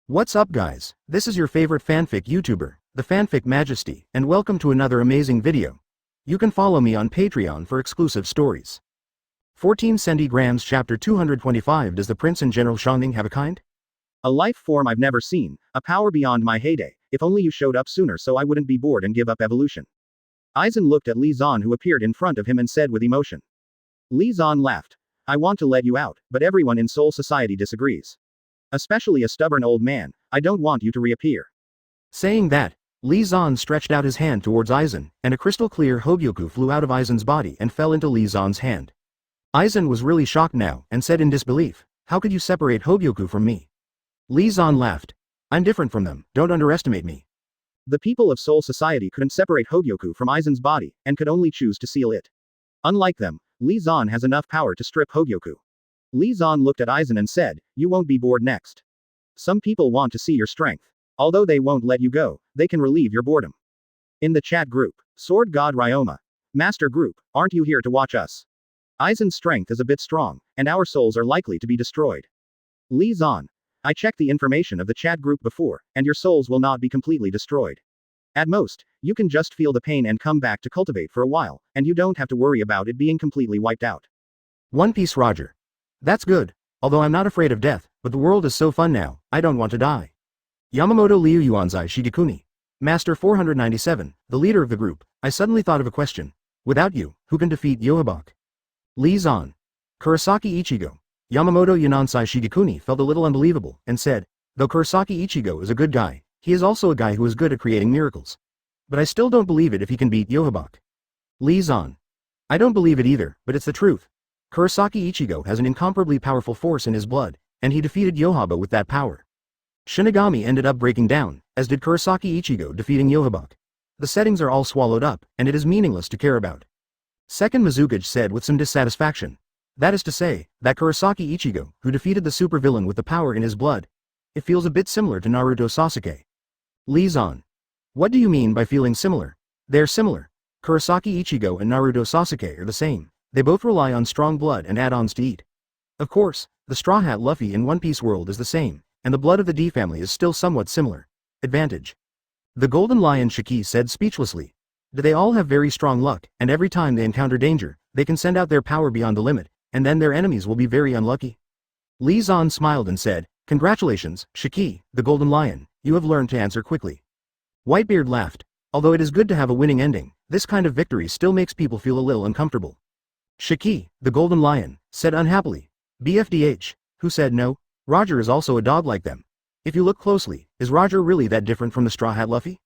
What's up guys, this is your favorite fanfic YouTuber, the Fanfic Majesty, and welcome to another amazing video. You can follow me on Patreon for exclusive stories. 14 Centigrams Chapter 225. Does the Prince and General Xiangning have a kind? A life form I've never seen, a power beyond my heyday, if only you showed up sooner so I wouldn't be bored and give up evolution. Aizen looked at Li Zan who appeared in front of him and said with emotion. Li Zan laughed. I want to let you out, but everyone in Soul Society disagrees. Especially a stubborn old man, I don't want you to reappear. Saying that, Li Zan stretched out his hand towards Aizen, and a crystal-clear Hogyoku flew out of Aizen's body and fell into Li Zan's hand. Aizen was really shocked now, and said in disbelief, how could you separate Hogyoku from me? Li Zan laughed. I'm different from them, don't underestimate me. The people of Soul Society couldn't separate Hogyoku from Aizen's body, and could only choose to seal it. Unlike them, Li Zan has enough power to strip Hogyoku. Li Zan looked at Aizen and said, you won't be bored next. Some people want to see your strength. Although they won't let you go, they can relieve your boredom. In the chat group, Sword God Ryoma. Master group, aren't you here to watch us? Aizen's strength is a bit strong, and our souls are likely to be destroyed. Li Zan. I checked the information of the chat group before, and your souls will not be completely destroyed. At most, you can just feel the pain and come back to cultivate for a while, and you don't have to worry about it being completely wiped out. One Piece Roger. That's good, although I'm not afraid of death, but the world is so fun now, I don't want to die. Yamamoto Liu Yuanzai Shigekuni. Master 497, the leader of the group, I suddenly thought of a question. Without you, who can defeat Yohabak? Li Zan. Kurosaki Ichigo. Yamamoto Yunansai Shigekuni felt a little unbelievable, and said, though Kurosaki Ichigo is a good guy, he is also a guy who is good at creating miracles. But I still don't believe it if he can beat Yohabak. Li Zan. I don't believe it either, but it's the truth. Kurosaki Ichigo has an incomparably powerful force in his blood, and he defeated Yohaba with that power. Shinigami ended up breaking down, as did Kurosaki Ichigo defeating Yohabak. The settings are all swallowed up, and it is meaningless to care about. Second Mizukage said with some dissatisfaction. That is to say, that Kurosaki Ichigo, who defeated the supervillain with the power in his blood, it feels a bit similar to Naruto Sasuke. Li Zan. What do you mean by feeling similar? They're similar. Kurosaki Ichigo and Naruto Sasuke are the same. They both rely on strong blood and add-ons to eat. Of course, the Straw Hat Luffy in One Piece world is the same, and the blood of the D family is still somewhat similar. Advantage. The Golden Lion Shiki said speechlessly. Do they all have very strong luck, and every time they encounter danger, they can send out their power beyond the limit, and then their enemies will be very unlucky? Li Zan smiled and said, congratulations, Shiki, the Golden Lion, you have learned to answer quickly. Whitebeard laughed. Although it is good to have a winning ending, this kind of victory still makes people feel a little uncomfortable. Shiki, the Golden Lion, said unhappily. BFDH, who said no? Roger is also a dog like them. If you look closely, is Roger really that different from the Straw Hat Luffy?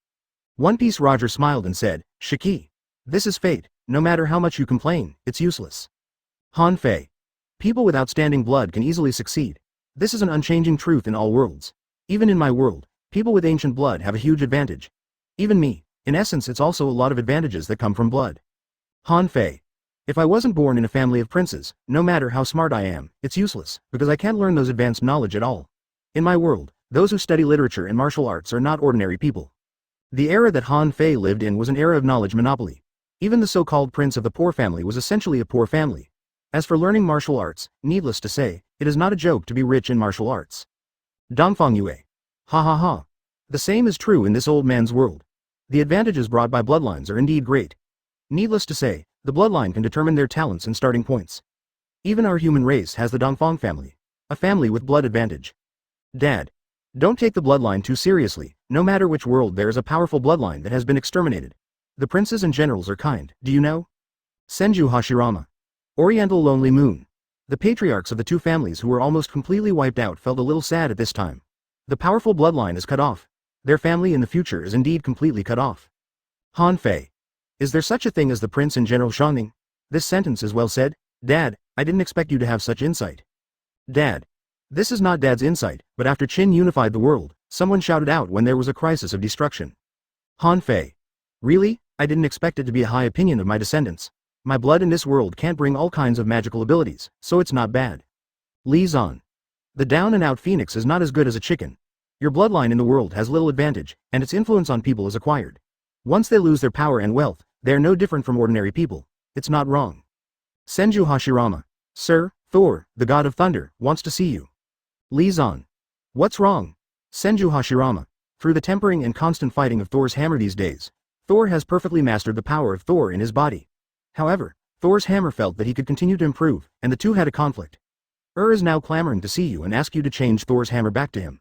One Piece Roger smiled and said, Shiki. This is fate, no matter how much you complain, it's useless. Han Fei. People with outstanding blood can easily succeed. This is an unchanging truth in all worlds. Even in my world, people with ancient blood have a huge advantage. Even me, in essence it's also a lot of advantages that come from blood. Han Fei. If I wasn't born in a family of princes, no matter how smart I am, it's useless, because I can't learn those advanced knowledge at all. In my world, those who study literature and martial arts are not ordinary people. The era that Han Fei lived in was an era of knowledge monopoly. Even the so-called prince of the poor family was essentially a poor family. As for learning martial arts, needless to say, it is not a joke to be rich in martial arts. Dongfang Yue. Ha ha ha. The same is true in this old man's world. The advantages brought by bloodlines are indeed great. Needless to say, the bloodline can determine their talents and starting points. Even our human race has the Dongfang family, a family with blood advantage. Dad. Don't take the bloodline too seriously, no matter which world there is a powerful bloodline that has been exterminated. The princes and generals are kind, do you know? Senju Hashirama. Oriental Lonely Moon. The patriarchs of the two families who were almost completely wiped out felt a little sad at this time. The powerful bloodline is cut off. Their family in the future is indeed completely cut off. Han Fei. Is there such a thing as the Prince and General Xiangning? This sentence is well said. Dad, I didn't expect you to have such insight. Dad. This is not Dad's insight, but after Qin unified the world, someone shouted out when there was a crisis of destruction. Han Fei. Really? I didn't expect it to be a high opinion of my descendants. My blood in this world can't bring all kinds of magical abilities, so it's not bad. Li Zan. The down-and-out phoenix is not as good as a chicken. Your bloodline in the world has little advantage, and its influence on people is acquired. Once they lose their power and wealth, they are no different from ordinary people. It's not wrong. Senju Hashirama. Sir, Thor, the god of thunder, wants to see you. Li Zan. What's wrong? Senju Hashirama. Through the tempering and constant fighting of Thor's hammer these days, Thor has perfectly mastered the power of Thor in his body. However, Thor's hammer felt that he could continue to improve, and the two had a conflict. Is now clamoring to see you and ask you to change Thor's hammer back to him.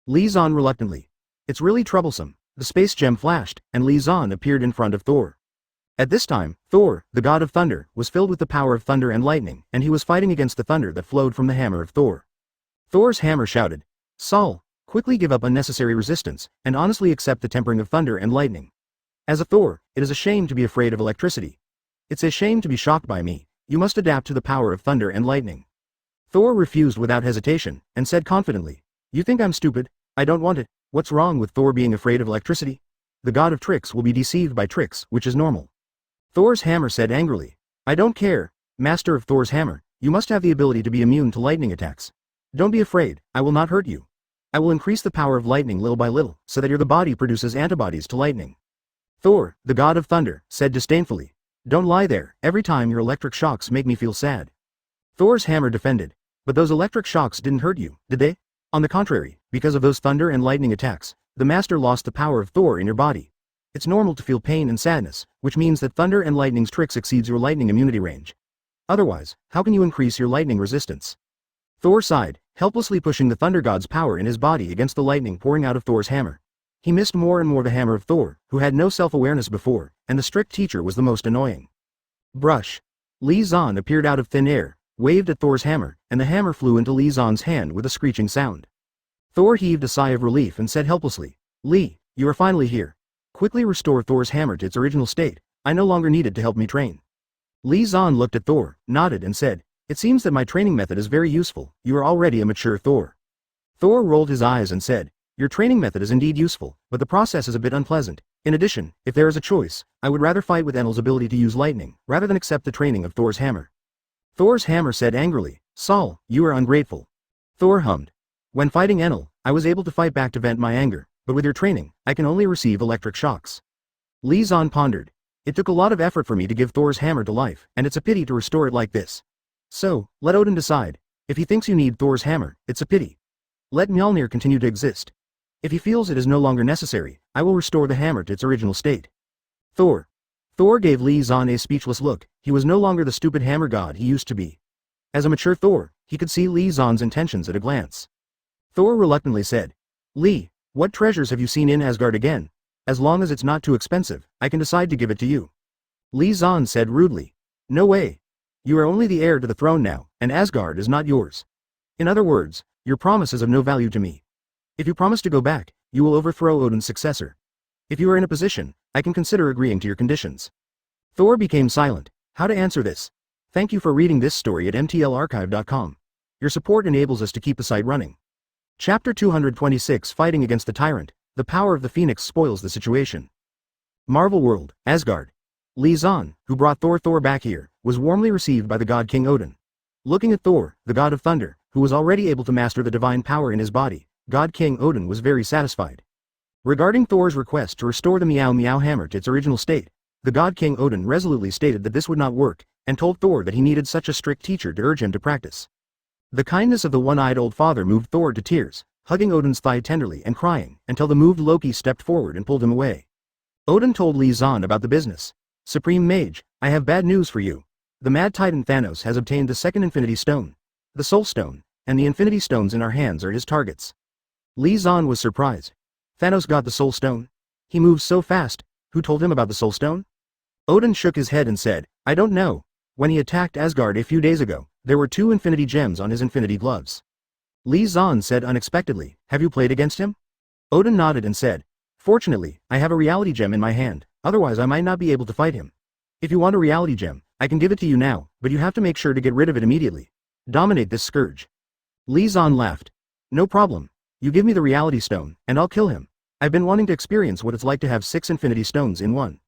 Li Zan reluctantly. It's really troublesome. The space gem flashed, and Li Zan appeared in front of Thor. At this time, Thor, the god of thunder, was filled with the power of thunder and lightning, and he was fighting against the thunder that flowed from the hammer of Thor. Thor's hammer shouted, "Saul, quickly give up unnecessary resistance, and honestly accept the tempering of thunder and lightning. As a Thor, it is a shame to be afraid of electricity. It's a shame to be shocked by me. You must adapt to the power of thunder and lightning." Thor refused without hesitation, and said confidently, "You think I'm stupid? I don't want it. What's wrong with Thor being afraid of electricity? The god of tricks will be deceived by tricks, which is normal." Thor's hammer said angrily, "I don't care, master of Thor's hammer, you must have the ability to be immune to lightning attacks. Don't be afraid, I will not hurt you. I will increase the power of lightning little by little, so that your body produces antibodies to lightning." Thor, the god of thunder, said disdainfully, "Don't lie there, every time your electric shocks make me feel sad." Thor's hammer defended, "But those electric shocks didn't hurt you, did they? On the contrary, because of those thunder and lightning attacks, the master lost the power of Thor in your body. It's normal to feel pain and sadness, which means that thunder and lightning's tricks exceeds your lightning immunity range. Otherwise, how can you increase your lightning resistance?" Thor sighed, helplessly pushing the thunder god's power in his body against the lightning pouring out of Thor's hammer. He missed more and more the hammer of Thor, who had no self-awareness before, and the strict teacher was the most annoying. Brush. Li Zan appeared out of thin air, waved at Thor's hammer, and the hammer flew into Li Zan's hand with a screeching sound. Thor heaved a sigh of relief and said helplessly, "Li, you are finally here. Quickly restore Thor's hammer to its original state. I no longer needed to help me train." Li Zan looked at Thor, nodded and said, "It seems that my training method is very useful. You are already a mature Thor." Thor rolled his eyes and said, "Your training method is indeed useful, but the process is a bit unpleasant. In addition, if there is a choice, I would rather fight with Enel's ability to use lightning, rather than accept the training of Thor's hammer." Thor's hammer said angrily, "Saul, you are ungrateful." Thor hummed. "When fighting Enel, I was able to fight back to vent my anger, but with your training, I can only receive electric shocks." Li Zan pondered. "It took a lot of effort for me to give Thor's hammer to life, and it's a pity to restore it like this. So, let Odin decide. If he thinks you need Thor's hammer, it's a pity. Let Mjolnir continue to exist. If he feels it is no longer necessary, I will restore the hammer to its original state." Thor. Thor gave Li Zan a speechless look. He was no longer the stupid hammer god he used to be. As a mature Thor, he could see Li Zan's intentions at a glance. Thor reluctantly said, "Li, what treasures have you seen in Asgard again? As long as it's not too expensive, I can decide to give it to you." Li Zan said rudely, "No way. You are only the heir to the throne now, and Asgard is not yours. In other words, your promise is of no value to me. If you promise to go back, you will overthrow Odin's successor. If you are in a position, I can consider agreeing to your conditions." Thor became silent. How to answer this? Thank you for reading this story at mtlarchive.com. Your support enables us to keep the site running. Chapter 226 Fighting Against the Tyrant. The power of the Phoenix spoils the situation. Marvel World, Asgard. Li Zan, who brought Thor back here, was warmly received by the god King Odin. Looking at Thor, the god of thunder, who was already able to master the divine power in his body, God King Odin was very satisfied. Regarding Thor's request to restore the Meow Meow hammer to its original state, the god King Odin resolutely stated that this would not work, and told Thor that he needed such a strict teacher to urge him to practice. The kindness of the one-eyed old father moved Thor to tears, hugging Odin's thigh tenderly and crying, until the moved Loki stepped forward and pulled him away. Odin told Li Zan about the business. "Supreme Mage, I have bad news for you. The Mad Titan Thanos has obtained the second Infinity Stone, the Soul Stone, and the Infinity Stones in our hands are his targets." Li Zan was surprised. Thanos got the Soul Stone? He moves so fast. Who told him about the Soul Stone? Odin shook his head and said, "I don't know. When he attacked Asgard a few days ago, there were 2 Infinity Gems on his Infinity Gloves." Li Zan said unexpectedly, "Have you played against him?" Odin nodded and said, "Fortunately, I have a Reality Gem in my hand, otherwise I might not be able to fight him. If you want a Reality Gem, I can give it to you now, but you have to make sure to get rid of it immediately. Dominate this scourge." Li Zan laughed. "No problem. You give me the Reality Stone, and I'll kill him. I've been wanting to experience what it's like to have 6 Infinity Stones in one."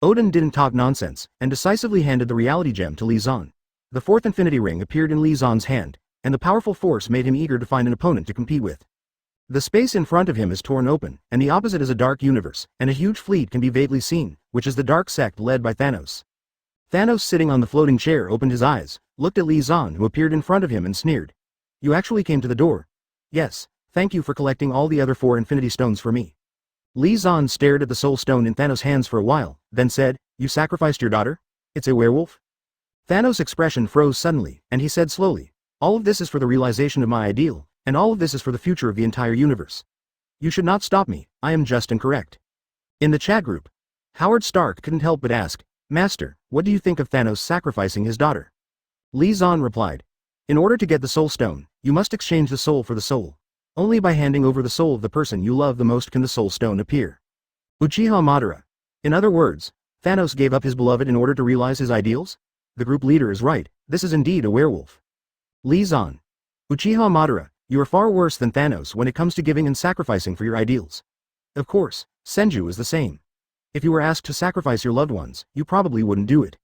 Odin didn't talk nonsense, and decisively handed the Reality Gem to Li Zan. The 4th Infinity Ring appeared in Li Zan's hand, and the powerful force made him eager to find an opponent to compete with. The space in front of him is torn open, and the opposite is a dark universe, and a huge fleet can be vaguely seen, which is the dark sect led by Thanos. Thanos, sitting on the floating chair, opened his eyes, looked at Li Zan, who appeared in front of him, and sneered. "You actually came to the door." "Yes." Thank you for collecting all the other 4 infinity stones for me. Li Zan stared at the soul stone in Thanos' hands for a while, then said, "You sacrificed your daughter? It's a werewolf?" Thanos' expression froze suddenly, and he said slowly, "All of this is for the realization of my ideal, and all of this is for the future of the entire universe. You should not stop me, I am just and correct." In the chat group, Howard Stark couldn't help but ask, "Master, what do you think of Thanos sacrificing his daughter?" Li Zan replied, "In order to get the soul stone, you must exchange the soul for the soul. Only by handing over the soul of the person you love the most can the soul stone appear." Uchiha Madara. In other words, Thanos gave up his beloved in order to realize his ideals? The group leader is right, this is indeed a werewolf. Li Zan. Uchiha Madara, you are far worse than Thanos when it comes to giving and sacrificing for your ideals. Of course, Senju is the same. If you were asked to sacrifice your loved ones, you probably wouldn't do it.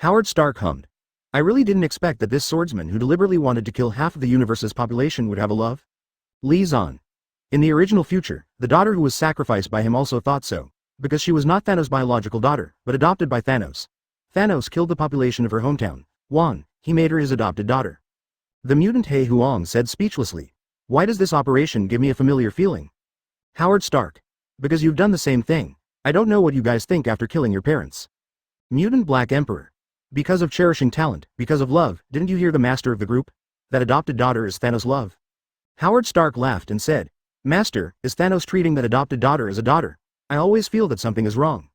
Howard Stark hummed. I really didn't expect that this swordsman who deliberately wanted to kill half of the universe's population would have a love. Li Zan. In the original future, the daughter who was sacrificed by him also thought so, because she was not Thanos' biological daughter, but adopted by Thanos. Thanos killed the population of her hometown, Xuan, he made her his adopted daughter. The mutant He Huang said speechlessly, "Why does this operation give me a familiar feeling?" Howard Stark. Because you've done the same thing. I don't know what you guys think after killing your parents. Mutant Black Emperor. Because of cherishing talent, because of love, didn't you hear the master of the group? That adopted daughter is Thanos' love. Howard Stark laughed and said, "Master, is Thanos treating that adopted daughter as a daughter? I always feel that something is wrong."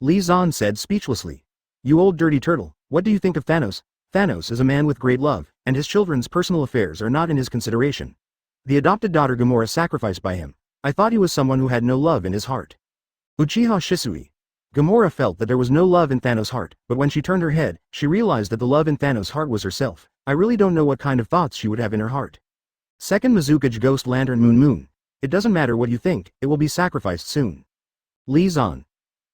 Li Zan said speechlessly, "You old dirty turtle, what do you think of Thanos? Thanos is a man with great love, and his children's personal affairs are not in his consideration. The adopted daughter Gamora sacrificed by him. I thought he was someone who had no love in his heart." Uchiha Shisui. Gamora felt that there was no love in Thanos' heart, but when she turned her head, she realized that the love in Thanos' heart was herself. I really don't know what kind of thoughts she would have in her heart. Second Mizukage Ghost Lantern Moon. It doesn't matter what you think, it will be sacrificed soon. Li Zan.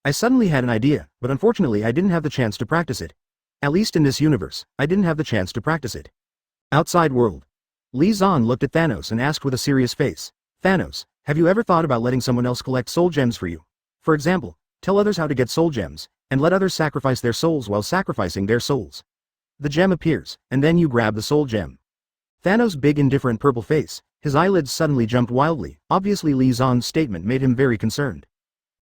I suddenly had an idea, but unfortunately I didn't have the chance to practice it. At least in this universe, I didn't have the chance to practice it. Outside world. Li Zan looked at Thanos and asked with a serious face, "Thanos, have you ever thought about letting someone else collect soul gems for you? For example, tell others how to get soul gems, and let others sacrifice their souls while sacrificing their souls. The gem appears, and then you grab the soul gem." Thanos' big indifferent purple face, his eyelids suddenly jumped wildly, obviously Li Zan's statement made him very concerned.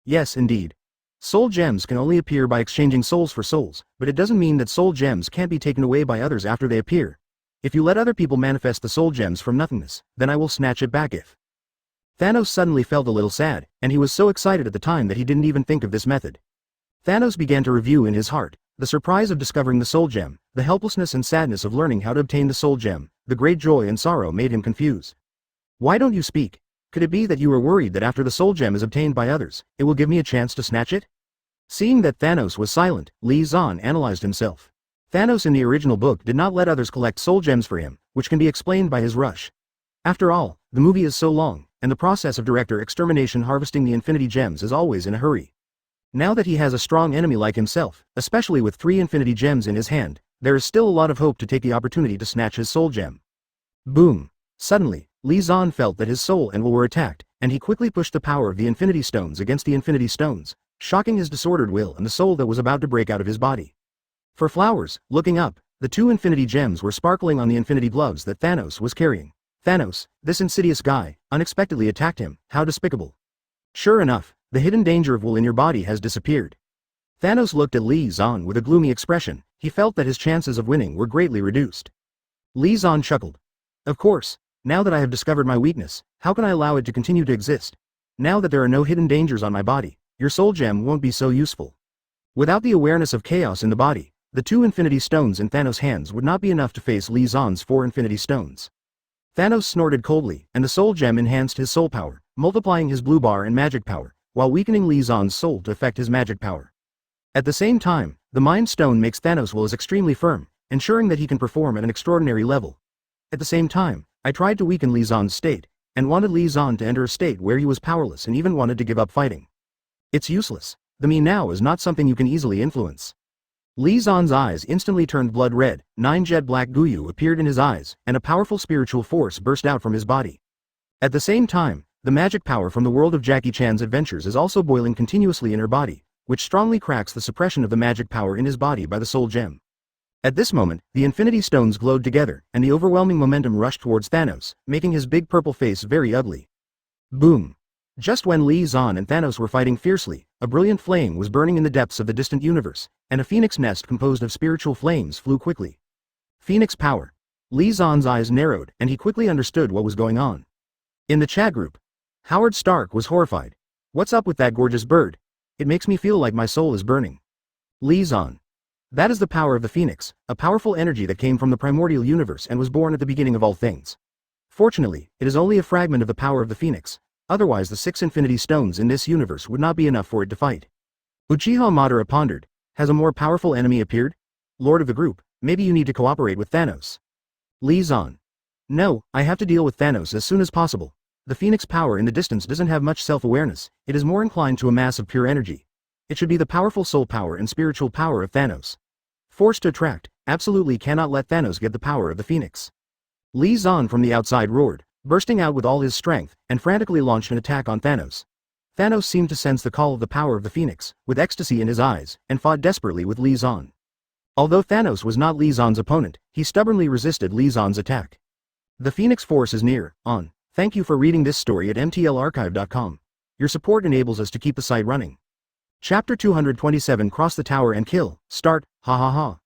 Yes indeed. Soul gems can only appear by exchanging souls for souls, but it doesn't mean that soul gems can't be taken away by others after they appear. If you let other people manifest the soul gems from nothingness, then I will snatch it back if. Thanos suddenly felt a little sad, and he was so excited at the time that he didn't even think of this method. Thanos began to review in his heart, the surprise of discovering the soul gem, the helplessness and sadness of learning how to obtain the soul gem, the great joy and sorrow made him confused. Why don't you speak? Could it be that you are worried that after the soul gem is obtained by others, it will give me a chance to snatch it? Seeing that Thanos was silent, Li Zan analyzed himself. Thanos in the original book did not let others collect soul gems for him, which can be explained by his rush. After all, the movie is so long, and the process of director extermination harvesting the infinity gems is always in a hurry. Now that he has a strong enemy like himself, especially with 3 infinity gems in his hand, there is still a lot of hope to take the opportunity to snatch his soul gem. Boom! Suddenly, Li Zan felt that his soul and will were attacked, and he quickly pushed the power of the infinity stones against the infinity stones, shocking his disordered will and the soul that was about to break out of his body. For flowers, looking up, the 2 infinity gems were sparkling on the infinity gloves that Thanos was carrying. Thanos, this insidious guy, unexpectedly attacked him, how despicable. Sure enough, the hidden danger of will in your body has disappeared. Thanos looked at Li Zan with a gloomy expression, he felt that his chances of winning were greatly reduced. Li Zan chuckled. Of course, now that I have discovered my weakness, how can I allow it to continue to exist? Now that there are no hidden dangers on my body, your soul gem won't be so useful. Without the awareness of chaos in the body, the 2 infinity stones in Thanos' hands would not be enough to face Li Zan's 4 infinity stones. Thanos snorted coldly, and the soul gem enhanced his soul power, multiplying his blue bar and magic power, while weakening Li Zan's soul to affect his magic power. At the same time, the Mind Stone makes Thanos' will extremely firm, ensuring that he can perform at an extraordinary level. At the same time, I tried to weaken Li Zan's state, and wanted Li Zan to enter a state where he was powerless and even wanted to give up fighting. It's useless. The me now is not something you can easily influence. Li Zan's eyes instantly turned blood red, 9 jet black Guyu appeared in his eyes, and a powerful spiritual force burst out from his body. At the same time, the magic power from the world of Jackie Chan's adventures is also boiling continuously in her body, which strongly cracks the suppression of the magic power in his body by the soul gem. At this moment, the Infinity Stones glowed together, and the overwhelming momentum rushed towards Thanos, making his big purple face very ugly. Boom! Just when Li Zan and Thanos were fighting fiercely, a brilliant flame was burning in the depths of the distant universe, and a phoenix nest composed of spiritual flames flew quickly. Phoenix power. Li Zan's eyes narrowed, and he quickly understood what was going on. In the chat group, Howard Stark was horrified. What's up with that gorgeous bird? It makes me feel like my soul is burning. Li Zan. That is the power of the phoenix, a powerful energy that came from the primordial universe and was born at the beginning of all things. Fortunately, it is only a fragment of the power of the phoenix, otherwise the 6 Infinity Stones in this universe would not be enough for it to fight. Uchiha Madara pondered. Has a more powerful enemy appeared? Lord of the group, maybe you need to cooperate with Thanos. Li Zan. No, I have to deal with Thanos as soon as possible. The phoenix power in the distance doesn't have much self-awareness, it is more inclined to a mass of pure energy. It should be the powerful soul power and spiritual power of Thanos. Forced to attract, absolutely cannot let Thanos get the power of the phoenix. Li Zan from the outside roared, bursting out with all his strength, and frantically launched an attack on Thanos. Thanos seemed to sense the call of the power of the phoenix, with ecstasy in his eyes, and fought desperately with Li Zan. Although Thanos was not Li Zan's opponent, he stubbornly resisted Li Zan's attack. The Phoenix Force is near, on. Thank you for reading this story at mtlarchive.com. Your support enables us to keep the site running. Chapter 227 Cross the Tower and Kill, start, ha ha ha.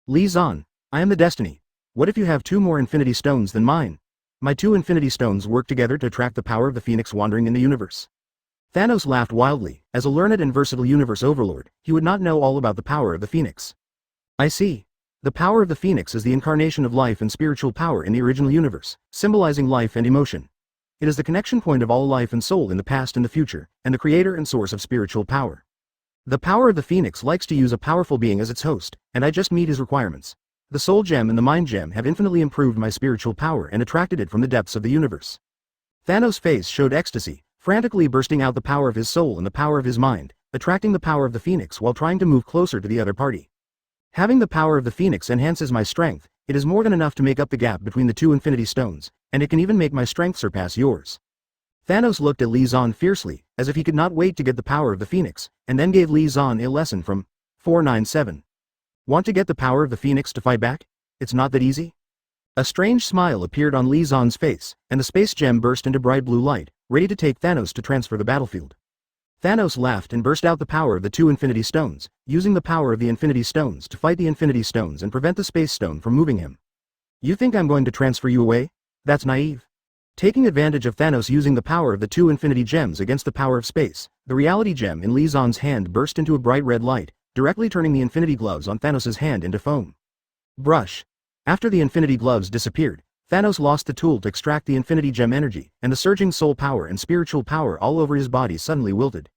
Li Zan, I am the Destiny. What if you have 2 more Infinity Stones than mine? My 2 Infinity Stones work together to attract the power of the Phoenix wandering in the universe. Thanos laughed wildly. As a learned and versatile universe overlord, he would not know all about the power of the Phoenix. I see. The power of the Phoenix is the incarnation of life and spiritual power in the original universe, symbolizing life and emotion. It is the connection point of all life and soul in the past and the future, and the creator and source of spiritual power. The power of the Phoenix likes to use a powerful being as its host, and I just meet his requirements. The Soul Gem and the Mind Gem have infinitely improved my spiritual power and attracted it from the depths of the universe. Thanos' face showed ecstasy, frantically bursting out the power of his soul and the power of his mind, attracting the power of the Phoenix while trying to move closer to the other party. Having the power of the Phoenix enhances my strength, it is more than enough to make up the gap between the 2 Infinity Stones, and it can even make my strength surpass yours. Thanos looked at Li Zan fiercely, as if he could not wait to get the power of the Phoenix, and then gave Li Zan a lesson from 497. Want to get the power of the Phoenix to fight back? It's not that easy? A strange smile appeared on Li Zan's face, and the space gem burst into bright blue light, ready to take Thanos to transfer the battlefield. Thanos laughed and burst out the power of the 2 Infinity Stones, using the power of the Infinity Stones to fight the Infinity Stones and prevent the Space Stone from moving him. You think I'm going to transfer you away? That's naive. Taking advantage of Thanos using the power of the 2 Infinity Gems against the power of space, the Reality Gem in Li Zan's hand burst into a bright red light, directly turning the Infinity Gloves on Thanos' hand into foam. Brush. After the Infinity Gloves disappeared, Thanos lost the tool to extract the Infinity Gem energy, and the surging soul power and spiritual power all over his body suddenly wilted.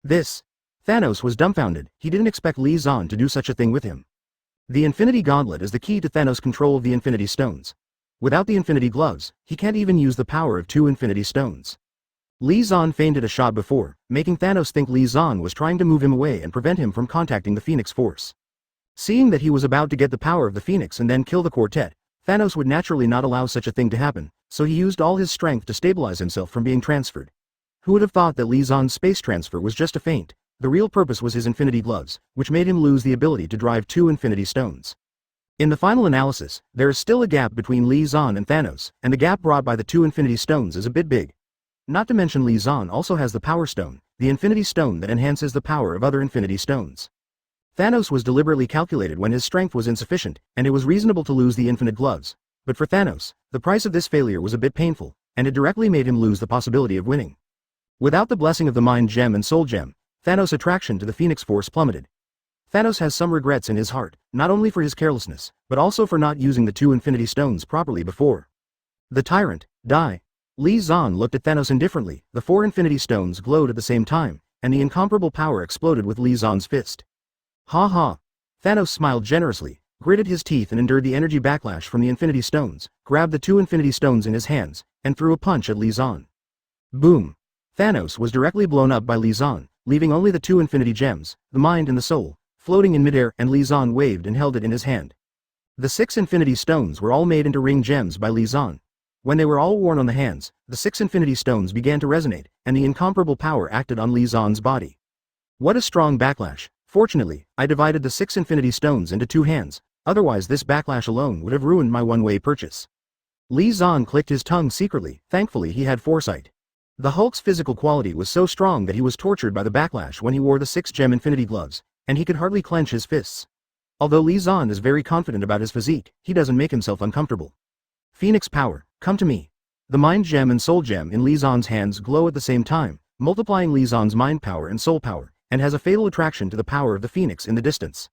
Thanos was dumbfounded. He didn't expect Li Zan to do such a thing with him. The Infinity Gauntlet is the key to Thanos' control of the Infinity Stones. Without the Infinity Gloves, he can't even use the power of 2 Infinity Stones. Li Zan feinted a shot before, making Thanos think Li Zan was trying to move him away and prevent him from contacting the Phoenix Force. Seeing that he was about to get the power of the Phoenix and then kill the quartet, Thanos would naturally not allow such a thing to happen, so he used all his strength to stabilize himself from being transferred. Who would have thought that Li Zan's space transfer was just a feint? The real purpose was his Infinity Gloves, which made him lose the ability to drive 2 Infinity Stones. In the final analysis, there is still a gap between Li Zan and Thanos, and the gap brought by the 2 Infinity Stones is a bit big. Not to mention Li Zan also has the Power Stone, the Infinity Stone that enhances the power of other Infinity Stones. Thanos was deliberately calculated when his strength was insufficient, and it was reasonable to lose the Infinite Gloves. But for Thanos, the price of this failure was a bit painful, and it directly made him lose the possibility of winning. Without the blessing of the Mind Gem and Soul Gem, Thanos' attraction to the Phoenix Force plummeted. Thanos has some regrets in his heart, not only for his carelessness, but also for not using the 2 Infinity Stones properly before. The Tyrant, die. Li Zan looked at Thanos indifferently. The 4 Infinity Stones glowed at the same time, and the incomparable power exploded with Li Zan's fist. Ha ha. Thanos smiled generously, gritted his teeth and endured the energy backlash from the Infinity Stones, grabbed the 2 Infinity Stones in his hands, and threw a punch at Li Zan. Boom. Thanos was directly blown up by Li Zan, leaving only the 2 Infinity Gems, the Mind and the Soul, floating in midair, and Li Zan waved and held it in his hand. The 6 Infinity Stones were all made into ring gems by Li Zan. When they were all worn on the hands, the 6 Infinity Stones began to resonate, and the incomparable power acted on Li Zan's body. What a strong backlash. Fortunately, I divided the 6 Infinity Stones into 2 hands, Otherwise this backlash alone would have ruined my one-way purchase. Li Zan clicked his tongue secretly, thankfully he had foresight. The Hulk's physical quality was so strong that he was tortured by the backlash when he wore the 6-gem infinity gloves, and he could hardly clench his fists. Although Li Zan is very confident about his physique, he doesn't make himself uncomfortable. Phoenix power, come to me. The mind gem and soul gem in Li Zan's hands glow at the same time, multiplying Li Zan's mind power and soul power, and has a fatal attraction to the power of the phoenix in the distance.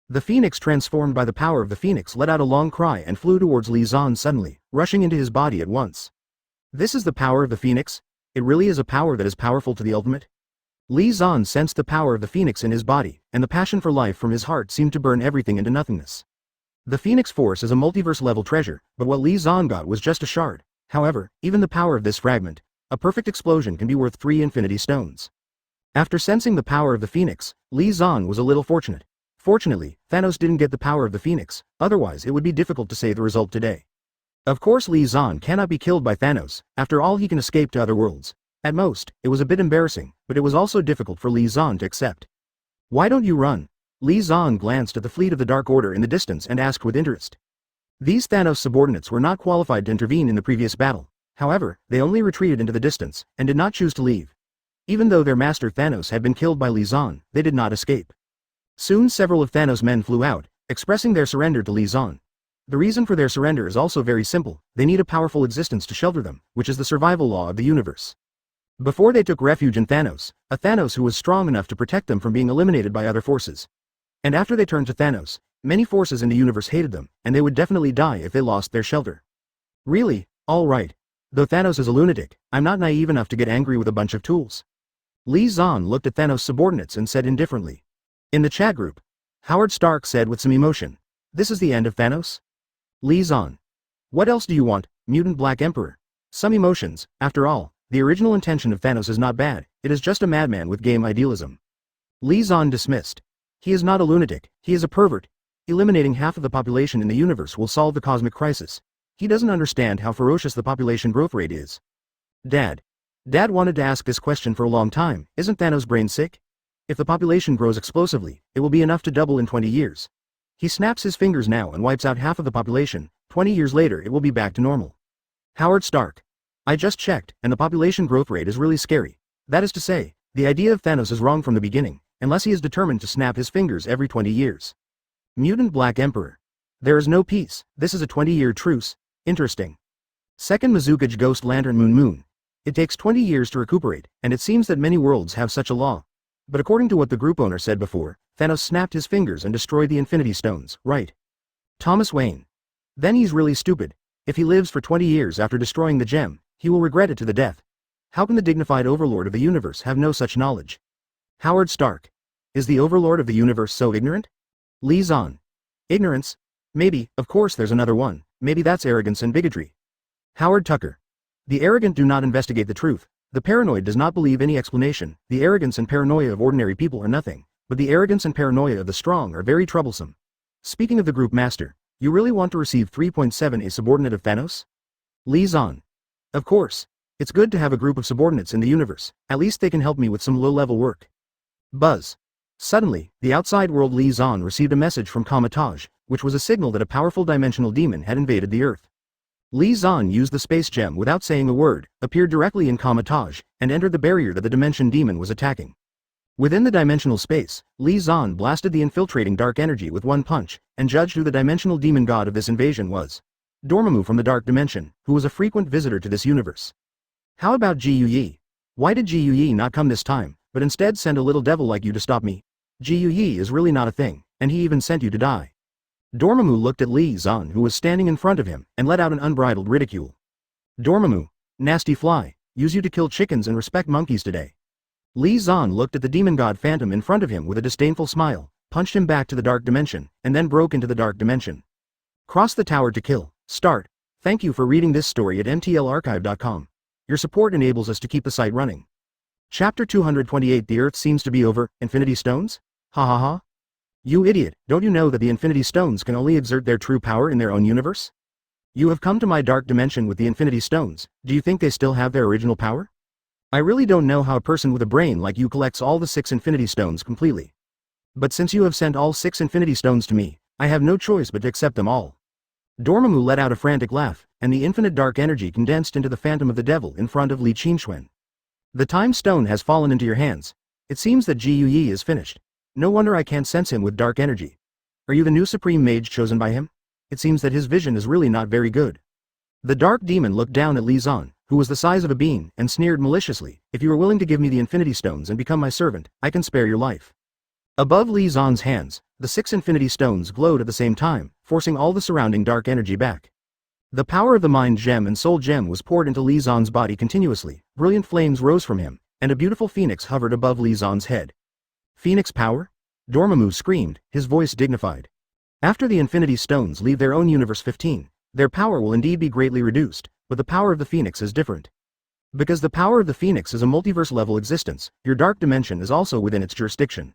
The phoenix transformed by the power of the phoenix let out a long cry and flew towards Li Zan suddenly, rushing into his body at once. This is the power of the phoenix? It really is a power that is powerful to the ultimate? Li Zan sensed the power of the phoenix in his body, and the passion for life from his heart seemed to burn everything into nothingness. The phoenix force is a multiverse-level treasure, but what Li Zan got was just a shard. However, even the power of this fragment, a perfect explosion, can be worth 3 infinity stones. After sensing the power of the phoenix, Li Zan was a little fortunate. Fortunately, Thanos didn't get the power of the phoenix, otherwise it would be difficult to say the result today. Of course Li Zan cannot be killed by Thanos, after all he can escape to other worlds. At most, it was a bit embarrassing, but it was also difficult for Li Zan to accept. Why don't you run? Li Zan glanced at the fleet of the Dark Order in the distance and asked with interest. These Thanos subordinates were not qualified to intervene in the previous battle. However, they only retreated into the distance, and did not choose to leave. Even though their master Thanos had been killed by Li Zan, they did not escape. Soon several of Thanos' men flew out, expressing their surrender to Li Zan. The reason for their surrender is also very simple: they need a powerful existence to shelter them, which is the survival law of the universe. Before they took refuge in Thanos, a Thanos who was strong enough to protect them from being eliminated by other forces. And after they turned to Thanos, many forces in the universe hated them, and they would definitely die if they lost their shelter. Really? Alright. Though Thanos is a lunatic, I'm not naive enough to get angry with a bunch of tools. Li Zan looked at Thanos' subordinates and said indifferently. In the chat group, Howard Stark said with some emotion, "This is the end of Thanos?" Li Zan. What else do you want, Mutant Black Emperor? Some emotions, after all, the original intention of Thanos is not bad, it is just a madman with game idealism. Li Zan dismissed. He is not a lunatic, he is a pervert. Eliminating half of the population in the universe will solve the cosmic crisis. He doesn't understand how ferocious the population growth rate is. Dad wanted to ask this question for a long time. Isn't Thanos' brain sick? If the population grows explosively, it will be enough to double in 20 years. He snaps his fingers now and wipes out half of the population. 20 years later it will be back to normal. Howard Stark. I just checked, and the population growth rate is really scary. That is to say, the idea of Thanos is wrong from the beginning, unless he is determined to snap his fingers every 20 years. Mutant Black Emperor. There is no peace, this is a 20-year truce. Interesting. Second Mizukage Ghost Lantern Moon. It takes 20 years to recuperate, and it seems that many worlds have such a law. But according to what the group owner said before, Thanos snapped his fingers and destroyed the Infinity Stones, right? Thomas Wayne. Then he's really stupid. If he lives for 20 years after destroying the gem, he will regret it to the death. How can the dignified overlord of the universe have no such knowledge? Howard Stark. Is the overlord of the universe so ignorant? Li Zan. Ignorance? Maybe, of course there's another one, maybe that's arrogance and bigotry. Howard Tucker. The arrogant do not investigate the truth, the paranoid does not believe any explanation, the arrogance and paranoia of ordinary people are nothing, but the arrogance and paranoia of the strong are very troublesome. Speaking of the group master, you really want to receive 3.7 a subordinate of Thanos? Li Zan. Of course. It's good to have a group of subordinates in the universe, at least they can help me with some low-level work. Buzz. Suddenly, the outside world Li Zan received a message from Kamatage, which was a signal that a powerful dimensional demon had invaded the Earth. Li Zan used the space gem without saying a word, appeared directly in Kamatage, and entered the barrier that the dimension demon was attacking. Within the dimensional space, Li Zan blasted the infiltrating dark energy with one punch, and judged who the dimensional demon god of this invasion was. Dormammu from the Dark Dimension, who was a frequent visitor to this universe. How about Ji Yi? Why did Ji Yi not come this time, but instead send a little devil like you to stop me? Ji Yi is really not a thing, and he even sent you to die. Dormammu looked at Li Zan who was standing in front of him, and let out an unbridled ridicule. Dormammu, nasty fly, use you to kill chickens and respect monkeys today. Li Zan looked at the demon god phantom in front of him with a disdainful smile, punched him back to the Dark Dimension, and then broke into the Dark Dimension. Cross the tower to kill. Start. Thank you for reading this story at mtlarchive.com. Your support enables us to keep the site running. Chapter 228. The Earth seems to be over. Infinity Stones? Ha ha ha. You idiot, don't you know that the Infinity Stones can only exert their true power in their own universe? You have come to my Dark Dimension with the Infinity Stones, do you think they still have their original power? I really don't know how a person with a brain like you collects all the 6 Infinity Stones completely. But since you have sent all 6 Infinity Stones to me, I have no choice but to accept them all. Dormammu let out a frantic laugh, and the infinite dark energy condensed into the phantom of the devil in front of Li Qingxuan. The time stone has fallen into your hands. It seems that Ji Yi is finished. No wonder I can't sense him with dark energy. Are you the new supreme mage chosen by him? It seems that his vision is really not very good. The dark demon looked down at Li Zan, who was the size of a bean, and sneered maliciously, if you are willing to give me the infinity stones and become my servant, I can spare your life. Above Li Zan's hands, the 6 infinity stones glowed at the same time, forcing all the surrounding dark energy back. The power of the mind gem and soul gem was poured into Li Zan's body continuously, brilliant flames rose from him, and a beautiful phoenix hovered above Li Zan's head. Phoenix power? Dormammu screamed, his voice dignified. After the infinity stones leave their own universe 15, their power will indeed be greatly reduced, but the power of the phoenix is different. Because the power of the phoenix is a multiverse-level existence, your dark dimension is also within its jurisdiction.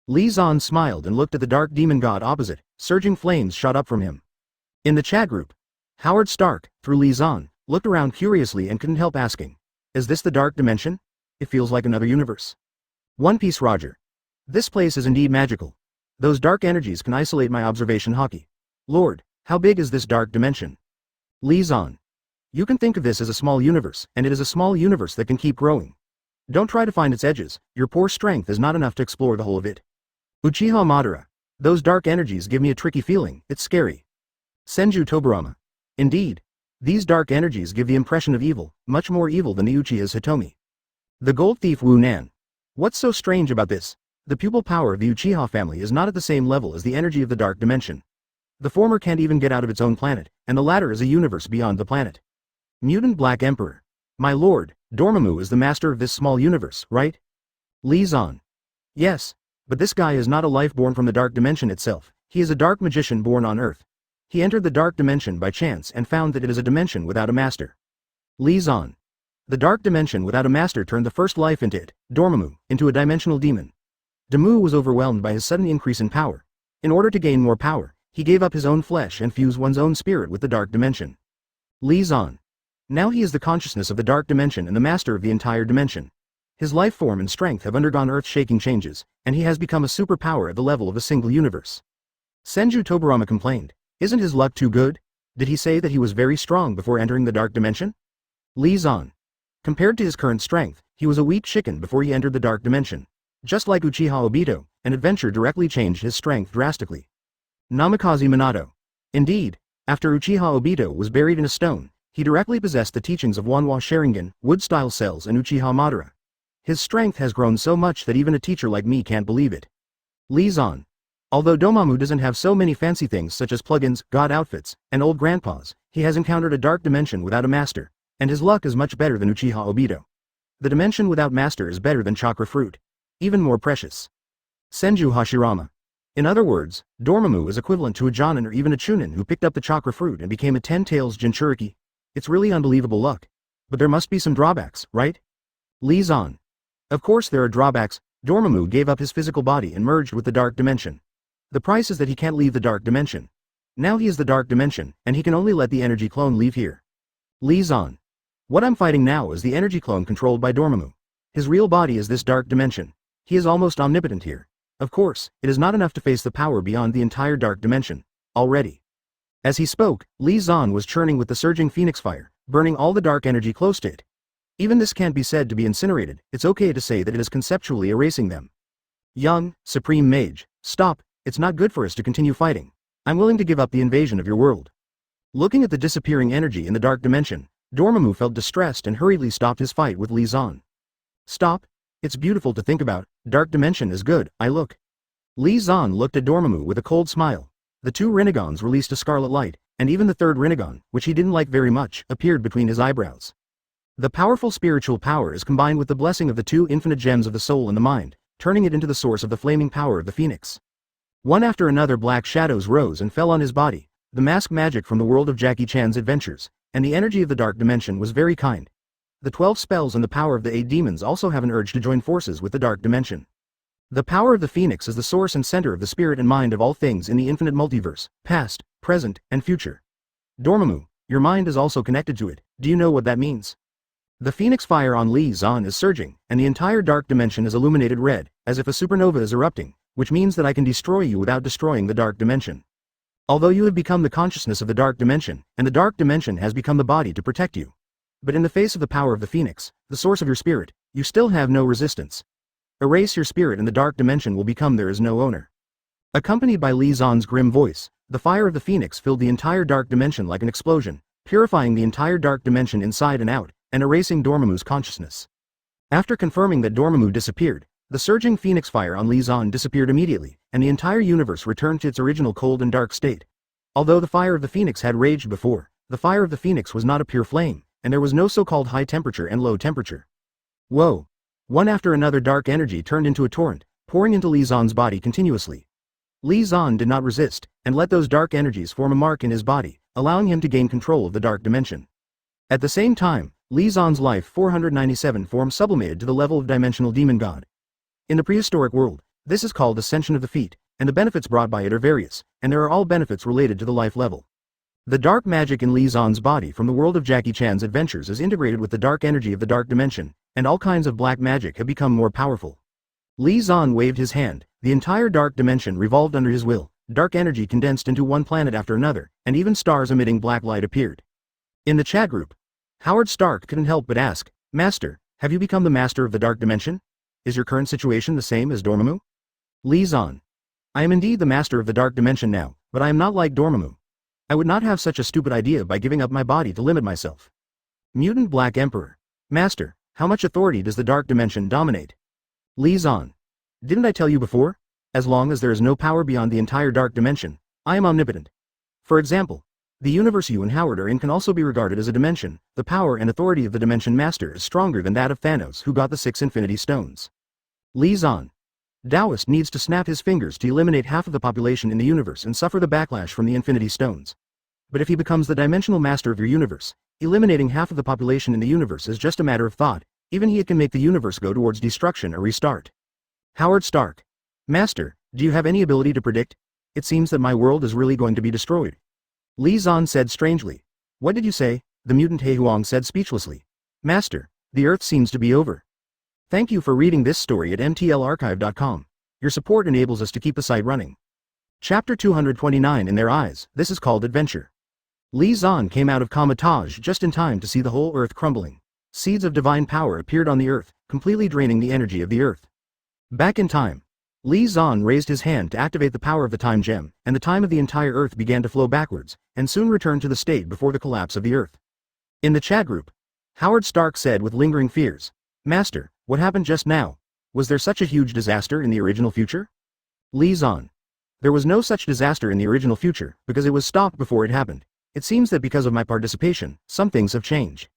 Li Zan smiled and looked at the dark demon god opposite, surging flames shot up from him. In the chat group, Howard Stark, through Li Zan, looked around curiously and couldn't help asking, is this the dark dimension? It feels like another universe. One Piece Roger. This place is indeed magical. Those dark energies can isolate my observation hockey. Lord, how big is this dark dimension? Li Zan. You can think of this as a small universe, and it is a small universe that can keep growing. Don't try to find its edges, your poor strength is not enough to explore the whole of it. Uchiha Madara. Those dark energies give me a tricky feeling, it's scary. Senju Tobarama. Indeed. These dark energies give the impression of evil, much more evil than the Uchiha's Hitomi. The gold thief Wu Nan. What's so strange about this? The pupil power of the Uchiha family is not at the same level as the energy of the dark dimension. The former can't even get out of its own planet, and the latter is a universe beyond the planet. Mutant Black Emperor. My lord, Dormammu is the master of this small universe, right? Li Zan. Yes, but this guy is not a life born from the dark dimension itself, he is a dark magician born on Earth. He entered the dark dimension by chance and found that it is a dimension without a master. Li Zan. The dark dimension without a master turned the first life into it, Dormammu, into a dimensional demon. Damu was overwhelmed by his sudden increase in power. In order to gain more power, he gave up his own flesh and fused one's own spirit with the dark dimension. Li Zan. Now he is the consciousness of the dark dimension and the master of the entire dimension. His life form and strength have undergone earth-shaking changes, and he has become a superpower at the level of a single universe. Senju Tobarama complained, isn't his luck too good? Did he say that he was very strong before entering the dark dimension? Li Zan. Compared to his current strength, he was a weak chicken before he entered the dark dimension. Just like Uchiha Obito, an adventure directly changed his strength drastically. Namikaze Minato. Indeed, after Uchiha Obito was buried in a stone, he directly possessed the teachings of Wanwa Sharingan, Wood-style cells and Uchiha Madara. His strength has grown so much that even a teacher like me can't believe it. Li Zan. Although Dormammu doesn't have so many fancy things such as plugins, god outfits, and old grandpas, he has encountered a dark dimension without a master, and his luck is much better than Uchiha Obito. The dimension without master is better than chakra fruit. Even more precious. Senju Hashirama. In other words, Dormammu is equivalent to a Jonin or even a Chunin who picked up the chakra fruit and became a 10-tails Jinchuriki. It's really unbelievable luck. But there must be some drawbacks, right? Li Zan. Of course there are drawbacks. Dormammu gave up his physical body and merged with the dark dimension. The price is that he can't leave the dark dimension. Now he is the dark dimension, and he can only let the energy clone leave here. Li Zan. What I'm fighting now is the energy clone controlled by Dormammu. His real body is this dark dimension. He is almost omnipotent here. Of course, it is not enough to face the power beyond the entire dark dimension. Already. As he spoke, Li Zan was churning with the surging phoenix fire, burning all the dark energy close to it. Even this can't be said to be incinerated, it's okay to say that it is conceptually erasing them. Young, Supreme Mage, stop, it's not good for us to continue fighting. I'm willing to give up the invasion of your world. Looking at the disappearing energy in the dark dimension, Dormammu felt distressed and hurriedly stopped his fight with Li Zan. Stop. It's beautiful to think about, dark dimension is good, I look. Li Zan looked at Dormammu with a cold smile. The two Renegons released a scarlet light, and even the third Renegon, which he didn't like very much, appeared between his eyebrows. The powerful spiritual power is combined with the blessing of the two infinite gems of the soul and the mind, turning it into the source of the flaming power of the phoenix. One after another black shadows rose and fell on his body, the mask magic from the world of Jackie Chan's adventures, and the energy of the dark dimension was very kind. The 12 spells and the power of the 8 demons also have an urge to join forces with the dark dimension. The power of the phoenix is the source and center of the spirit and mind of all things in the infinite multiverse, past, present, and future. Dormammu, your mind is also connected to it, do you know what that means? The phoenix fire on Li Zan is surging, and the entire dark dimension is illuminated red, as if a supernova is erupting, which means that I can destroy you without destroying the dark dimension. Although you have become the consciousness of the dark dimension, and the dark dimension has become the body to protect you. But in the face of the power of the phoenix, the source of your spirit, you still have no resistance. Erase your spirit and the dark dimension will become there is no owner. Accompanied by Li Zan's grim voice, the fire of the phoenix filled the entire dark dimension like an explosion, purifying the entire dark dimension inside and out, and erasing Dormammu's consciousness. After confirming that Dormammu disappeared, the surging phoenix fire on Li Zan disappeared immediately, and the entire universe returned to its original cold and dark state. Although the fire of the phoenix had raged before, the fire of the phoenix was not a pure flame, and there was no so-called high temperature and low temperature. Whoa! One after another dark energy turned into a torrent, pouring into Li Zan's body continuously. Li Zan did not resist, and let those dark energies form a mark in his body, allowing him to gain control of the dark dimension. At the same time, Li Zan's life 497 form sublimated to the level of dimensional demon god. In the prehistoric world, this is called ascension of the feet, and the benefits brought by it are various, and there are all benefits related to the life level. The dark magic in Li Zan's body from the world of Jackie Chan's adventures is integrated with the dark energy of the dark dimension, and all kinds of black magic have become more powerful. Li Zan waved his hand, the entire dark dimension revolved under his will, dark energy condensed into one planet after another, and even stars emitting black light appeared. In the chat group, Howard Stark couldn't help but ask, "Master, have you become the master of the dark dimension? Is your current situation the same as Dormammu?" Li Zan: I am indeed the master of the dark dimension now, but I am not like Dormammu. I would not have such a stupid idea by giving up my body to limit myself. Mutant Black Emperor: Master, how much authority does the dark dimension dominate? Li Zan: Didn't I tell you before? As long as there is no power beyond the entire dark dimension, I am omnipotent. For example, the universe you and Howard are in can also be regarded as a dimension. The power and authority of the Dimension Master is stronger than that of Thanos, who got the 6 Infinity Stones. Li Zan: Taoist needs to snap his fingers to eliminate half of the population in the universe and suffer the backlash from the Infinity Stones. But if he becomes the dimensional master of your universe, eliminating half of the population in the universe is just a matter of thought. Even he can make the universe go towards destruction or restart. Howard Stark: Master, do you have any ability to predict? It seems that my world is really going to be destroyed. Li Zan said strangely. What did you say? The mutant He Huang said speechlessly. Master, the earth seems to be over. Thank you for reading this story at mtlarchive.com. Your support enables us to keep the site running. Chapter 229 In Their Eyes, this is called Adventure. Li Zan came out of Kamatage just in time to see the whole earth crumbling. Seeds of divine power appeared on the earth, completely draining the energy of the earth. Back in time, Li Zan raised his hand to activate the power of the time gem, and the time of the entire earth began to flow backwards, and soon returned to the state before the collapse of the earth. In the chat group, Howard Stark said with lingering fears, Master, what happened just now? Was there such a huge disaster in the original future? Li Zan: There was no such disaster in the original future, because it was stopped before it happened. It seems that because of my participation, some things have changed.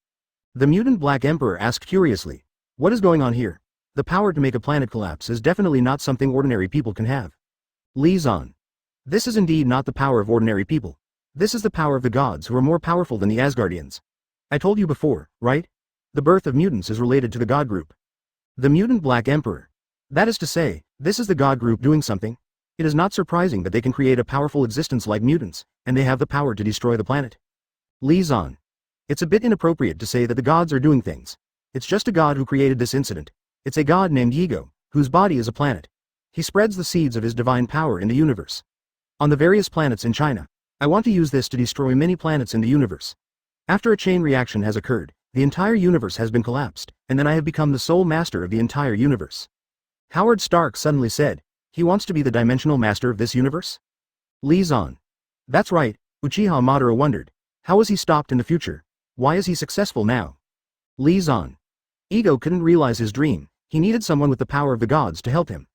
The mutant Black Emperor asked curiously, what is going on here? The power to make a planet collapse is definitely not something ordinary people can have. Li Zan: This is indeed not the power of ordinary people. This is the power of the gods, who are more powerful than the Asgardians. I told you before, right? The birth of mutants is related to the god group. The mutant Black Emperor: That is to say, this is the god group doing something. It is not surprising that they can create a powerful existence like mutants, and they have the power to destroy the planet. Li Zan: It's a bit inappropriate to say that the gods are doing things. It's just a god who created this incident. It's a god named Yigo, whose body is a planet. He spreads the seeds of his divine power in the universe. On the various planets in China, I want to use this to destroy many planets in the universe. After a chain reaction has occurred, the entire universe has been collapsed, and then I have become the sole master of the entire universe. Howard Stark suddenly said, he wants to be the dimensional master of this universe? Li Zan: That's right. Uchiha Madara wondered, how was he stopped in the future? Why is he successful now? Li Zan: Ego couldn't realize his dream. He needed someone with the power of the gods to help him.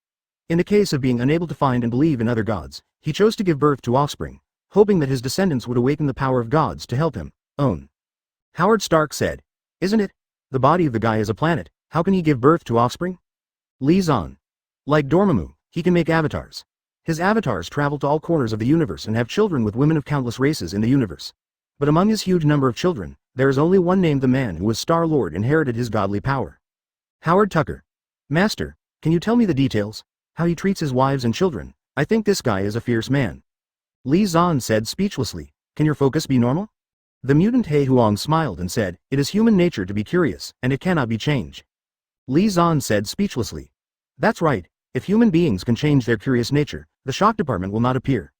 In the case of being unable to find and believe in other gods, he chose to give birth to offspring, hoping that his descendants would awaken the power of gods to help him. Own. Howard Stark said, Isn't it? The body of the guy is a planet, how can he give birth to offspring? Li Zan: Like Dormammu, he can make avatars. His avatars travel to all corners of the universe and have children with women of countless races in the universe. But among his huge number of children, there is only one named the man who was Star-Lord inherited his godly power. Howard Tucker: Master, can you tell me the details? How he treats his wives and children? I think this guy is a fierce man. Li Zan said speechlessly, Can your focus be normal? The mutant He Huang smiled and said, It is human nature to be curious, and it cannot be changed. Li Zan said speechlessly, That's right, if human beings can change their curious nature, the shock department will not appear.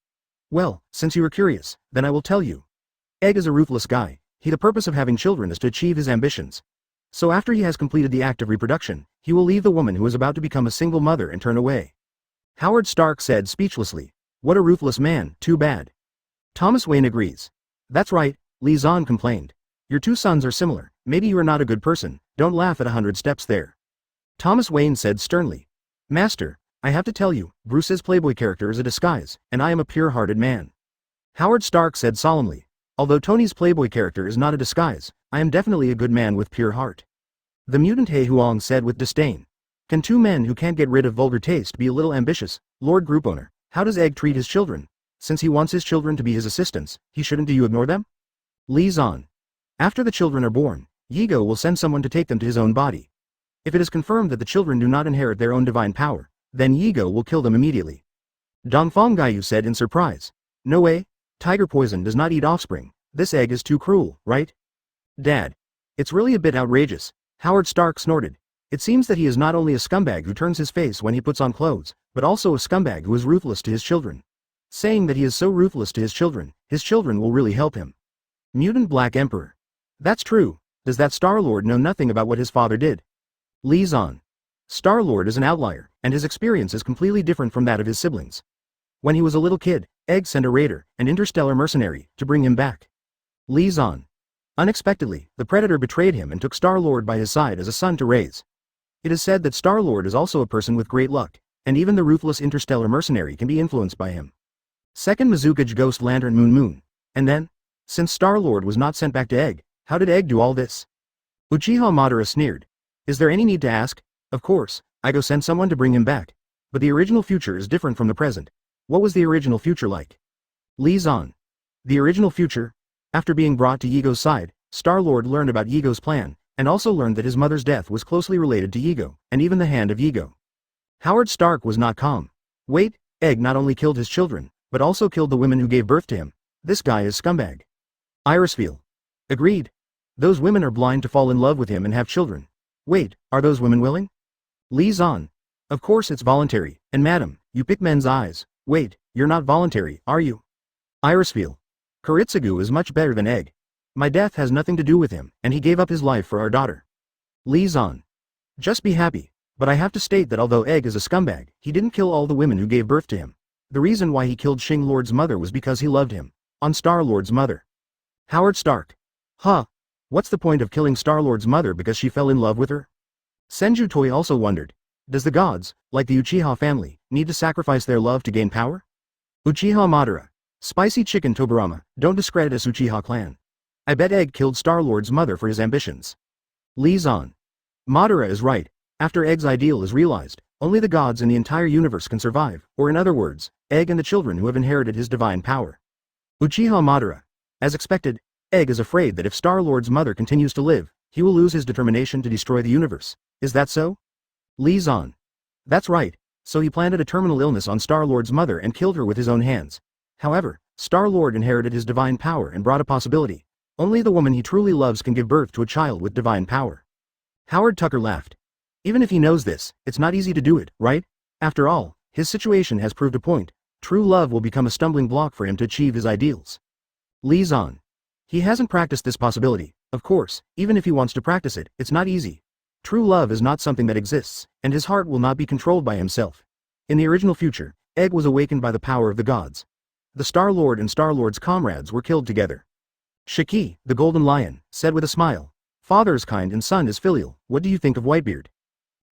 Well, since you are curious, then I will tell you. Egg is a ruthless guy. The purpose of having children is to achieve his ambitions. So after he has completed the act of reproduction, he will leave the woman who is about to become a single mother and turn away. Howard Stark said speechlessly. What a ruthless man, too bad. Thomas Wayne agrees. That's right, Li Zan complained. Your two sons are similar, maybe you are not a good person, don't laugh at 100 steps there. Thomas Wayne said sternly. Master, I have to tell you, Bruce's playboy character is a disguise, and I am a pure-hearted man. Howard Stark said solemnly. Although Tony's playboy character is not a disguise, I am definitely a good man with pure heart. The mutant He Huang said with disdain. Can two men who can't get rid of vulgar taste be a little ambitious? Lord Group Owner, how does Egg treat his children? Since he wants his children to be his assistants, shouldn't you ignore them? Li Zan. After the children are born, Yigo will send someone to take them to his own body. If it is confirmed that the children do not inherit their own divine power, then Yigo will kill them immediately. Dongfang Gaiyu said in surprise. No way, tiger poison does not eat offspring, this egg is too cruel, right? Dad. It's really a bit outrageous, Howard Stark snorted. It seems that he is not only a scumbag who turns his face when he puts on clothes, but also a scumbag who is ruthless to his children. Saying that he is so ruthless to his children will really help him. Mutant Black Emperor. That's true, does that Star-Lord know nothing about what his father did? Li Zan. Star-Lord is an outlier, and his experience is completely different from that of his siblings. When he was a little kid, Egg sent a raider, an interstellar mercenary, to bring him back. Li Zan. Unexpectedly, the Predator betrayed him and took Star-Lord by his side as a son to raise. It is said that Star-Lord is also a person with great luck, and even the ruthless interstellar mercenary can be influenced by him. Second Mizukage Ghost Lantern Moon. And then? Since Star-Lord was not sent back to Egg, how did Egg do all this? Uchiha Madara sneered. Is there any need to ask? Of course, Igo sent someone to bring him back. But the original future is different from the present. What was the original future like? Li Zan. The original future? After being brought to Yigo's side, Star-Lord learned about Yigo's plan, and also learned that his mother's death was closely related to Yigo, and even the hand of Yigo. Howard Stark was not calm. Wait, Egg not only killed his children, but also killed the women who gave birth to him. This guy is scumbag. Irisfield. Agreed. Those women are blind to fall in love with him and have children. Wait, are those women willing? Li Zan. Of course it's voluntary, and madam, you pick men's eyes. Wait, you're not voluntary, are you? Irisfield. Kuritsugu is much better than Egg. My death has nothing to do with him, and he gave up his life for our daughter. Li Zan. Just be happy, but I have to state that although Egg is a scumbag, he didn't kill all the women who gave birth to him. The reason why he killed Xing Lord's mother was because he loved him. On Star-Lord's mother. Howard Stark. Huh. What's the point of killing Star-Lord's mother because she fell in love with her? Senju Toy also wondered. Does the gods, like the Uchiha family, need to sacrifice their love to gain power? Uchiha Madara. Spicy Chicken Tobarama, don't discredit us Uchiha clan. I bet Egg killed Star-Lord's mother for his ambitions. Li Zan. Madara is right. After Egg's ideal is realized, only the gods in the entire universe can survive, or in other words, Egg and the children who have inherited his divine power. Uchiha Madara. As expected, Egg is afraid that if Star-Lord's mother continues to live, he will lose his determination to destroy the universe. Is that so? Li Zan. That's right, so he planted a terminal illness on Star-Lord's mother and killed her with his own hands. However, Star-Lord inherited his divine power and brought a possibility. Only the woman he truly loves can give birth to a child with divine power. Howard Tucker laughed. Even if he knows this, it's not easy to do it, right? After all, his situation has proved a point. True love will become a stumbling block for him to achieve his ideals. Li Zan. He hasn't practiced this possibility. Of course, even if he wants to practice it, it's not easy. True love is not something that exists, and his heart will not be controlled by himself. In the original future, Egg was awakened by the power of the gods. The Star-Lord and Star-Lord's comrades were killed together. Shiki, the Golden Lion, said with a smile. Father is kind and son is filial, what do you think of Whitebeard?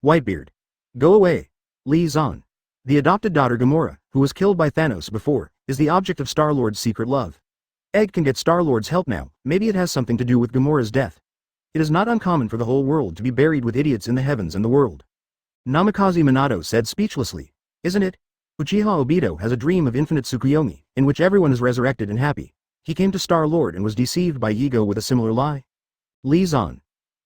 Whitebeard. Go away. Li Zan. The adopted daughter Gamora, who was killed by Thanos before, is the object of Star-Lord's secret love. Egg can get Star-Lord's help now, maybe it has something to do with Gamora's death. It is not uncommon for the whole world to be buried with idiots in the heavens and the world. Namikaze Minato said speechlessly. Isn't it? Uchiha Obito has a dream of infinite Tsukuyomi, in which everyone is resurrected and happy. He came to Star-Lord and was deceived by Yigo with a similar lie. Li Zan.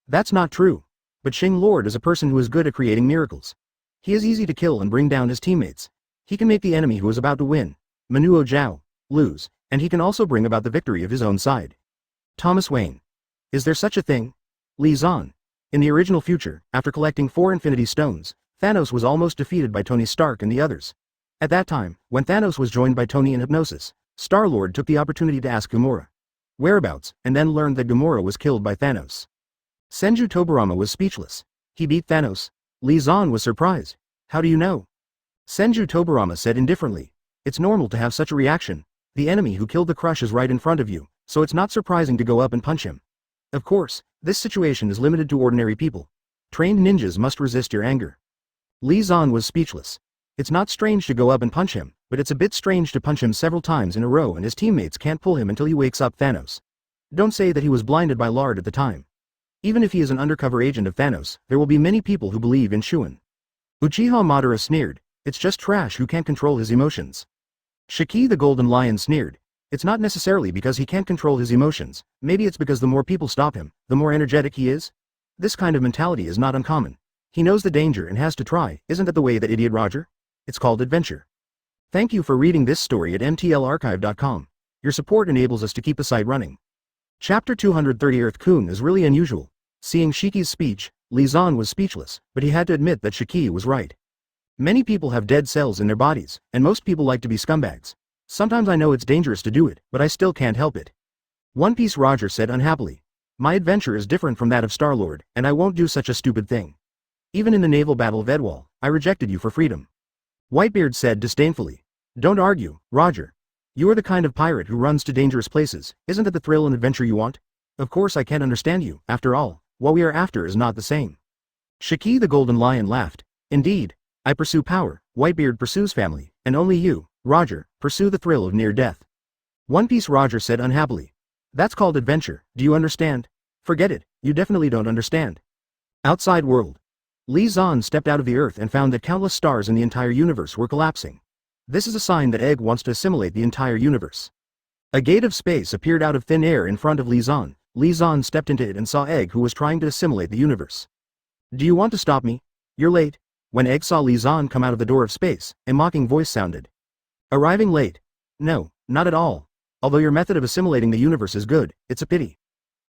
That's not true. But Xing Lord is a person who is good at creating miracles. He is easy to kill and bring down his teammates. He can make the enemy who is about to win, Manuo Zhao, lose, and he can also bring about the victory of his own side. Thomas Wayne. Is there such a thing? Li Zan. In the original future, after collecting 4 Infinity Stones, Thanos was almost defeated by Tony Stark and the others. At that time, when Thanos was joined by Tony in hypnosis, Star-Lord took the opportunity to ask Gamora whereabouts, and then learned that Gamora was killed by Thanos. Senju Hashirama was speechless. He beat Thanos? Li Zan was surprised. How do you know? Senju Hashirama said indifferently. It's normal to have such a reaction. The enemy who killed the Crush is right in front of you, so it's not surprising to go up and punch him. Of course, this situation is limited to ordinary people. Trained ninjas must resist your anger. Li Zan was speechless. It's not strange to go up and punch him, but it's a bit strange to punch him several times in a row and his teammates can't pull him until he wakes up Thanos. Don't say that he was blinded by lard at the time. Even if he is an undercover agent of Thanos, there will be many people who believe in Xuan. Uchiha Madara sneered. It's just trash who can't control his emotions. Shiki the Golden Lion sneered. It's not necessarily because he can't control his emotions, maybe it's because the more people stop him, the more energetic he is. This kind of mentality is not uncommon. He knows the danger and has to try, isn't that the way that idiot Roger? It's called adventure. Thank you for reading this story at mtlarchive.com. Your support enables us to keep the site running. Chapter 230 Earth-kun is really unusual. Seeing Shiki's speech, Li Zan was speechless, but he had to admit that Shiki was right. Many people have dead cells in their bodies, and most people like to be scumbags. Sometimes I know it's dangerous to do it, but I still can't help it. One Piece Roger said unhappily. My adventure is different from that of Star-Lord, and I won't do such a stupid thing. Even in the naval battle of Edwall, I rejected you for freedom. Whitebeard said disdainfully. Don't argue, Roger. You are the kind of pirate who runs to dangerous places, isn't that the thrill and adventure you want? Of course I can't understand you, after all, what we are after is not the same. Shiki the Golden Lion laughed. Indeed. I pursue power, Whitebeard pursues family, and only you, Roger, pursue the thrill of near death. One Piece Roger said unhappily. That's called adventure, do you understand? Forget it, you definitely don't understand. Outside world. Li Zan stepped out of the earth and found that countless stars in the entire universe were collapsing. This is a sign that Egg wants to assimilate the entire universe. A gate of space appeared out of thin air in front of Li Zan. Li Zan stepped into it and saw Egg who was trying to assimilate the universe. Do you want to stop me? You're late. When Egg saw Li Zan come out of the door of space, a mocking voice sounded. Arriving late? No, not at all. Although your method of assimilating the universe is good, it's a pity.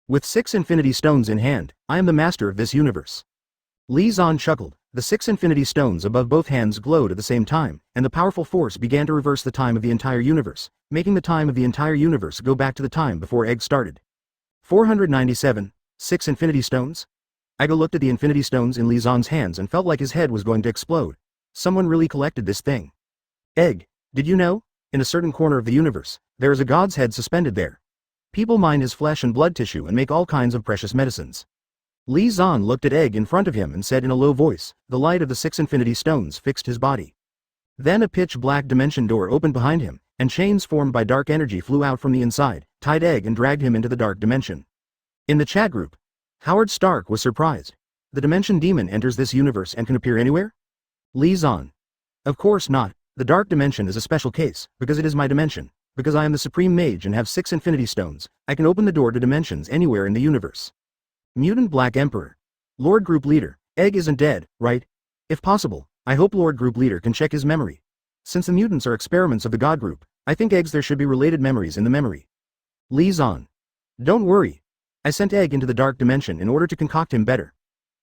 With 6 infinity stones in hand, I am the master of this universe. Li Zan chuckled. The 6 infinity stones above both hands glowed at the same time, and the powerful force began to reverse the time of the entire universe, making the time of the entire universe go back to the time before Egg started. 497, 6 infinity stones? Egg looked at the infinity stones in Li Zan's hands and felt like his head was going to explode. Someone really collected this thing. Egg, did you know? In a certain corner of the universe, there is a god's head suspended there. People mine his flesh and blood tissue and make all kinds of precious medicines. Li Zan looked at Egg in front of him and said in a low voice, the light of the 6 infinity stones fixed his body. Then a pitch-black dimension door opened behind him, and chains formed by dark energy flew out from the inside, tied Egg and dragged him into the dark dimension. In the chat group, Howard Stark was surprised. The dimension demon enters this universe and can appear anywhere? Li Zan. Of course not, the dark dimension is a special case, because it is my dimension. Because I am the supreme mage and have 6 infinity stones, I can open the door to dimensions anywhere in the universe. Mutant Black Emperor. Lord Group Leader, Egg isn't dead, right? If possible, I hope Lord Group Leader can check his memory. Since the mutants are experiments of the God Group, I think Eggs there should be related memories in the memory. Li Zan. Don't worry. I sent Egg into the dark dimension in order to concoct him better.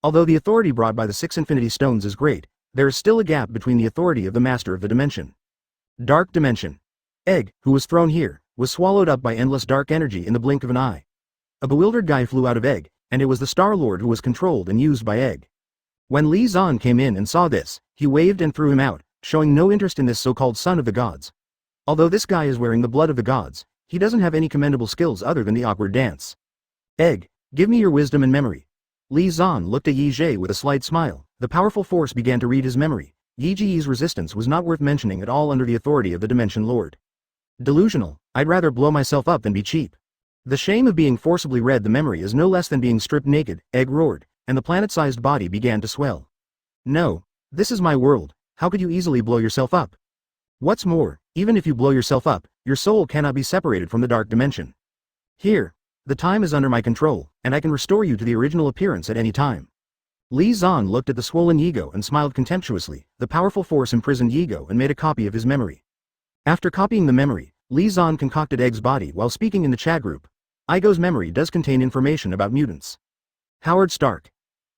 Although the authority brought by the 6 infinity stones is great, there is still a gap between the authority of the master of the dimension. Dark dimension. Egg, who was thrown here, was swallowed up by endless dark energy in the blink of an eye. A bewildered guy flew out of Egg, and it was the Star-Lord who was controlled and used by Egg. When Li Zan came in and saw this, he waved and threw him out, showing no interest in this so-called son of the gods. Although this guy is wearing the blood of the gods, he doesn't have any commendable skills other than the awkward dance. Egg, give me your wisdom and memory. Li Zan looked at Yi Jie with a slight smile. The powerful force began to read his memory. Yi Jie's resistance was not worth mentioning at all under the authority of the Dimension Lord. Delusional, I'd rather blow myself up than be cheap. The shame of being forcibly read the memory is no less than being stripped naked, Egg roared, and the planet-sized body began to swell. No, this is my world, how could you easily blow yourself up? What's more, even if you blow yourself up, your soul cannot be separated from the dark dimension. Here, the time is under my control, and I can restore you to the original appearance at any time. Li Zan looked at the swollen Yigo and smiled contemptuously. The powerful force imprisoned Yigo and made a copy of his memory. After copying the memory, Li Zan concocted Egg's body while speaking in the chat group. Igo's memory does contain information about mutants. Howard Stark.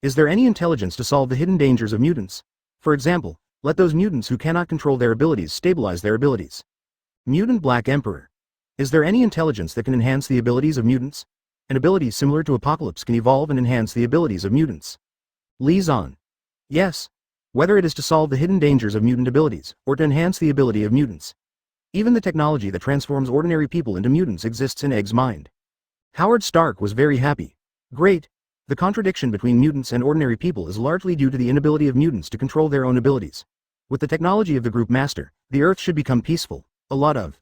Is there any intelligence to solve the hidden dangers of mutants? For example, let those mutants who cannot control their abilities stabilize their abilities. Mutant Black Emperor. Is there any intelligence that can enhance the abilities of mutants? An ability similar to Apocalypse can evolve and enhance the abilities of mutants. Li Zan. Yes. Whether it is to solve the hidden dangers of mutant abilities, or to enhance the ability of mutants. Even the technology that transforms ordinary people into mutants exists in Egg's mind. Howard Stark was very happy. Great. The contradiction between mutants and ordinary people is largely due to the inability of mutants to control their own abilities. With the technology of the group master, the Earth should become peaceful. A lot of.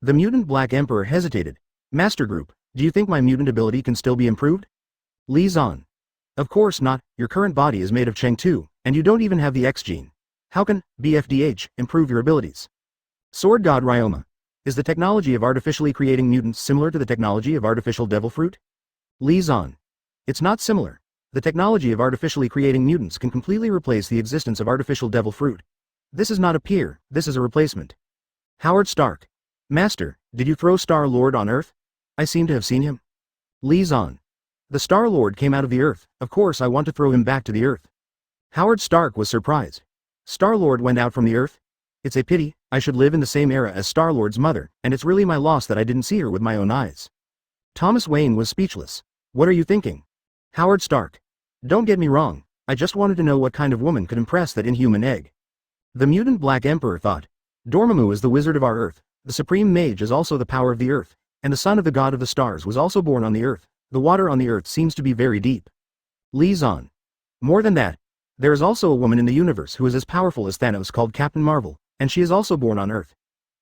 The mutant Black Emperor hesitated. Master Group, do you think my mutant ability can still be improved? Li Zan. Of course not, your current body is made of Cheng 2, and you don't even have the X gene. How can BFDH improve your abilities? Sword God Ryoma. Is the technology of artificially creating mutants similar to the technology of artificial devil fruit? Li Zan. It's not similar. The technology of artificially creating mutants can completely replace the existence of artificial devil fruit. This is not a peer, this is a replacement. Howard Stark. Master, did you throw Star-Lord on Earth? I seem to have seen him. Li Zan. The Star-Lord came out of the Earth, of course I want to throw him back to the Earth. Howard Stark was surprised. Star-Lord went out from the Earth? It's a pity, I should live in the same era as Star-Lord's mother, and it's really my loss that I didn't see her with my own eyes. Thomas Wayne was speechless. What are you thinking? Howard Stark. Don't get me wrong, I just wanted to know what kind of woman could impress that inhuman Egg. The mutant Black Emperor thought. Dormammu is the wizard of our Earth, the supreme mage is also the power of the Earth, and the son of the god of the stars was also born on the Earth. The water on the Earth seems to be very deep. Li Zan. More than that, there is also a woman in the universe who is as powerful as Thanos called Captain Marvel, and she is also born on Earth.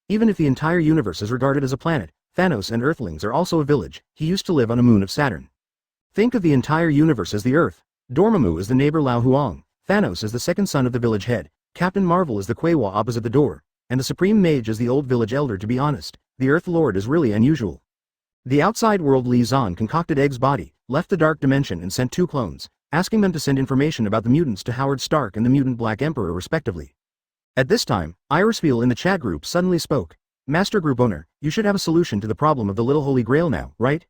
Even if the entire universe is regarded as a planet, Thanos and Earthlings are also a village. He used to live on a moon of Saturn. Think of the entire universe as the Earth. Dormammu is the neighbor Lao Huang, Thanos is the second son of the village head, Captain Marvel is the Kwewa opposite the door, and the supreme mage is the old village elder. To be honest, the Earth Lord is really unusual. The outside world Li Zan concocted Egg's body, left the dark dimension and sent 2 clones, asking them to send information about the mutants to Howard Stark and the mutant Black Emperor respectively. At this time, Irisfiel in the chat group suddenly spoke. Master Group Owner, you should have a solution to the problem of the Little Holy Grail now, right?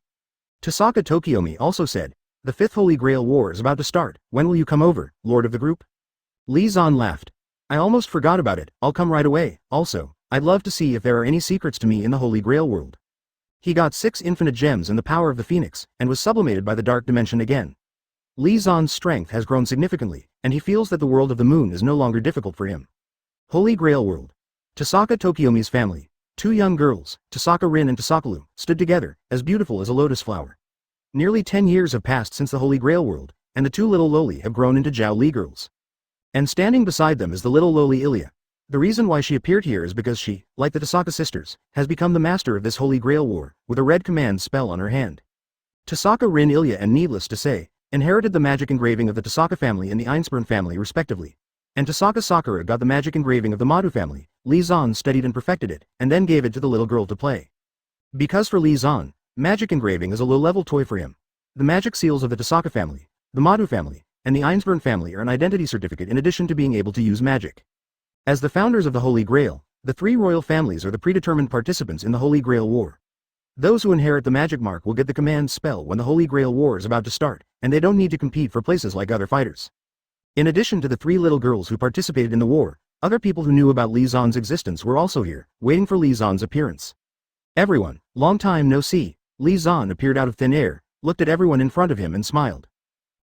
Tohsaka Tokiomi also said, the 5th Holy Grail War is about to start, when will you come over, Lord of the Group? Li Zan laughed. I almost forgot about it, I'll come right away. Also, I'd love to see if there are any secrets to me in the Holy Grail world. He got 6 infinite gems and the power of the Phoenix, and was sublimated by the dark dimension again. Li Zan's strength has grown significantly, and he feels that the world of the moon is no longer difficult for him. Holy Grail World. Tohsaka Tokiomi's family, 2 young girls, Tohsaka Rin and Tohsakalu, stood together, as beautiful as a lotus flower. Nearly 10 years have passed since the Holy Grail World, and the 2 little lowly have grown into Zhao Li girls. And standing beside them is the little lowly Ilya. The reason why she appeared here is because she, like the Tohsaka sisters, has become the master of this Holy Grail War, with a red command spell on her hand. Tohsaka Rin Ilya and needless to say, inherited the magic engraving of the Tohsaka family and the Einspern family respectively. And Tohsaka Sakura got the magic engraving of the Madu family. Li Zan studied and perfected it, and then gave it to the little girl to play. Because for Li Zan, magic engraving is a low-level toy for him. The magic seals of the Tohsaka family, the Madu family, and the Einspern family are an identity certificate in addition to being able to use magic. As the founders of the Holy Grail, the 3 royal families are the predetermined participants in the Holy Grail War. Those who inherit the magic mark will get the command spell when the Holy Grail War is about to start, and they don't need to compete for places like other fighters. In addition to the 3 little girls who participated in the war, other people who knew about Li Zan's existence were also here, waiting for Li Zan's appearance. Everyone, long time no see. Li Zan appeared out of thin air, looked at everyone in front of him and smiled.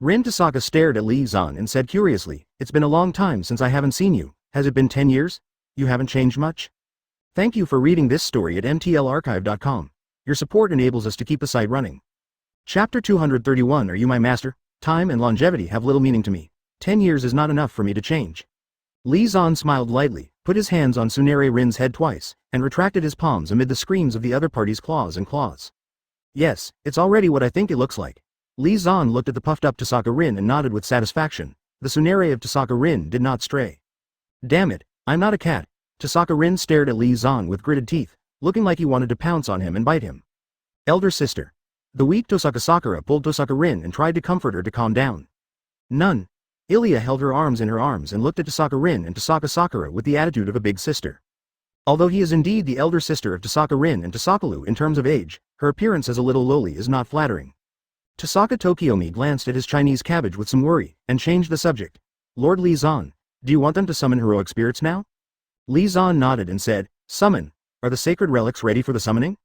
Rin Tohsaka stared at Li Zan and said curiously, it's been a long time since I haven't seen you. Has it been 10 years? You haven't changed much? Thank you for reading this story at mtlarchive.com. Your support enables us to keep the site running. Chapter 231. Are you my master? Time and longevity have little meaning to me. 10 years is not enough for me to change. Li Zan smiled lightly, put his hands on Tsunere Rin's head twice, and retracted his palms amid the screams of the other party's claws and claws. Yes, it's already what I think it looks like. Li Zan looked at the puffed up Tohsaka Rin and nodded with satisfaction. The Tsunere of Tohsaka Rin did not stray. Damn it, I'm not a cat. Tohsaka Rin stared at Li Zan with gritted teeth, looking like he wanted to pounce on him and bite him. Elder sister. The weak Tohsaka Sakura pulled Tohsaka Rin and tried to comfort her to calm down. None. Ilya held her arms in her arms and looked at Tohsaka Rin and Tohsaka Sakura with the attitude of a big sister. Although he is indeed the elder sister of Tohsaka Rin and Tohsakalu in terms of age, her appearance as a little lowly is not flattering. Tohsaka Tokiomi glanced at his Chinese cabbage with some worry, and changed the subject. Lord Li Zan, do you want them to summon heroic spirits now? Li Zan nodded and said, summon. Are the sacred relics ready for the summoning?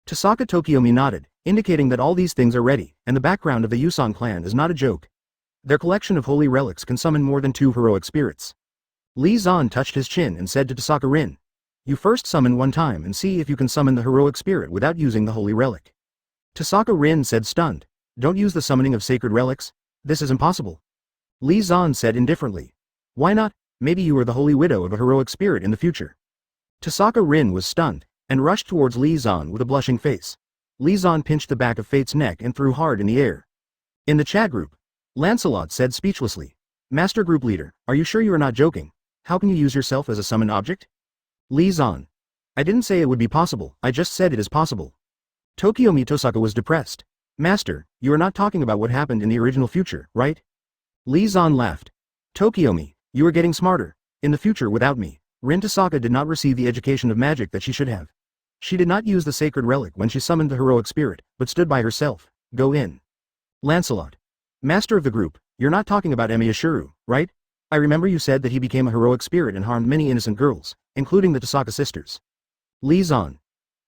Tohsaka Tokiomi nodded, indicating that all these things are ready, and the background of the Yusan clan is not a joke. Their collection of holy relics can summon more than 2 heroic spirits. Li Zan touched his chin and said to Tohsaka Rin, "You first summon one time and see if you can summon the heroic spirit without using the holy relic." Tohsaka Rin said stunned, "Don't use the summoning of sacred relics? This is impossible." Li Zan said indifferently, "Why not? Maybe you are the holy widow of a heroic spirit in the future." Tohsaka Rin was stunned, and rushed towards Li Zan with a blushing face. Li Zan pinched the back of Fate's neck and threw hard in the air. In the chat group, Lancelot said speechlessly, "Master Group Leader, are you sure you are not joking? How can you use yourself as a summoned object?" Li Zan, "I didn't say it would be possible, I just said it is possible." Tokiomi Tohsaka was depressed. "Master, you are not talking about what happened in the original future, right?" Li Zan laughed. "Tokiomi, you are getting smarter. In the future without me, Rin Tohsaka did not receive the education of magic that she should have. She did not use the sacred relic when she summoned the heroic spirit, but stood by herself. Go in." Lancelot, "Master of the group, you're not talking about Emiyashuru, right? I remember you said that he became a heroic spirit and harmed many innocent girls, including the Tohsaka sisters." Li Zan,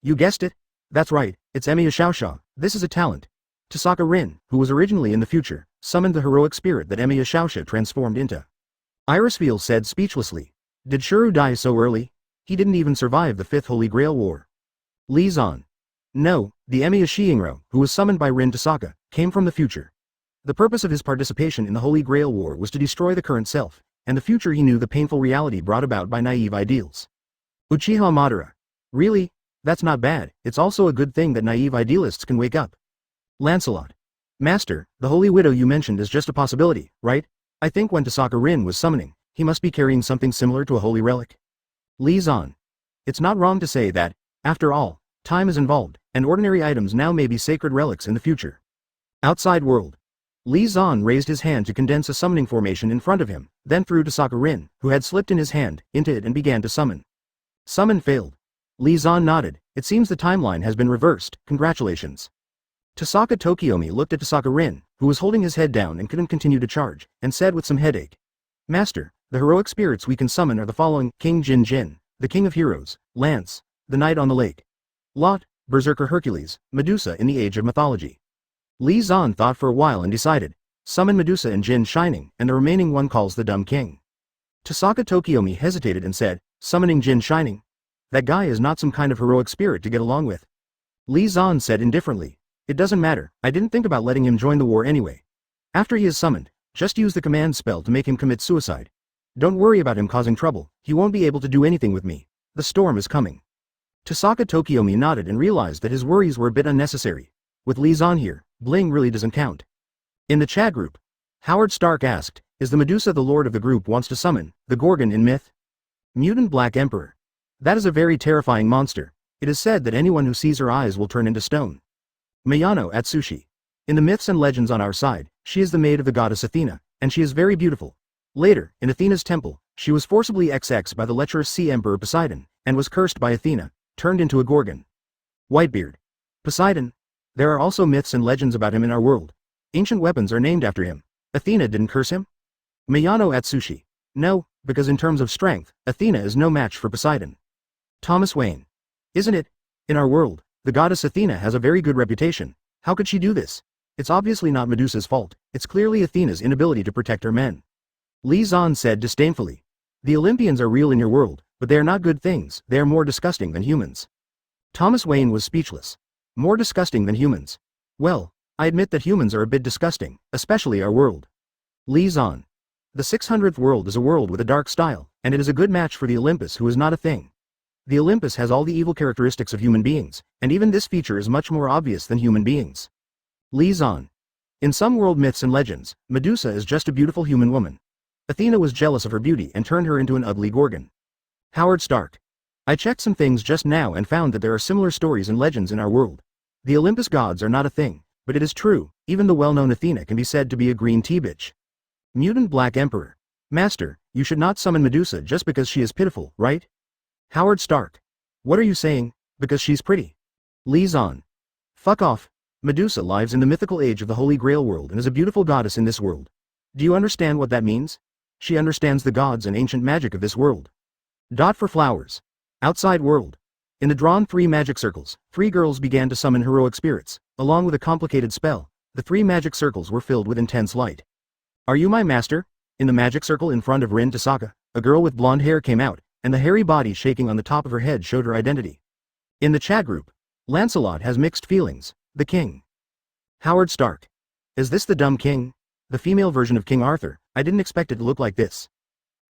"You guessed it? That's right, it's Emiyashusha. This is a talent." Tohsaka Rin, who was originally in the future, summoned the heroic spirit that Emiyashusha transformed into. Irisfield said speechlessly, "Did Shuru die so early? He didn't even survive the 5th Holy Grail War." Li Zan, "No, the Emiya Shiingro, who was summoned by Rin Tohsaka, came from the future. The purpose of his participation in the Holy Grail War was to destroy the current self, and the future he knew the painful reality brought about by naive ideals." Uchiha Madara, "Really? That's not bad, it's also a good thing that naive idealists can wake up." Lancelot, "Master, the Holy Widow you mentioned is just a possibility, right? I think when Tohsaka Rin was summoning, he must be carrying something similar to a holy relic." Li Zan, "It's not wrong to say that, after all, time is involved, and ordinary items now may be sacred relics in the future." Outside world. Li Zan raised his hand to condense a summoning formation in front of him, then threw Tohsaka Rin, who had slipped in his hand, into it and began to summon. Summon failed. Li Zan nodded, "It seems the timeline has been reversed, congratulations." Tohsaka Tokiomi looked at Tohsaka Rin, who was holding his head down and couldn't continue to charge, and said with some headache, "Master, the heroic spirits we can summon are the following: King Jin Jin, the King of Heroes, Lance, the Knight on the Lake, Lot, Berserker Hercules, Medusa in the Age of Mythology." Li Zan thought for a while and decided, "Summon Medusa and Jin Shining, and the remaining one calls the Dumb King." Tohsaka Tokiomi hesitated and said, "Summoning Jin Shining? That guy is not some kind of heroic spirit to get along with." Li Zan said indifferently, "It doesn't matter, I didn't think about letting him join the war anyway. After he is summoned, just use the command spell to make him commit suicide. Don't worry about him causing trouble, he won't be able to do anything with me. The storm is coming." Tohsaka Tokiomi nodded and realized that his worries were a bit unnecessary. With Li Zan here, bling really doesn't count. In the chat group, Howard Stark asked, "Is the Medusa the lord of the group wants to summon, the Gorgon in myth?" Mutant Black Emperor, "That is a very terrifying monster. It is said that anyone who sees her eyes will turn into stone." Mayano Atsushi, "In the myths and legends on our side, she is the maid of the goddess Athena, and she is very beautiful. Later, in Athena's temple, she was forcibly XX by the lecherous sea emperor Poseidon, and was cursed by Athena, turned into a Gorgon." Whitebeard, "Poseidon? There are also myths and legends about him in our world. Ancient weapons are named after him. Athena didn't curse him?" Mayano Atsushi, "No, because in terms of strength, Athena is no match for Poseidon." Thomas Wayne, "Isn't it? In our world, the goddess Athena has a very good reputation. How could she do this? It's obviously not Medusa's fault, it's clearly Athena's inability to protect her men." Li Zan said disdainfully, "The Olympians are real in your world, but they are not good things, they are more disgusting than humans." Thomas Wayne was speechless. More disgusting than humans. Well, I admit that humans are a bit disgusting, especially our world. Li Zan, "The 600th world is a world with a dark style, and it is a good match for the Olympus who is not a thing. The Olympus has all the evil characteristics of human beings, and even this feature is much more obvious than human beings." Li Zan, "In some world myths and legends, Medusa is just a beautiful human woman. Athena was jealous of her beauty and turned her into an ugly Gorgon." Howard Stark, "I checked some things just now and found that there are similar stories and legends in our world. The Olympus gods are not a thing, but it is true, even the well-known Athena can be said to be a green tea bitch." Mutant Black Emperor, "Master, you should not summon Medusa just because she is pitiful, right?" Howard Stark, "What are you saying? Because she's pretty?" Li Zan, "Fuck off. Medusa lives in the mythical age of the Holy Grail world and is a beautiful goddess in this world. Do you understand what that means? She understands the gods and ancient magic of this world." Dot for flowers. Outside world. In the drawn 3 magic circles, 3 girls began to summon heroic spirits. Along with a complicated spell, the 3 magic circles were filled with intense light. Are you my master? In the magic circle in front of Rin Tohsaka, a girl with blonde hair came out, and the hairy body shaking on the top of her head showed her identity. In the chat group, Lancelot has mixed feelings. The king. Howard Stark. Is this the dumb king? The female version of King Arthur. I didn't expect it to look like this.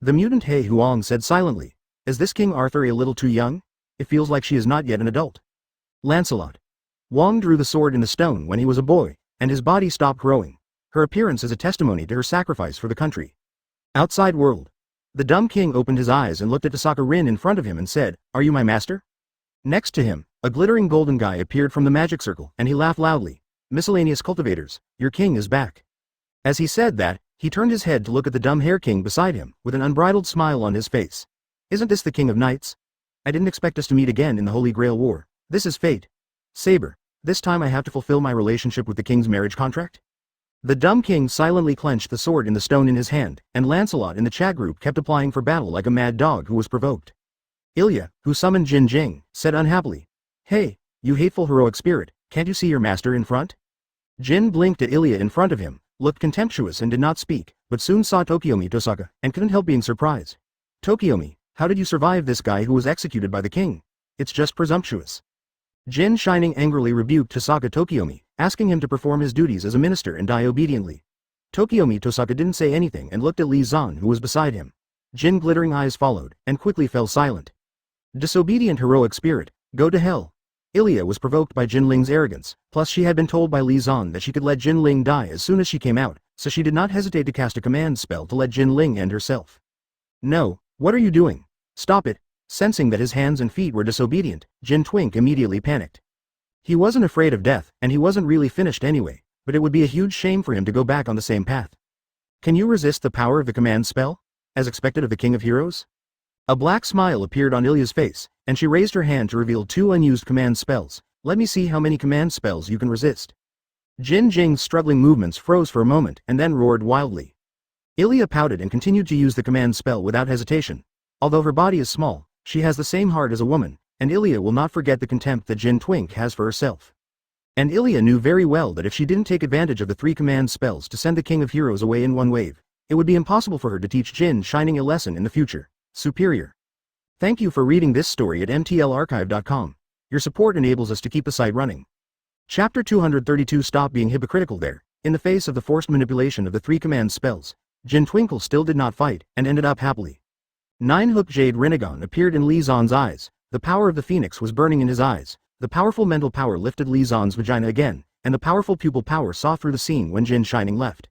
The mutant He Huang said silently. Is this King Arthur a little too young? It feels like she is not yet an adult. Lancelot. Wang drew the sword in the stone when he was a boy, and his body stopped growing. Her appearance is a testimony to her sacrifice for the country. Outside world. The dumb king opened his eyes and looked at Tohsaka Rin in front of him and said, Are you my master? Next to him, a glittering golden guy appeared from the magic circle, and he laughed loudly. Miscellaneous cultivators, your king is back. As he said that, he turned his head to look at the dumb hair king beside him, with an unbridled smile on his face. Isn't this the king of knights? I didn't expect us to meet again in the Holy Grail War. This is fate. Saber, this time I have to fulfill my relationship with the king's marriage contract? The dumb king silently clenched the sword in the stone in his hand, and Lancelot in the chat group kept applying for battle like a mad dog who was provoked. Ilya, who summoned Jin Jing, said unhappily. Hey, you hateful heroic spirit, can't you see your master in front? Jin blinked at Ilya in front of him, looked contemptuous and did not speak, but soon saw Tokiomi Tohsaka, and couldn't help being surprised. Tokiomi, how did you survive this guy who was executed by the king? It's just presumptuous. Jin Shining angrily rebuked Tohsaka Tokiomi, asking him to perform his duties as a minister and die obediently. Tokiomi Tohsaka didn't say anything and looked at Li Zan who was beside him. Jin glittering eyes followed, and quickly fell silent. Disobedient heroic spirit, go to hell. Ilya was provoked by Jin Ling's arrogance, plus she had been told by Li Zan that she could let Jin Ling die as soon as she came out, so she did not hesitate to cast a command spell to let Jin Ling end herself. No, what are you doing? Stop it. Sensing that his hands and feet were disobedient, Jin Twink immediately panicked. He wasn't afraid of death, and he wasn't really finished anyway, but it would be a huge shame for him to go back on the same path. Can you resist the power of the command spell? As expected of the King of Heroes? A black smile appeared on Ilya's face, and she raised her hand to reveal 2 unused command spells. Let me see how many command spells you can resist. Jin Jing's struggling movements froze for a moment and then roared wildly. Ilya pouted and continued to use the command spell without hesitation. Although her body is small, she has the same heart as a woman, and Ilya will not forget the contempt that Jin Twink has for herself. And Ilya knew very well that if she didn't take advantage of the 3 command spells to send the King of Heroes away in one wave, it would be impossible for her to teach Jin Shining a lesson in the future. Superior. Thank you for reading this story at mtlarchive.com. Your support enables us to keep the site running. Chapter 232. Stop being hypocritical there. In the face of the forced manipulation of the 3 command spells, Jin Twinkle still did not fight, and ended up happily. 9-hook Jade Rinnegan appeared in Li Zan's eyes. The power of the phoenix was burning in his eyes. The powerful mental power lifted Li Zan's vagina again, and the powerful pupil power saw through the scene when Jin Shining left.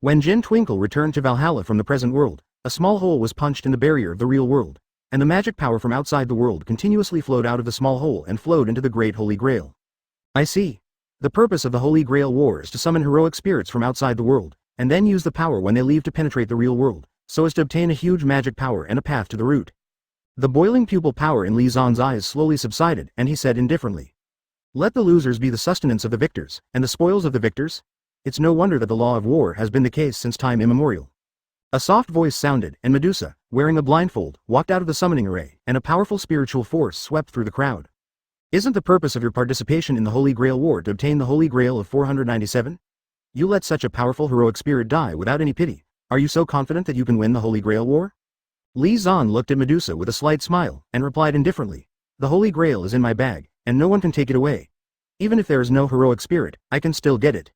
When Jin Twinkle returned to Valhalla from the present world, a small hole was punched in the barrier of the real world, and the magic power from outside the world continuously flowed out of the small hole and flowed into the Great Holy Grail. I see. The purpose of the Holy Grail War is to summon heroic spirits from outside the world, and then use the power when they leave to penetrate the real world, so as to obtain a huge magic power and a path to the root. The boiling pupil power in Li Zan's eyes slowly subsided, and he said indifferently. Let the losers be the sustenance of the victors, and the spoils of the victors? It's no wonder that the law of war has been the case since time immemorial. A soft voice sounded, and Medusa, wearing a blindfold, walked out of the summoning array, and a powerful spiritual force swept through the crowd. Isn't the purpose of your participation in the Holy Grail War to obtain the Holy Grail of 497? You let such a powerful heroic spirit die without any pity. Are you so confident that you can win the Holy Grail War? Li Zan looked at Medusa with a slight smile, and replied indifferently. The Holy Grail is in my bag, and no one can take it away. Even if there is no heroic spirit, I can still get it.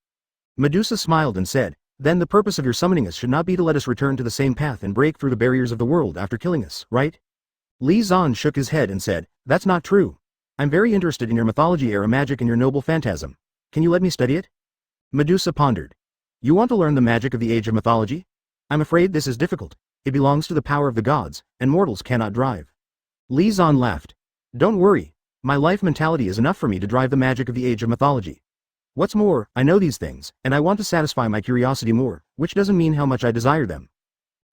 Medusa smiled and said, Then the purpose of your summoning us should not be to let us return to the same path and break through the barriers of the world after killing us, right? Li Zan shook his head and said, That's not true. I'm very interested in your mythology-era magic and your noble phantasm. Can you let me study it? Medusa pondered. You want to learn the magic of the age of mythology? I'm afraid this is difficult. It belongs to the power of the gods, and mortals cannot drive. Li Zan laughed. Don't worry. My life mentality is enough for me to drive the magic of the age of mythology. What's more, I know these things, and I want to satisfy my curiosity more, which doesn't mean how much I desire them.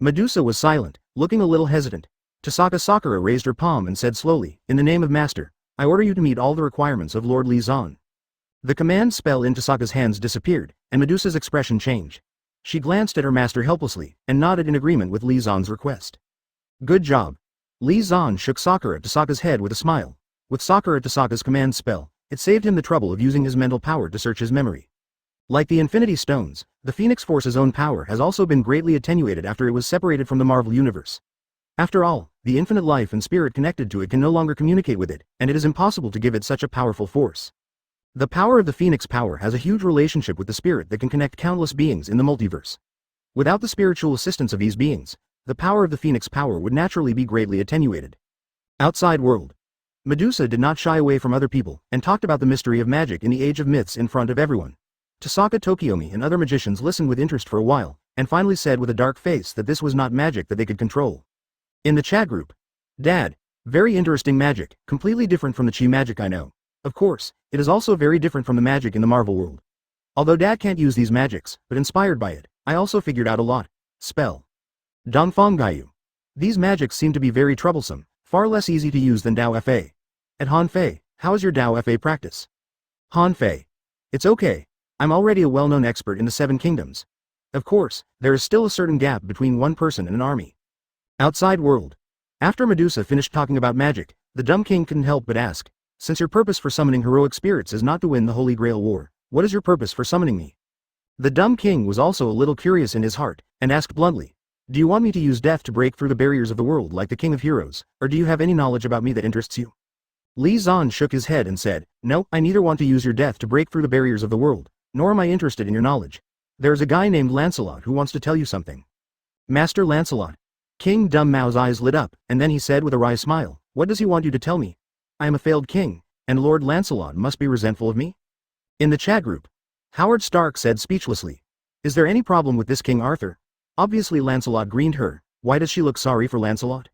Medusa was silent, looking a little hesitant. Tohsaka Sakura raised her palm and said slowly, In the name of Master, I order you to meet all the requirements of Lord Li Zan. The command spell in Tohsaka's hands disappeared, and Medusa's expression changed. She glanced at her master helplessly, and nodded in agreement with Li Zan's request. Good job. Li Zan shook Sakura Tohsaka's head with a smile. With Sakura Tosaka's command spell, it saved him the trouble of using his mental power to search his memory. Like the Infinity Stones, the Phoenix Force's own power has also been greatly attenuated after it was separated from the Marvel Universe. After all, the infinite life and spirit connected to it can no longer communicate with it, and it is impossible to give it such a powerful force. The power of the Phoenix power has a huge relationship with the spirit that can connect countless beings in the multiverse. Without the spiritual assistance of these beings, the power of the Phoenix power would naturally be greatly attenuated. Outside world. Medusa did not shy away from other people, and talked about the mystery of magic in the Age of Myths in front of everyone. Tosaka Tokiomi and other magicians listened with interest for a while, and finally said with a dark face that this was not magic that they could control. In the chat group. Dad, very interesting magic, completely different from the chi magic I know. Of course, it is also very different from the magic in the Marvel world. Although Dad can't use these magics, but inspired by it, I also figured out a lot. Spell. Dongfang Gaiyu. These magics seem to be very troublesome, far less easy to use than Dao Fa. At Han Fei, how is your Dao Fa practice? Han Fei. It's okay. I'm already a well-known expert in the Seven Kingdoms. Of course, there is still a certain gap between one person and an army. Outside world. After Medusa finished talking about magic, the dumb king couldn't help but ask, since your purpose for summoning heroic spirits is not to win the Holy Grail War, what is your purpose for summoning me? The dumb king was also a little curious in his heart, and asked bluntly, do you want me to use death to break through the barriers of the world like the King of Heroes, or do you have any knowledge about me that interests you? Li Zan shook his head and said, no, I neither want to use your death to break through the barriers of the world, nor am I interested in your knowledge. There is a guy named Lancelot who wants to tell you something. Master Lancelot. King Dumb Mao's eyes lit up, and then he said with a wry smile, what does he want you to tell me? I am a failed king, and Lord Lancelot must be resentful of me? In the chat group. Howard Stark said speechlessly, is there any problem with this King Arthur? Obviously Lancelot grinned her, why does she look sorry for Lancelot?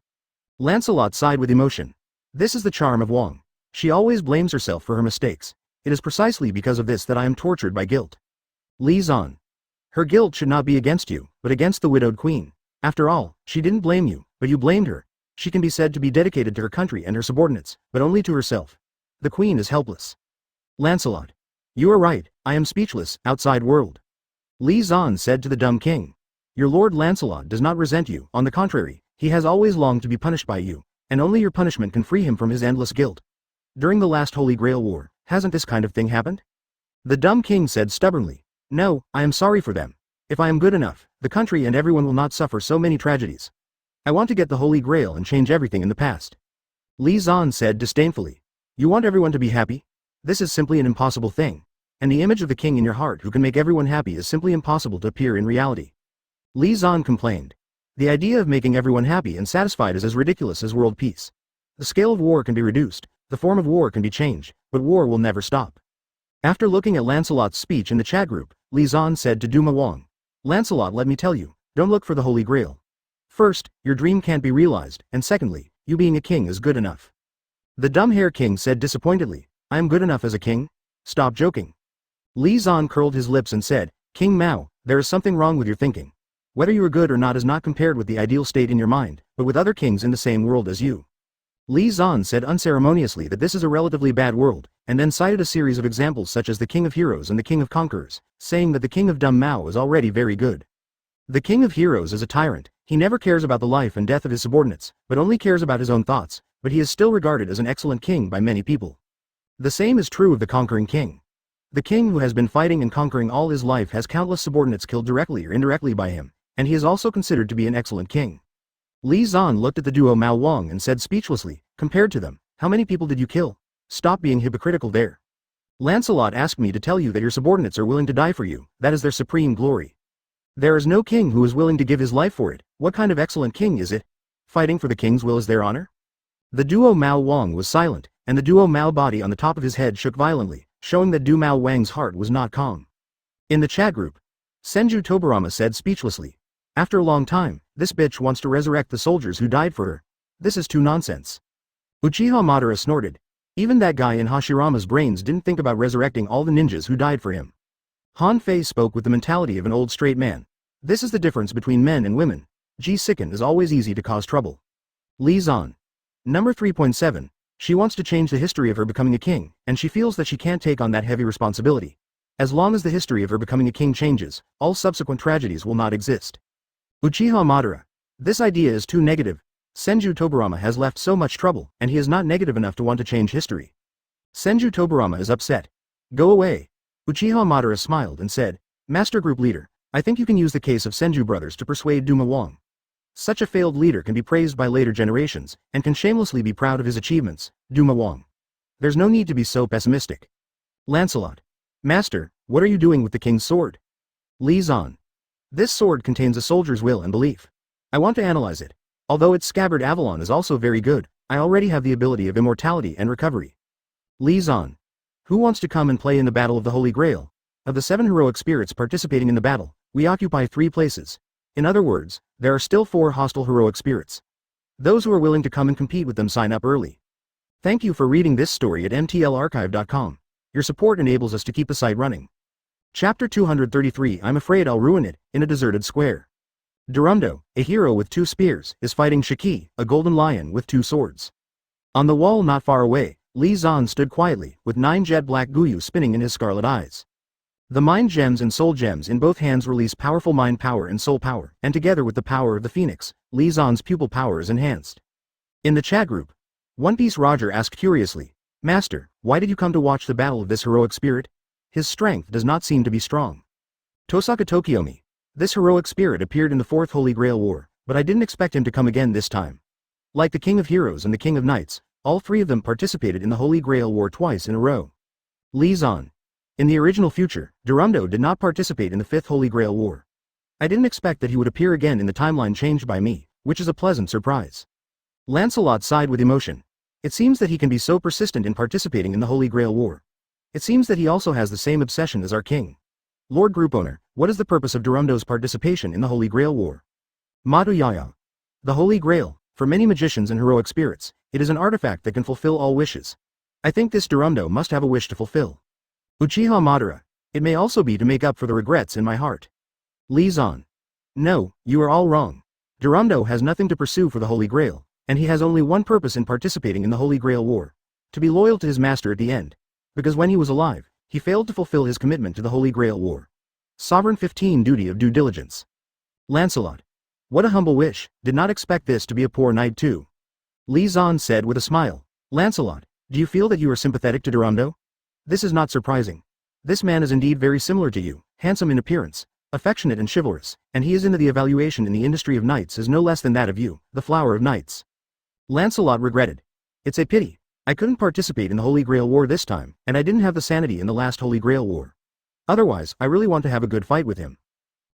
Lancelot sighed with emotion. This is the charm of Wong. She always blames herself for her mistakes. It is precisely because of this that I am tortured by guilt. Li Zan. Her guilt should not be against you, but against the widowed queen. After all, she didn't blame you, but you blamed her. She can be said to be dedicated to her country and her subordinates, but only to herself. The queen is helpless. Lancelot. You are right, I am speechless, outside world. Li Zan said to the dumb king. Your Lord Lancelot does not resent you, on the contrary, he has always longed to be punished by you, and only your punishment can free him from his endless guilt. During the last Holy Grail War, hasn't this kind of thing happened? The dumb king said stubbornly, no, I am sorry for them. If I am good enough, the country and everyone will not suffer so many tragedies. I want to get the Holy Grail and change everything in the past. Li Zan said disdainfully. You want everyone to be happy? This is simply an impossible thing. And the image of the king in your heart who can make everyone happy is simply impossible to appear in reality. Li Zan complained. The idea of making everyone happy and satisfied is as ridiculous as world peace. The scale of war can be reduced, the form of war can be changed, but war will never stop. After looking at Lancelot's speech in the chat group, Li Zan said to Duma Wong. Lancelot, let me tell you, don't look for the Holy Grail. First, your dream can't be realized, and secondly, you being a king is good enough. The dumb hair king said disappointedly, I am good enough as a king? Stop joking. Li Zan curled his lips and said, King Mao, there is something wrong with your thinking. Whether you are good or not is not compared with the ideal state in your mind, but with other kings in the same world as you. Li Zan said unceremoniously that this is a relatively bad world, and then cited a series of examples such as the King of Heroes and the King of Conquerors, saying that the King of Dumb Mao is already very good. The King of Heroes is a tyrant, he never cares about the life and death of his subordinates, but only cares about his own thoughts, but he is still regarded as an excellent king by many people. The same is true of the Conquering King. The king who has been fighting and conquering all his life has countless subordinates killed directly or indirectly by him, and he is also considered to be an excellent king. Li Zan looked at the duo Mao Wang and said speechlessly, compared to them, how many people did you kill? Stop being hypocritical there. Lancelot asked me to tell you that your subordinates are willing to die for you, that is their supreme glory. There is no king who is willing to give his life for it, what kind of excellent king is it? Fighting for the king's will is their honor? The duo Mao Wang was silent, and the duo Mao body on the top of his head shook violently, showing that Du Mao Wang's heart was not calm. In the chat group, Senju Tobarama said speechlessly, after a long time, this bitch wants to resurrect the soldiers who died for her. This is too nonsense. Uchiha Madara snorted. Even that guy in Hashirama's brains didn't think about resurrecting all the ninjas who died for him. Han Fei spoke with the mentality of an old straight man. This is the difference between men and women. Ji Sikken is always easy to cause trouble. Li Zan. Number 3.7. She wants to change the history of her becoming a king, and she feels that she can't take on that heavy responsibility. As long as the history of her becoming a king changes, all subsequent tragedies will not exist. Uchiha Madara. This idea is too negative. Senju Tobarama has left so much trouble, and he is not negative enough to want to change history. Senju Tobarama is upset. Go away. Uchiha Madara smiled and said, Master Group Leader, I think you can use the case of Senju brothers to persuade Duma Wang. Such a failed leader can be praised by later generations, and can shamelessly be proud of his achievements, Duma Wang. There's no need to be so pessimistic. Lancelot. Master, what are you doing with the king's sword? Li Zan. This sword contains a soldier's will and belief. I want to analyze it. Although its scabbard Avalon is also very good, I already have the ability of immortality and recovery. Li Zan. Who wants to come and play in the Battle of the Holy Grail? Of the 7 heroic spirits participating in the battle, we occupy 3 places. In other words, there are still 4 hostile heroic spirits. Those who are willing to come and compete with them sign up early. Thank you for reading this story at mtlarchive.com. Your support enables us to keep the site running. Chapter 233. I'm afraid I'll ruin it, in a deserted square. Durumdo, a hero with 2 spears, is fighting Shiki, a golden lion with 2 swords. On the wall not far away, Li Zan stood quietly, with 9 jet black Guyu spinning in his scarlet eyes. The mind gems and soul gems in both hands release powerful mind power and soul power, and together with the power of the phoenix, Li Zan's pupil power is enhanced. In the chat group, One Piece Roger asked curiously, Master, why did you come to watch the battle of this heroic spirit? His strength does not seem to be strong. Tohsaka Tokiomi. This heroic spirit appeared in the 4th Holy Grail War, but I didn't expect him to come again this time. Like the King of Heroes and the King of Knights, all 3 of them participated in the Holy Grail War twice in a row. Li Zan. In the original future, Durumdo did not participate in the 5th Holy Grail War. I didn't expect that he would appear again in the timeline changed by me, which is a pleasant surprise. Lancelot sighed with emotion. It seems that he can be so persistent in participating in the Holy Grail War. It seems that he also has the same obsession as our king. Lord Group Owner, what is the purpose of Durumdo's participation in the Holy Grail War? Maduyaya. The Holy Grail, for many magicians and heroic spirits, it is an artifact that can fulfill all wishes. I think this Durumdo must have a wish to fulfill. Uchiha Madara. It may also be to make up for the regrets in my heart. Li Zan. No, you are all wrong. Durumdo has nothing to pursue for the Holy Grail, and he has only one purpose in participating in the Holy Grail War. To be loyal to his master at the end. Because when he was alive, he failed to fulfill his commitment to the Holy Grail War. Sovereign 15 Duty of Due Diligence. Lancelot. What a humble wish, did not expect this to be a poor knight too. Li Zan said with a smile. Lancelot, do you feel that you are sympathetic to Durumdo? This is not surprising. This man is indeed very similar to you, handsome in appearance, affectionate and chivalrous, and he is into the evaluation in the industry of knights is no less than that of you, the flower of knights. Lancelot regretted. It's a pity. I couldn't participate in the Holy Grail War this time, and I didn't have the sanity in the last Holy Grail War. Otherwise, I really want to have a good fight with him.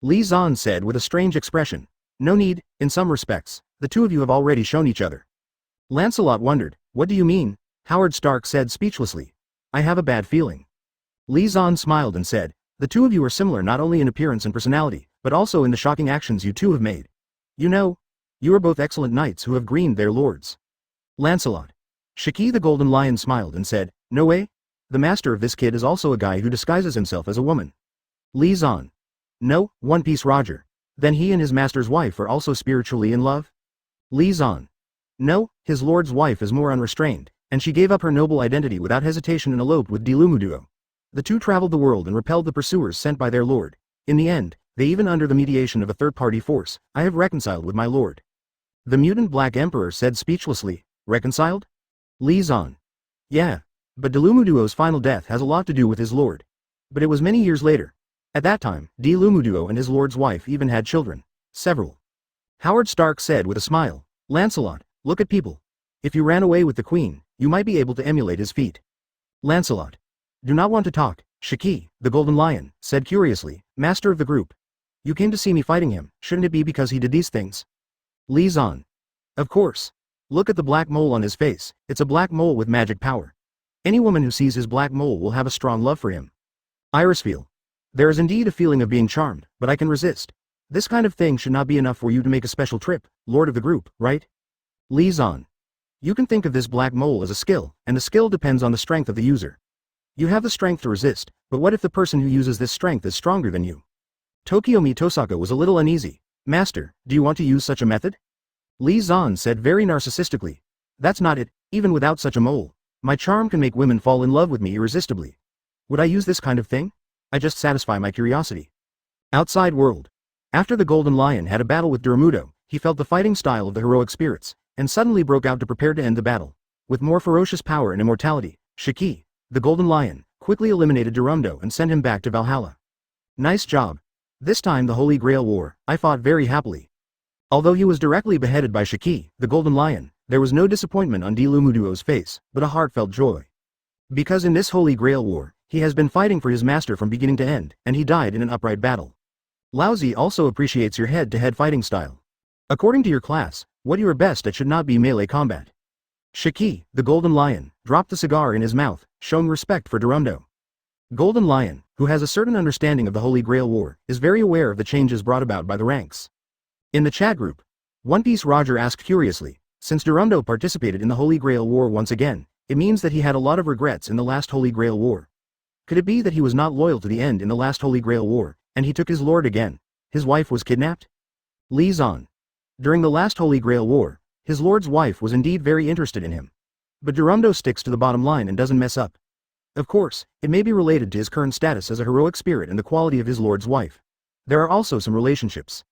Li Zan said with a strange expression. No need, in some respects, the 2 of you have already shown each other. Lancelot wondered, what do you mean? Howard Stark said speechlessly. I have a bad feeling. Li Zan smiled and said, the 2 of you are similar not only in appearance and personality, but also in the shocking actions you 2 have made. You know, you are both excellent knights who have greened their lords. Lancelot. Shiki the Golden Lion smiled and said, no way? The master of this kid is also a guy who disguises himself as a woman. Li Zan. No, One Piece Roger. Then he and his master's wife are also spiritually in love? Li Zan. No, his lord's wife is more unrestrained, and she gave up her noble identity without hesitation and eloped with Dilumuduo. The 2 traveled the world and repelled the pursuers sent by their lord. In the end, they even under the mediation of a third-party force, I have reconciled with my lord. The mutant Black Emperor said speechlessly, reconciled? Li Zan. Yeah. But Dilumuduo's final death has a lot to do with his lord. But it was many years later. At that time, Dilumuduo and his lord's wife even had children. Several. Howard Stark said with a smile, Lancelot, look at people. If you ran away with the queen, you might be able to emulate his feat. Lancelot. Do not want to talk, Shiki, the Golden Lion, said curiously, master of the group. You came to see me fighting him, shouldn't it be because he did these things? Li Zan. Of course. Look at the black mole on his face, it's a black mole with magic power. Any woman who sees his black mole will have a strong love for him. Irisfeel. There is indeed a feeling of being charmed, but I can resist. This kind of thing should not be enough for you to make a special trip, lord of the group, right? Li Zan. You can think of this black mole as a skill, and the skill depends on the strength of the user. You have the strength to resist, but what if the person who uses this strength is stronger than you? Tokiomi Tohsaka was a little uneasy. Master, do you want to use such a method? Li Zan said very narcissistically. That's not it, even without such a mole. My charm can make women fall in love with me irresistibly. Would I use this kind of thing? I just satisfy my curiosity. Outside world. After the Golden Lion had a battle with Durumudo, he felt the fighting style of the heroic spirits, and suddenly broke out to prepare to end the battle. With more ferocious power and immortality, Shiki, the Golden Lion, quickly eliminated Durumdo and sent him back to Valhalla. Nice job. This time the Holy Grail War, I fought very happily. Although he was directly beheaded by Shiki, the Golden Lion, there was no disappointment on Dilumuduo's face, but a heartfelt joy. Because in this Holy Grail War, he has been fighting for his master from beginning to end, and he died in an upright battle. Laozi also appreciates your head-to-head fighting style. According to your class, what you are best at should not be melee combat. Shiki, the Golden Lion, dropped the cigar in his mouth, showing respect for Durumdo. Golden Lion, who has a certain understanding of the Holy Grail War, is very aware of the changes brought about by the ranks. In the chat group, One Piece Roger asked curiously, since Durumdo participated in the Holy Grail War once again, it means that he had a lot of regrets in the last Holy Grail War. Could it be that he was not loyal to the end in the last Holy Grail War, and he took his lord again? His wife was kidnapped? Li Zan. During the last Holy Grail War, his lord's wife was indeed very interested in him. But Durumdo sticks to the bottom line and doesn't mess up. Of course, it may be related to his current status as a heroic spirit and the quality of his lord's wife. There are also some relationships.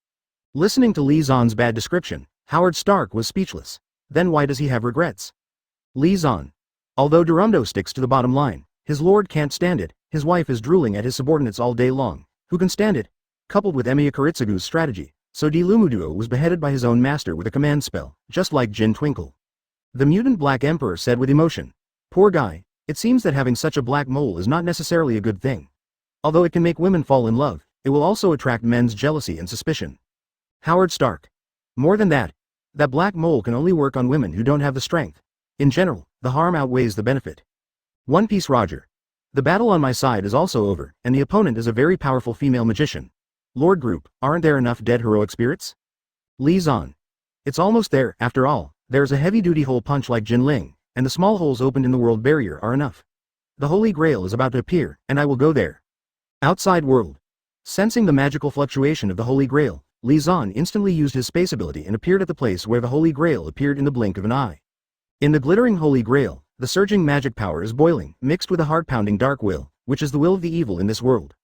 Listening to Li Zan's bad description, Howard Stark was speechless. Then why does he have regrets? Li Zan. Although Durumdo sticks to the bottom line, his lord can't stand it, his wife is drooling at his subordinates all day long. Who can stand it? Coupled with Emiya Kuritsugu's strategy, so Dilumuduo was beheaded by his own master with a command spell, just like Jin Twinkle. The mutant Black Emperor said with emotion, "Poor guy, it seems that having such a black mole is not necessarily a good thing. Although it can make women fall in love, it will also attract men's jealousy and suspicion." Howard Stark. More than that black mole can only work on women who don't have the strength. In general, the harm outweighs the benefit. One Piece Roger. The battle on my side is also over, and the opponent is a very powerful female magician. Lord Group, aren't there enough dead heroic spirits? Li Zan. It's almost there, after all, there's a heavy-duty hole punch like Jin Ling, and the small holes opened in the world barrier are enough. The Holy Grail is about to appear, and I will go there. Outside world. Sensing the magical fluctuation of the Holy Grail, Li Zan instantly used his space ability and appeared at the place where the Holy Grail appeared in the blink of an eye. In the glittering Holy Grail, the surging magic power is boiling, mixed with a heart-pounding dark will, which is the will of the evil in this world.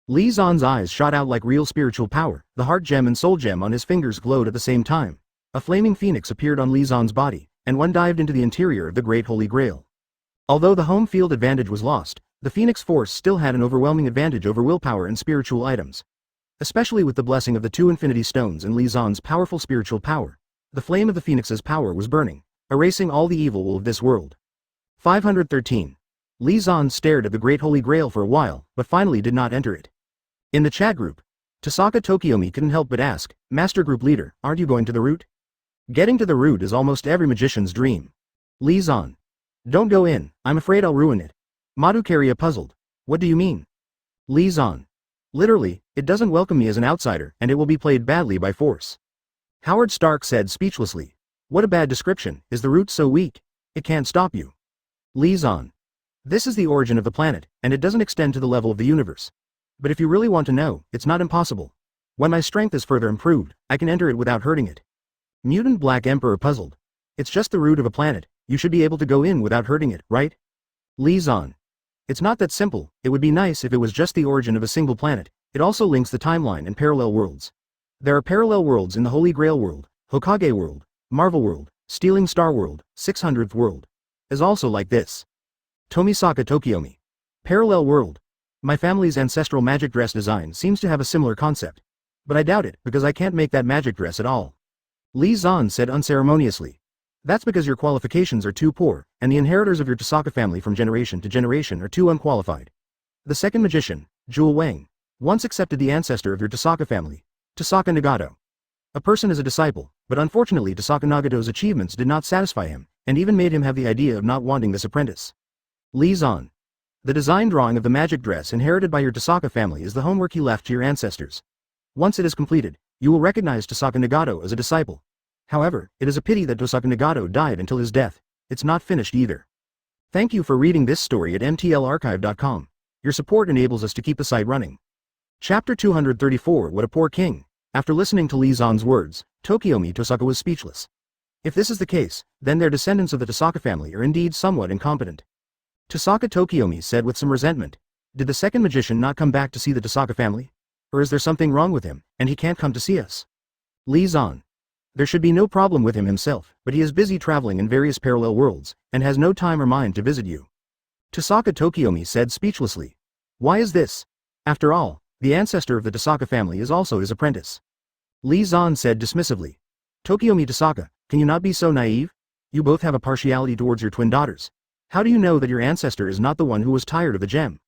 Li Zan's eyes shot out like real spiritual power, the heart gem and soul gem on his fingers glowed at the same time. A flaming phoenix appeared on Li Zan's body, and one dived into the interior of the Great Holy Grail. Although the home field advantage was lost, the Phoenix Force still had an overwhelming advantage over willpower and spiritual items. Especially with the blessing of the two Infinity Stones and Li Zan's powerful spiritual power, the flame of the Phoenix's power was burning, erasing all the evil of this world. 513. Li Zan stared at the Great Holy Grail for a while, but finally did not enter it. In the chat group, Tohsaka Tokiomi couldn't help but ask, "Master Group Leader, aren't you going to the route?" Getting to the route is almost every magician's dream. Li Zan. Don't go in, I'm afraid I'll ruin it. Madukaria puzzled. What do you mean? Li Zan. Literally, it doesn't welcome me as an outsider, and it will be played badly by force. Howard Stark said speechlessly. What a bad description, is the route so weak? It can't stop you. Li Zan. This is the origin of the planet, and it doesn't extend to the level of the universe. But if you really want to know, it's not impossible. When my strength is further improved, I can enter it without hurting it. Mutant Black Emperor puzzled. It's just the root of a planet, you should be able to go in without hurting it, right? Li Zan. It's not that simple, it would be nice if it was just the origin of a single planet, it also links the timeline and parallel worlds. There are parallel worlds in the Holy Grail world, Hokage world, Marvel world, Stealing Star world, 600th world. Is also like this. Tomisaka Tokiomi. Parallel world. My family's ancestral magic dress design seems to have a similar concept. But I doubt it, because I can't make that magic dress at all. Li Zan said unceremoniously. That's because your qualifications are too poor, and the inheritors of your Tohsaka family from generation to generation are too unqualified. The second magician, Jewel Wang, once accepted the ancestor of your Tohsaka family, Tohsaka Nagato. A person is a disciple, but unfortunately Tohsaka Nagato's achievements did not satisfy him, and even made him have the idea of not wanting this apprentice. Li Zan. The design drawing of the magic dress inherited by your Tohsaka family is the homework you left to your ancestors. Once it is completed, you will recognize Tohsaka Nagato as a disciple. However, it is a pity that Tohsaka Nagato died until his death. It's not finished either. Thank you for reading this story at mtlarchive.com. Your support enables us to keep the site running. Chapter 234 What a Poor King. After listening to Li Zan's words, Tokiomi Tohsaka was speechless. If this is the case, then their descendants of the Tohsaka family are indeed somewhat incompetent. Tohsaka Tokiomi said with some resentment. Did the second magician not come back to see the Tohsaka family? Or is there something wrong with him, and he can't come to see us? Li Zan. There should be no problem with him himself, but he is busy traveling in various parallel worlds, and has no time or mind to visit you. Tohsaka Tokiomi said speechlessly. Why is this? After all, the ancestor of the Tohsaka family is also his apprentice. Li Zan said dismissively. Tokiomi Tohsaka, can you not be so naive? You both have a partiality towards your twin daughters. How do you know that your ancestor is not the one who was tired of the gem?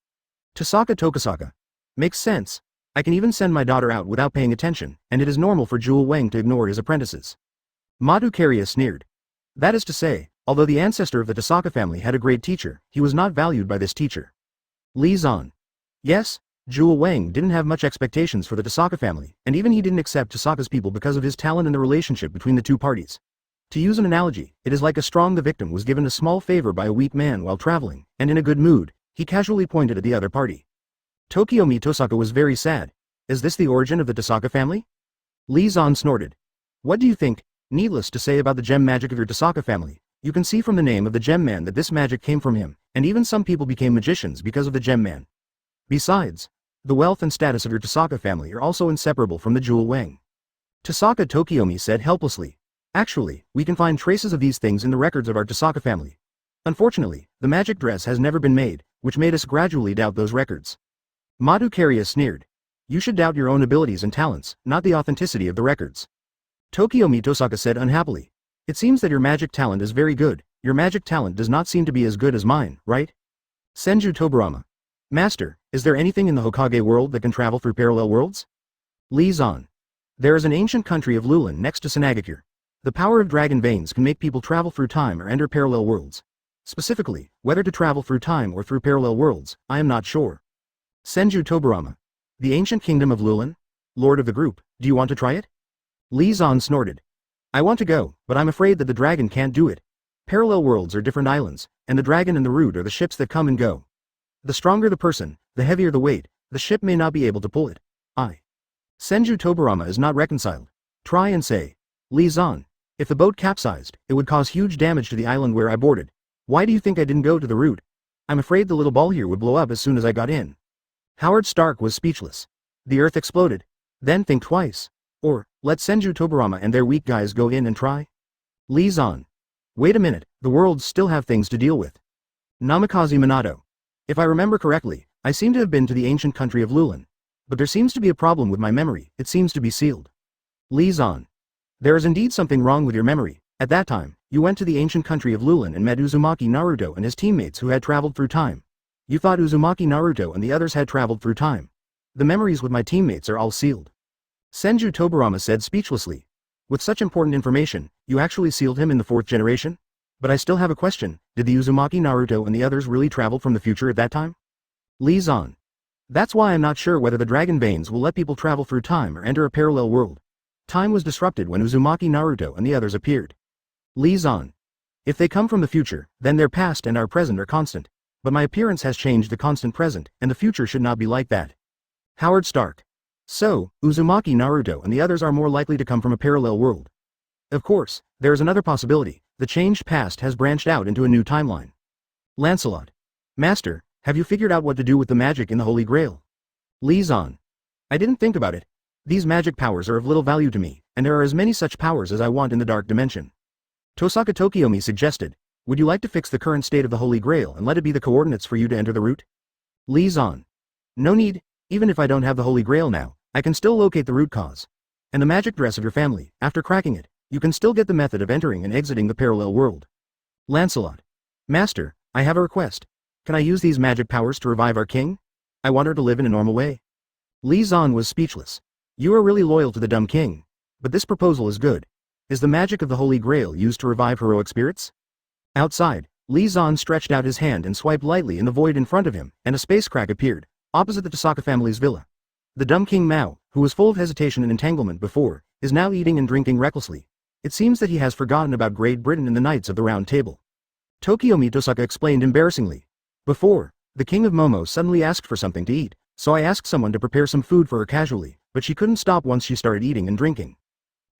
Tohsaka Tokisaka. Makes sense. I can even send my daughter out without paying attention, and it is normal for Jewel Wang to ignore his apprentices. Madhukarya sneered. That is to say, although the ancestor of the Tohsaka family had a great teacher, he was not valued by this teacher. Li Zan. Yes, Jewel Wang didn't have much expectations for the Tohsaka family, and even he didn't accept Tohsaka's people because of his talent and the relationship between the two parties. To use an analogy, it is like a strong the victim was given a small favor by a weak man while traveling, and in a good mood, he casually pointed at the other party. Tokiomi Tohsaka was very sad. Is this the origin of the Tohsaka family? Li Zan snorted. What do you think? Needless to say about the gem magic of your Tohsaka family, you can see from the name of the gem man that this magic came from him, and even some people became magicians because of the gem man. Besides, the wealth and status of your Tohsaka family are also inseparable from the Jewel Wang. Tohsaka Tokiomi said helplessly. Actually, we can find traces of these things in the records of our Tohsaka family. Unfortunately, the magic dress has never been made, which made us gradually doubt those records. Madhukarya sneered. You should doubt your own abilities and talents, not the authenticity of the records. Tokiomi Tohsaka said unhappily. It seems that your magic talent is very good. Your magic talent does not seem to be as good as mine, right? Senju Tobarama. Master, is there anything in the Hokage world that can travel through parallel worlds? Li Zan. There is an ancient country of Lulan next to Sanagakure. The power of dragon veins can make people travel through time or enter parallel worlds. Specifically, whether to travel through time or through parallel worlds, I am not sure. Senju Tobarama. The ancient kingdom of Lulan? Lord of the group, do you want to try it? Li Zan snorted. I want to go, but I'm afraid that the dragon can't do it. Parallel worlds are different islands, and the dragon and the root are the ships that come and go. The stronger the person, the heavier the weight, the ship may not be able to pull it. Senju Tobarama is not reconciled. Try and say. Li Zan. If the boat capsized, it would cause huge damage to the island where I boarded. Why do you think I didn't go to the route? I'm afraid the little ball here would blow up as soon as I got in. Howard Stark was speechless. The earth exploded. Then think twice. Or, let Senju Tobarama and their weak guys go in and try. Li Zan. Wait a minute, the worlds still have things to deal with. Namikaze Minato. If I remember correctly, I seem to have been to the ancient country of Lulan. But there seems to be a problem with my memory, it seems to be sealed. Li Zan. There is indeed something wrong with your memory. At that time, you went to the ancient country of Lulan and met Uzumaki Naruto and his teammates who had traveled through time. You thought Uzumaki Naruto and the others had traveled through time. The memories with my teammates are all sealed. Senju Tobarama said speechlessly. With such important information, you actually sealed him in the 4th generation? But I still have a question, did the Uzumaki Naruto and the others really travel from the future at that time? Li Zan. That's why I'm not sure whether the dragon veins will let people travel through time or enter a parallel world. Time was disrupted when Uzumaki Naruto and the others appeared. Li Zan. If they come from the future, then their past and our present are constant. But my appearance has changed the constant present, and the future should not be like that. Howard Stark. So, Uzumaki Naruto and the others are more likely to come from a parallel world. Of course, there is another possibility, the changed past has branched out into a new timeline. Lancelot. Master, have you figured out what to do with the magic in the Holy Grail? Li Zan. I didn't think about it. These magic powers are of little value to me, and there are as many such powers as I want in the Dark Dimension. Tohsaka Tokiomi suggested, would you like to fix the current state of the Holy Grail and let it be the coordinates for you to enter the route? Li Zan. No need, even if I don't have the Holy Grail now, I can still locate the root cause. And the magic dress of your family, after cracking it, you can still get the method of entering and exiting the parallel world. Lancelot. Master, I have a request. Can I use these magic powers to revive our king? I want her to live in a normal way. Li Zan was speechless. You are really loyal to the dumb king. But this proposal is good. Is the magic of the Holy Grail used to revive heroic spirits? Outside, Li Zan stretched out his hand and swiped lightly in the void in front of him, and a space crack appeared, opposite the Tohsaka family's villa. The dumb King Mao, who was full of hesitation and entanglement before, is now eating and drinking recklessly. It seems that he has forgotten about Great Britain and the Knights of the Round Table. Tokiomi Tohsaka explained embarrassingly. Before, the King of Momo suddenly asked for something to eat, so I asked someone to prepare some food for her casually, but she couldn't stop once she started eating and drinking.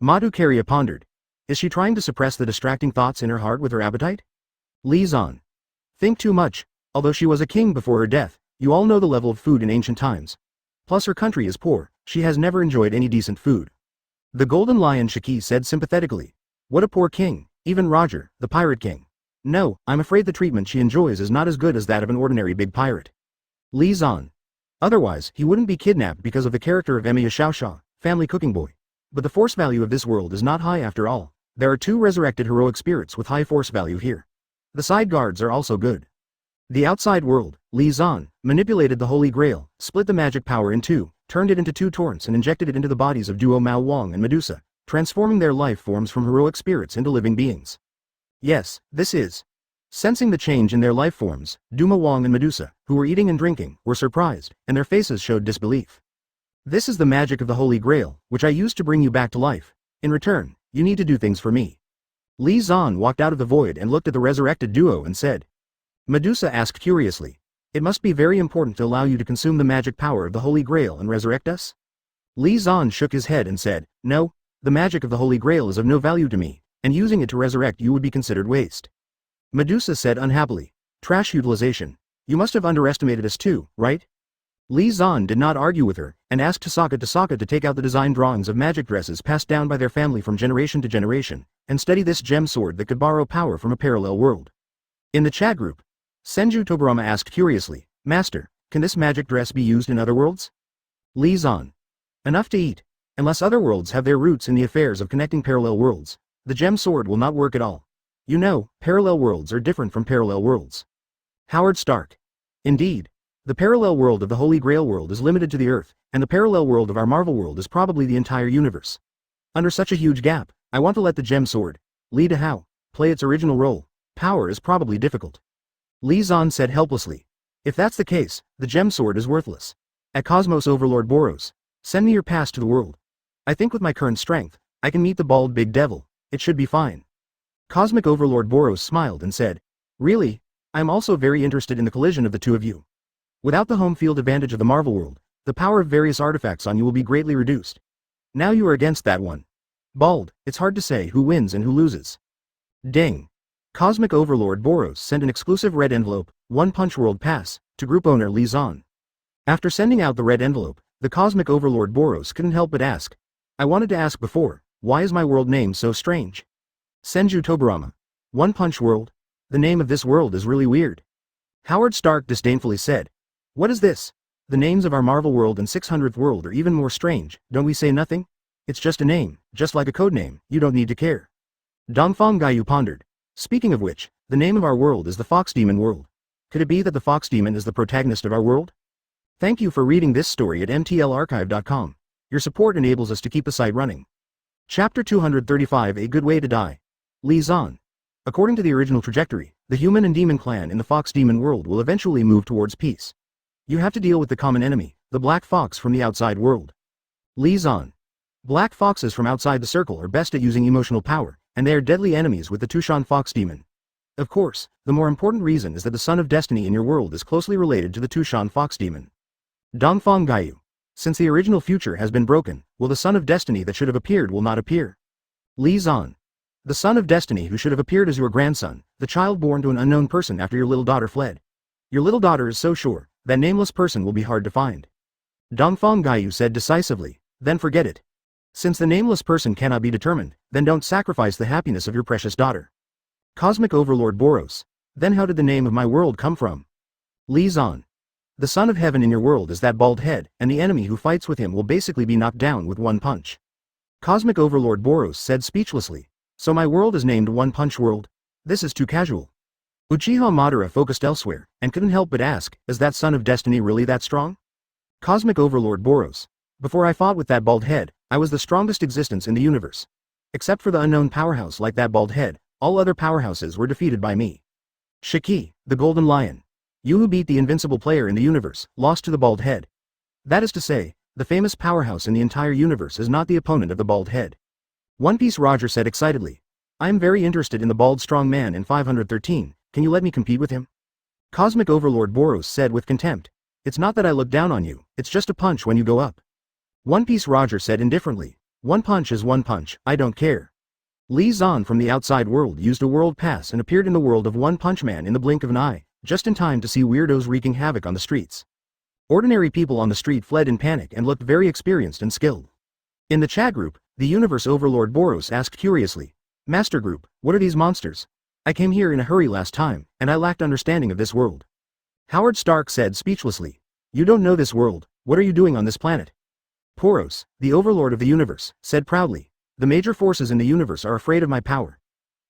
Madhukarya pondered. Is she trying to suppress the distracting thoughts in her heart with her appetite? Li Zan. Think too much. Although she was a king before her death, you all know the level of food in ancient times. Plus her country is poor, she has never enjoyed any decent food. The Golden Lion Shiki said sympathetically. What a poor king, even Roger, the pirate king. No, I'm afraid the treatment she enjoys is not as good as that of an ordinary big pirate. Li Zan. Otherwise, he wouldn't be kidnapped because of the character of Emiya Xiaoxia, family cooking boy. But the force value of this world is not high after all. There are 2 resurrected heroic spirits with high force value here. The side guards are also good. The outside world, Li Zan, manipulated the Holy Grail, split the magic power in 2, turned it into 2 torrents and injected it into the bodies of Duo Mao Wang and Medusa, transforming their life forms from heroic spirits into living beings. Yes, this is. Sensing the change in their life forms, Duma Wang and Medusa, who were eating and drinking, were surprised, and their faces showed disbelief. This is the magic of the Holy Grail, which I used to bring you back to life. In return, you need to do things for me. Li Zan walked out of the void and looked at the resurrected duo and said. Medusa asked curiously. It must be very important to allow you to consume the magic power of the Holy Grail and resurrect us? Li Zan shook his head and said, no, the magic of the Holy Grail is of no value to me, and using it to resurrect you would be considered waste. Medusa said unhappily. Trash utilization. You must have underestimated us too, right? Li Zan did not argue with her, and asked Tohsaka to take out the design drawings of magic dresses passed down by their family from generation to generation, and study this gem sword that could borrow power from a parallel world. In the chat group, Senju Hashirama asked curiously, Master, can this magic dress be used in other worlds? Li Zan. Enough to eat. Unless other worlds have their roots in the affairs of connecting parallel worlds, the gem sword will not work at all. You know, parallel worlds are different from parallel worlds. Howard Stark. Indeed. The parallel world of the Holy Grail world is limited to the Earth, and the parallel world of our Marvel world is probably the entire universe. Under such a huge gap, I want to let the gem sword, Li Dahao, play its original role. Power is probably difficult. Li Zan said helplessly. If that's the case, the gem sword is worthless. At Cosmos Overlord Boros, send me your pass to the world. I think with my current strength, I can meet the bald big devil. It should be fine. Cosmic Overlord Boros smiled and said, really? I am also very interested in the collision of the 2 of you. Without the home field advantage of the Marvel world, the power of various artifacts on you will be greatly reduced. Now you are against that one. Bald, it's hard to say who wins and who loses. Ding. Cosmic Overlord Boros sent an exclusive red envelope, One Punch World Pass, to group owner Li Zan. After sending out the red envelope, the Cosmic Overlord Boros couldn't help but ask. I wanted to ask before, why is my world name so strange? Senju Hashirama. One Punch World? The name of this world is really weird. Howard Stark disdainfully said. What is this? The names of our Marvel world and 600th world are even more strange, don't we say nothing? It's just a name, just like a code name, you don't need to care. Dongfang Gaiyu pondered. Speaking of which, the name of our world is the Fox Demon world. Could it be that the Fox Demon is the protagonist of our world? Thank you for reading this story at mtlarchive.com. Your support enables us to keep the site running. Chapter 235 A Good Way to Die. Li Zan. According to the original trajectory, the human and demon clan in the Fox Demon world will eventually move towards peace. You have to deal with the common enemy, the Black Fox from the outside world. Li Zan. Black foxes from outside the circle are best at using emotional power, and they are deadly enemies with the Tushan Fox Demon. Of course, the more important reason is that the Son of Destiny in your world is closely related to the Tushan Fox Demon. Dongfang Gaiyu. Since the original future has been broken, will the Son of Destiny that should have appeared will not appear? Li Zan. The Son of Destiny who should have appeared as your grandson, the child born to an unknown person after your little daughter fled. Your little daughter is so sure, that nameless person will be hard to find. Dongfang Gaiyu said decisively, then forget it. Since the nameless person cannot be determined, then don't sacrifice the happiness of your precious daughter. Cosmic Overlord Boros. Then how did the name of my world come from? Li Zan. The Son of Heaven in your world is that bald head, and the enemy who fights with him will basically be knocked down with one punch. Cosmic Overlord Boros said speechlessly. So my world is named One Punch World? This is too casual. Uchiha Madara focused elsewhere, and couldn't help but ask, is that Son of Destiny really that strong? Cosmic Overlord Boros. Before I fought with that bald head, I was the strongest existence in the universe. Except for the unknown powerhouse like that bald head, all other powerhouses were defeated by me. Shiki, the Golden Lion. You who beat the invincible player in the universe, lost to the bald head. That is to say, the famous powerhouse in the entire universe is not the opponent of the bald head. One Piece Roger said excitedly. I am very interested in the bald strong man in 513, can you let me compete with him? Cosmic Overlord Boros said with contempt. It's not that I look down on you, it's just a punch when you go up. One Piece Roger said indifferently. One punch is one punch, I don't care. Li Zan from the outside world used a world pass and appeared in the world of One Punch Man in the blink of an eye, just in time to see weirdos wreaking havoc on the streets. Ordinary people on the street fled in panic and looked very experienced and skilled. In the chat group, The universe overlord Boros asked curiously. Master Group, what are these monsters? I came here in a hurry last time, and I lacked understanding of this world. Howard Stark said speechlessly. You don't know this world, what are you doing on this planet? Boros, the overlord of the universe, said proudly. The major forces in the universe are afraid of my power.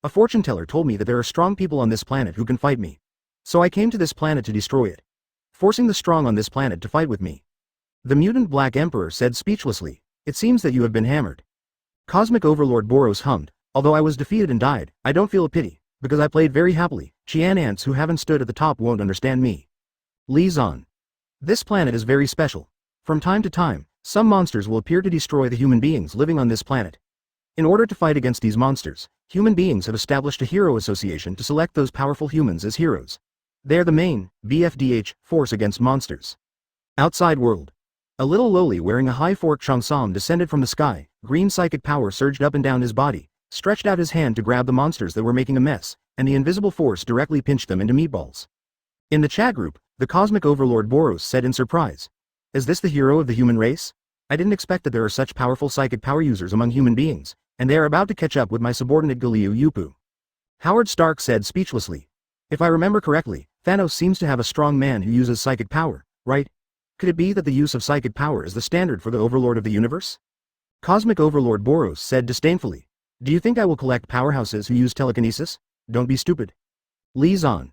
A fortune teller told me that there are strong people on this planet who can fight me. So I came to this planet to destroy it. Forcing the strong on this planet to fight with me. The mutant Black Emperor said speechlessly. It seems that you have been hammered. Cosmic Overlord Boros hummed. Although I was defeated and died, I don't feel a pity, because I played very happily. Qian ants who haven't stood at the top won't understand me. Li Zan. This planet is very special. From time to time, some monsters will appear to destroy the human beings living on this planet. In order to fight against these monsters, human beings have established a hero association to select those powerful humans as heroes. They are the main, BFDH, force against monsters. Outside world. A little lowly wearing a high forked Changsam descended from the sky, green psychic power surged up and down his body, stretched out his hand to grab the monsters that were making a mess, and the invisible force directly pinched them into meatballs. In the chat group, the cosmic overlord Boros said in surprise. Is this the hero of the human race? I didn't expect that there are such powerful psychic power users among human beings, and they are about to catch up with my subordinate Galileo Yupu. Howard Stark said speechlessly. If I remember correctly, Thanos seems to have a strong man who uses psychic power, right? Could it be that the use of psychic power is the standard for the overlord of the universe? Cosmic Overlord Boros said disdainfully. Do you think I will collect powerhouses who use telekinesis? Don't be stupid. Li Zan.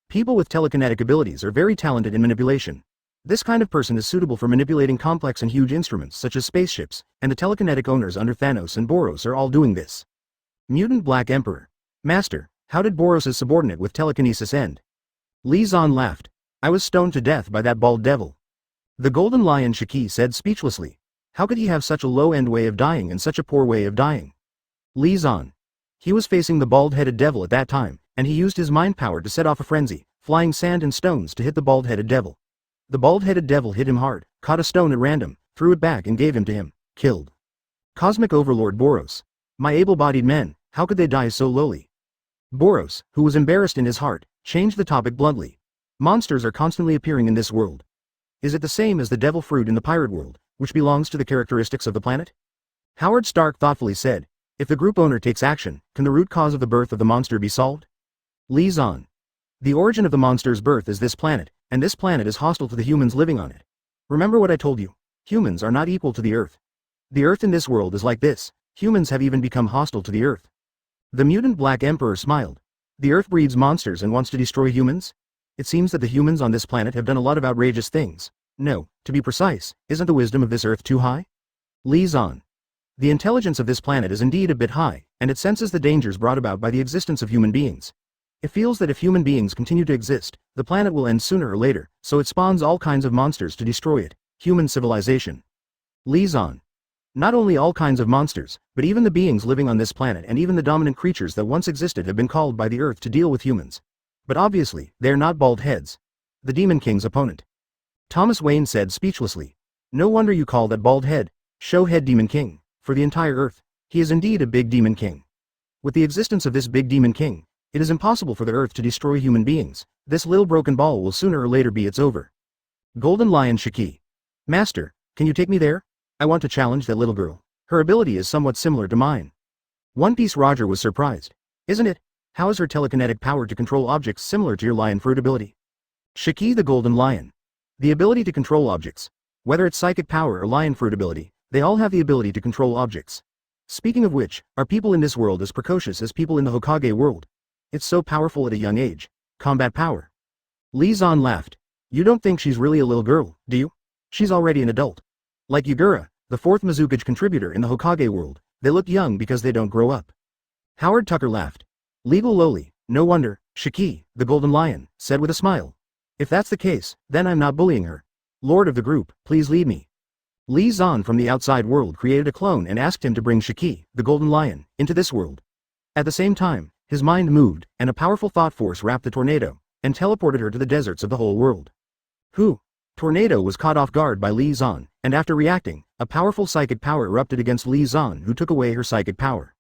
People with telekinetic abilities are very talented in manipulation. This kind of person is suitable for manipulating complex and huge instruments such as spaceships, and the telekinetic owners under Thanos and Boros are all doing this. Mutant Black Emperor. Master, how did Boros' subordinate with telekinesis end? Li Zan laughed. I was stoned to death by that bald devil. The Golden Lion Shiki said speechlessly. How could he have such a low-end way of dying and such a poor way of dying? Li Zan. He was facing the bald-headed devil at that time, and he used his mind power to set off a frenzy, flying sand and stones to hit the bald-headed devil. The bald-headed devil hit him hard, caught a stone at random, threw it back and gave him to him, killed. Cosmic Overlord Boros. My able-bodied men, how could they die so lowly? Boros, who was embarrassed in his heart, changed the topic bluntly. Monsters are constantly appearing in this world. Is it the same as the devil fruit in the pirate world, which belongs to the characteristics of the planet? Howard Stark thoughtfully said, if the group owner takes action, can the root cause of the birth of the monster be solved? Li Zan. The origin of the monster's birth is this planet, and this planet is hostile to the humans living on it. Remember what I told you, humans are not equal to the Earth. The Earth in this world is like this, humans have even become hostile to the Earth. The mutant Black Emperor smiled. The Earth breeds monsters and wants to destroy humans? It seems that the humans on this planet have done a lot of outrageous things. No, to be precise, isn't the wisdom of this Earth too high? Li Zan. The intelligence of this planet is indeed a bit high, and it senses the dangers brought about by the existence of human beings. It feels that if human beings continue to exist, the planet will end sooner or later, so it spawns all kinds of monsters to destroy it. Human civilization. Li Zan. Not only all kinds of monsters, but even the beings living on this planet and even the dominant creatures that once existed have been called by the Earth to deal with humans. But obviously, they are not bald heads. The Demon King's opponent. Thomas Wayne said speechlessly. No wonder you call that bald head, Showhead Demon King, for the entire Earth. He is indeed a big Demon King. With the existence of this big Demon King, it is impossible for the Earth to destroy human beings. This little broken ball will sooner or later be its over. Golden Lion Shiki. Master, can you take me there? I want to challenge that little girl. Her ability is somewhat similar to mine. One Piece Roger was surprised. Isn't it? How is her telekinetic power to control objects similar to your lion fruit ability? Shiki the Golden Lion. The ability to control objects. Whether it's psychic power or lion fruit ability, they all have the ability to control objects. Speaking of which, are people in this world as precocious as people in the Hokage world? It's so powerful at a young age. Combat power. Li Zan laughed. You don't think she's really a little girl, do you? She's already an adult. Like Yugura, the fourth Mizukage contributor in the Hokage world, they look young because they don't grow up. Howard Tucker laughed. Legal lowly, no wonder, Shiki, the Golden Lion, said with a smile. If that's the case, then I'm not bullying her. Lord of the group, please lead me. Li Zan from the outside world created a clone and asked him to bring Shiki, the Golden Lion, into this world. At the same time, his mind moved, and a powerful thought force wrapped the tornado, and teleported her to the deserts of the whole world. Who? Tornado was caught off guard by Li Zan, and after reacting, a powerful psychic power erupted against Li Zan who took away her psychic power.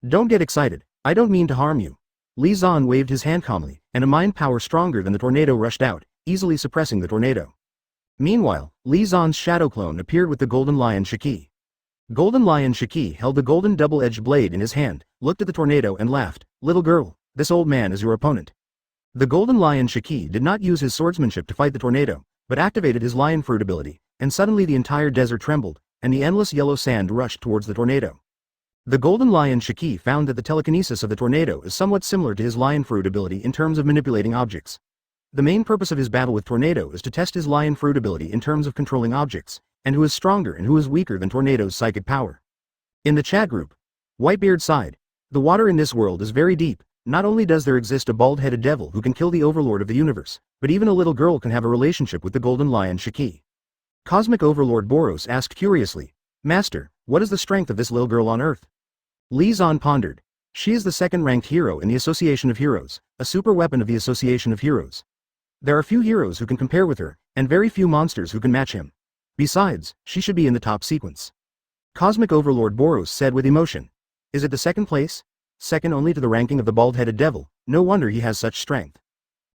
Don't get excited, I don't mean to harm you. Li Zan waved his hand calmly, and a mind power stronger than the tornado rushed out, easily suppressing the tornado. Meanwhile, Li Zan's shadow clone appeared with the Golden Lion Shiki. Golden Lion Shiki held the golden double-edged blade in his hand, looked at the tornado and laughed. Little girl, this old man is your opponent. The Golden Lion Shiki did not use his swordsmanship to fight the tornado, but activated his lion fruit ability, and suddenly the entire desert trembled, and the endless yellow sand rushed towards the tornado. The Golden Lion Shiki found that the telekinesis of the tornado is somewhat similar to his lion fruit ability in terms of manipulating objects. The main purpose of his battle with Tornado is to test his lion fruit ability in terms of controlling objects, and who is stronger and who is weaker than Tornado's psychic power. In the chat group, Whitebeard sighed. The water in this world is very deep. Not only does there exist a bald-headed devil who can kill the overlord of the universe, but even a little girl can have a relationship with the Golden Lion Shiki. Cosmic Overlord Boros asked curiously, Master, what is the strength of this little girl on Earth? Li Zan pondered. She is the second-ranked hero in the Association of Heroes, a super weapon of the Association of Heroes. There are few heroes who can compare with her, and very few monsters who can match him. Besides, she should be in the top sequence. Cosmic Overlord Boros said with emotion. Is it the second place? Second only to the ranking of the bald-headed devil, no wonder he has such strength.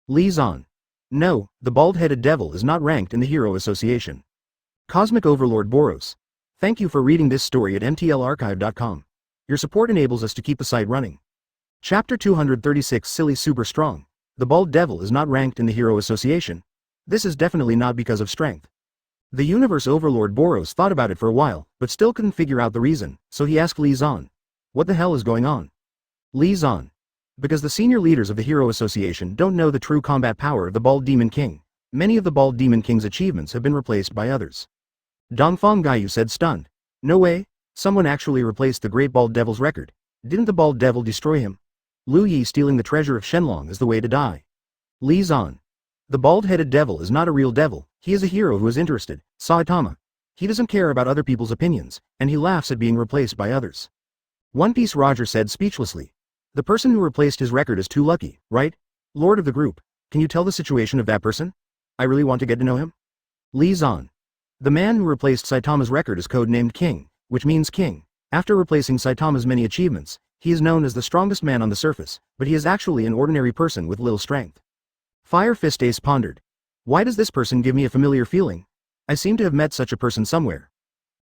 Li Zan. No, the bald-headed devil is not ranked in the Hero Association. Cosmic Overlord Boros. Thank you for reading this story at mtlarchive.com. Your support enables us to keep the site running. Chapter 236 Silly Super Strong. The bald devil is not ranked in the Hero Association. This is definitely not because of strength. The Universe Overlord Boros thought about it for a while, but still couldn't figure out the reason, so he asked Li Zan. What the hell is going on? Li Zan. Because the senior leaders of the Hero Association don't know the true combat power of the Bald Demon King. Many of the Bald Demon King's achievements have been replaced by others. Dongfang Gaiyu said stunned. No way, someone actually replaced the Great Bald Devil's record. Didn't the Bald Devil destroy him? Lu Yi stealing the treasure of Shenlong is the way to die. Li Zan. The bald-headed devil is not a real devil, he is a hero who is interested, Saitama. He doesn't care about other people's opinions, and he laughs at being replaced by others. One Piece Roger said speechlessly. The person who replaced his record is too lucky, right? Lord of the group, can you tell the situation of that person? I really want to get to know him. Li Zan. The man who replaced Saitama's record is codenamed King, which means king. After replacing Saitama's many achievements, he is known as the strongest man on the surface, but he is actually an ordinary person with little strength. Fire Fist Ace pondered. Why does this person give me a familiar feeling? I seem to have met such a person somewhere.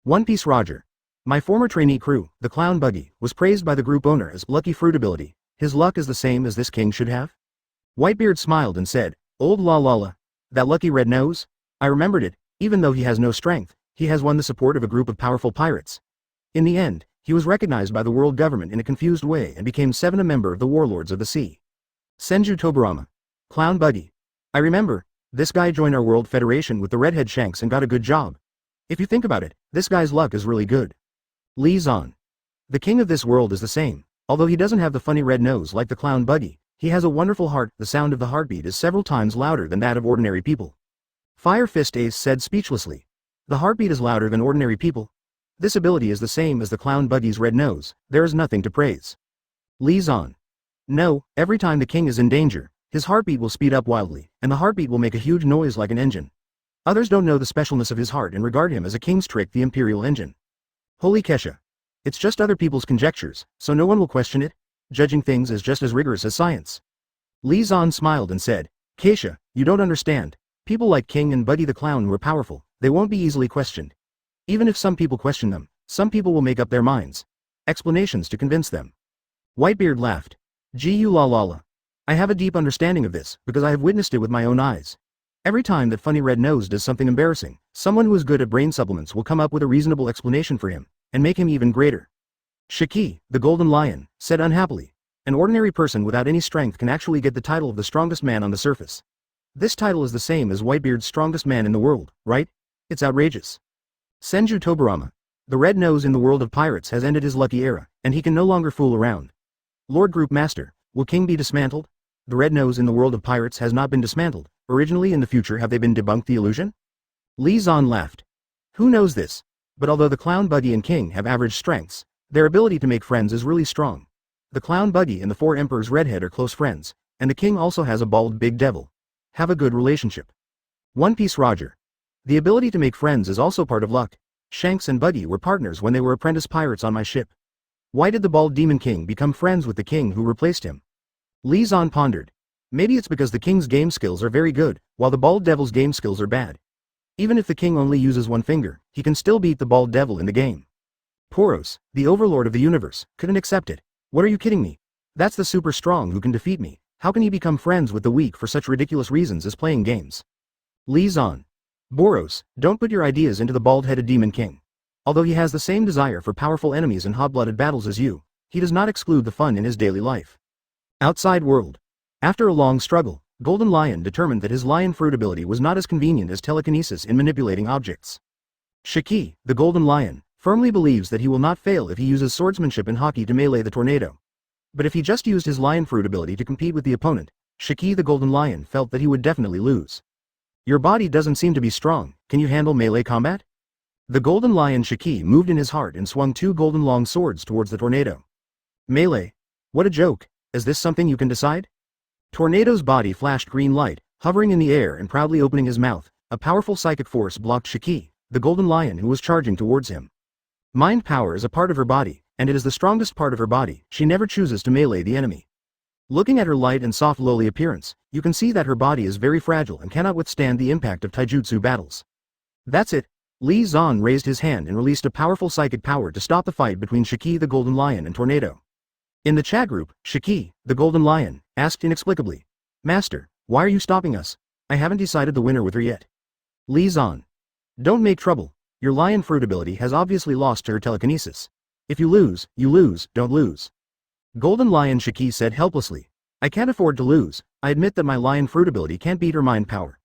One Piece Roger. My former trainee crew, the Clown Buggy, was praised by the group owner as lucky fruit ability. His luck is the same as this king should have? Whitebeard smiled and said, Old la la la. That lucky red nose? I remembered it, even though he has no strength, he has won the support of a group of powerful pirates. In the end, he was recognized by the world government in a confused way and became a member of the Warlords of the Sea. Senju Tobarama. Clown Buggy. I remember, this guy joined our World Federation with the redhead Shanks and got a good job. If you think about it, this guy's luck is really good. Li Zan. The king of this world is the same. Although he doesn't have the funny red nose like the Clown Buggy, he has a wonderful heart. The sound of the heartbeat is several times louder than that of ordinary people. Fire Fist Ace said speechlessly. The heartbeat is louder than ordinary people. This ability is the same as the Clown Buggy's red nose. There is nothing to praise. Li Zan. No, every time the king is in danger, his heartbeat will speed up wildly, and the heartbeat will make a huge noise like an engine. Others don't know the specialness of his heart and regard him as a king's trick, the imperial engine. Holy Kesha. It's just other people's conjectures, so no one will question it. Judging things is just as rigorous as science. Li Zan smiled and said, Kesha, you don't understand. People like King and Buddy the Clown who are powerful, they won't be easily questioned. Even if some people question them, some people will make up their minds. Explanations to convince them. Whitebeard laughed. Gu la la la. I have a deep understanding of this, because I have witnessed it with my own eyes. Every time that Funny Red Nose does something embarrassing, someone who is good at brain supplements will come up with a reasonable explanation for him, and make him even greater. Shiki, the Golden Lion, said unhappily. An ordinary person without any strength can actually get the title of the strongest man on the surface. This title is the same as Whitebeard's strongest man in the world, right? It's outrageous. Senju Tobarama. The red nose in the world of pirates has ended his lucky era, and he can no longer fool around. Lord Group Master, will King be dismantled? The red nose in the world of pirates has not been dismantled. Originally in the future have they been debunked the illusion? Li Zan laughed. Who knows this? But although the Clown Buggy and King have average strengths, their ability to make friends is really strong. The Clown Buggy and the Four Emperors Redhead are close friends, and the King also has a bald big devil. Have a good relationship. One Piece Roger. The ability to make friends is also part of luck. Shanks and Buggy were partners when they were apprentice pirates on my ship. Why did the Bald Demon King become friends with the King who replaced him? Li Zan pondered. Maybe it's because the King's game skills are very good, while the Bald Devil's game skills are bad. Even if the King only uses one finger, he can still beat the Bald Devil in the game. Boros, the overlord of the universe, couldn't accept it. What are you kidding me? That's the super strong who can defeat me. How can he become friends with the weak for such ridiculous reasons as playing games? Li Zan. Boros, don't put your ideas into the bald-headed demon king. Although he has the same desire for powerful enemies and hot-blooded battles as you, he does not exclude the fun in his daily life. Outside world. After a long struggle, Golden Lion determined that his lion fruit ability was not as convenient as telekinesis in manipulating objects. Shiki, the Golden Lion, firmly believes that he will not fail if he uses swordsmanship and hockey to melee the tornado. But if he just used his lion fruit ability to compete with the opponent, Shiki the Golden Lion felt that he would definitely lose. Your body doesn't seem to be strong, can you handle melee combat? The Golden Lion Shiki moved in his heart and swung two golden long swords towards the tornado. Melee? What a joke, is this something you can decide? Tornado's body flashed green light, hovering in the air and proudly opening his mouth. A powerful psychic force blocked Shiki, the Golden Lion who was charging towards him. Mind power is a part of her body, and it is the strongest part of her body. She never chooses to melee the enemy. Looking at her light and soft lowly appearance, you can see that her body is very fragile and cannot withstand the impact of taijutsu battles. That's it. Li Zan raised his hand and released a powerful psychic power to stop the fight between Shiki the Golden Lion and Tornado. In the chat group, Shiki, the Golden Lion, asked inexplicably, "Master, why are you stopping us? I haven't decided the winner with her yet." Li Zan. Don't make trouble. Your lion fruit ability has obviously lost to her telekinesis. If you lose, don't lose. Golden Lion Shiki said helplessly. I can't afford to lose. I admit that my lion fruit ability can't beat her mind power.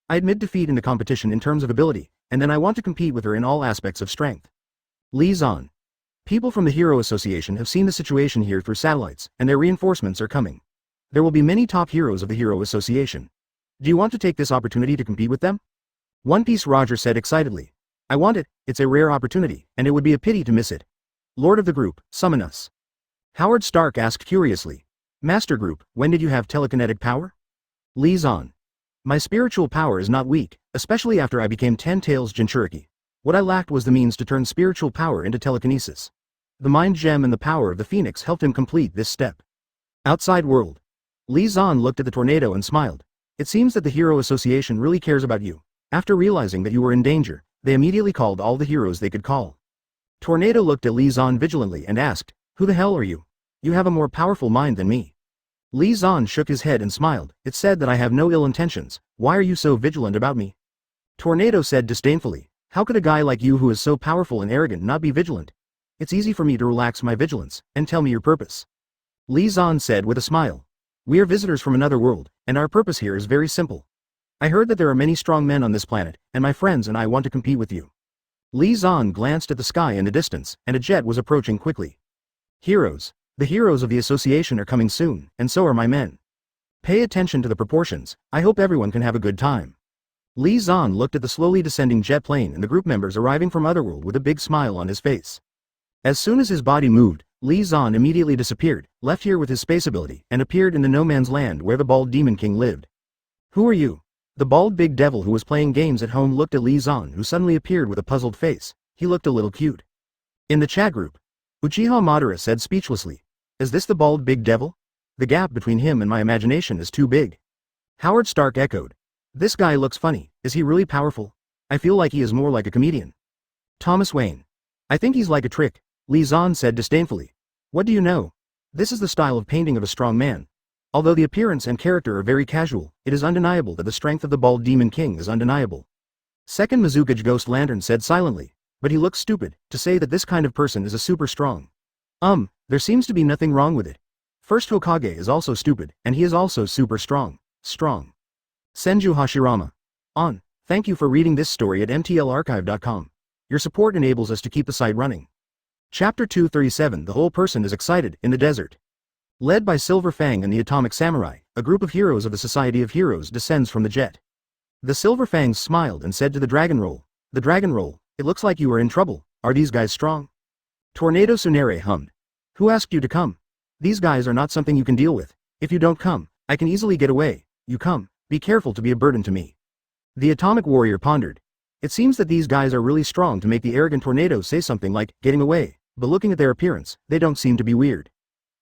I admit defeat in the competition in terms of ability, and then I want to compete with her in all aspects of strength. Li Zan. People from the Hero Association have seen the situation here through satellites, and their reinforcements are coming. There will be many top heroes of the Hero Association. Do you want to take this opportunity to compete with them? One Piece Roger said excitedly. I want it, it's a rare opportunity, and it would be a pity to miss it. Lord of the group, summon us. Howard Stark asked curiously. Master Group, when did you have telekinetic power? Li Zan. My spiritual power is not weak, especially after I became 10 Tails Jinchuriki. What I lacked was the means to turn spiritual power into telekinesis. The mind gem and the power of the phoenix helped him complete this step. Outside world. Li Zan looked at the tornado and smiled. It seems that the Hero Association really cares about you. After realizing that you were in danger, they immediately called all the heroes they could call. Tornado looked at Li Zan vigilantly and asked, Who the hell are you? You have a more powerful mind than me. Li Zan shook his head and smiled. It said that I have no ill intentions. Why are you so vigilant about me? Tornado said disdainfully. How could a guy like you who is so powerful and arrogant not be vigilant? It's easy for me to relax my vigilance, and tell me your purpose. Li Zan said with a smile. We are visitors from another world, and our purpose here is very simple. I heard that there are many strong men on this planet, and my friends and I want to compete with you. Li Zan glanced at the sky in the distance, and a jet was approaching quickly. Heroes. The heroes of the association are coming soon, and so are my men. Pay attention to the proportions. I hope everyone can have a good time. Li Zan looked at the slowly descending jet plane and the group members arriving from Otherworld with a big smile on his face. As soon as his body moved, Li Zan immediately disappeared, left here with his space ability, and appeared in the no man's land where the bald demon king lived. Who are you? The bald big devil who was playing games at home looked at Li Zan, who suddenly appeared with a puzzled face. He looked a little cute. In the chat group, Uchiha Madara said speechlessly, Is this the bald big devil? The gap between him and my imagination is too big. Howard Stark echoed. This guy looks funny. Is he really powerful? I feel like he is more like a comedian. Thomas Wayne. I think he's like a trick, Li Zan said disdainfully. What do you know? This is the style of painting of a strong man. Although the appearance and character are very casual, it is undeniable that the strength of the bald demon king is undeniable. Second Mizukage Ghost Lantern said silently, but he looks stupid, to say that this kind of person is a super strong. There seems to be nothing wrong with it. First Hokage is also stupid, and he is also super strong. Strong. Senju Hashirama. Thank you for reading this story at mtlarchive.com. Your support enables us to keep the site running. Chapter 237. The whole person is excited, in the desert. Led by Silver Fang and the Atomic Samurai, a group of heroes of the Society of Heroes descends from the jet. The Silver Fangs smiled and said to the Dragon Roll, The Dragon Roll, it looks like you are in trouble. Are these guys strong? Tornado Tsunere hummed. Who asked you to come? These guys are not something you can deal with. If you don't come, I can easily get away. You come. Be careful to be a burden to me. The Atomic Warrior pondered. It seems that these guys are really strong to make the arrogant Tornado say something like, getting away, but looking at their appearance, they don't seem to be weird.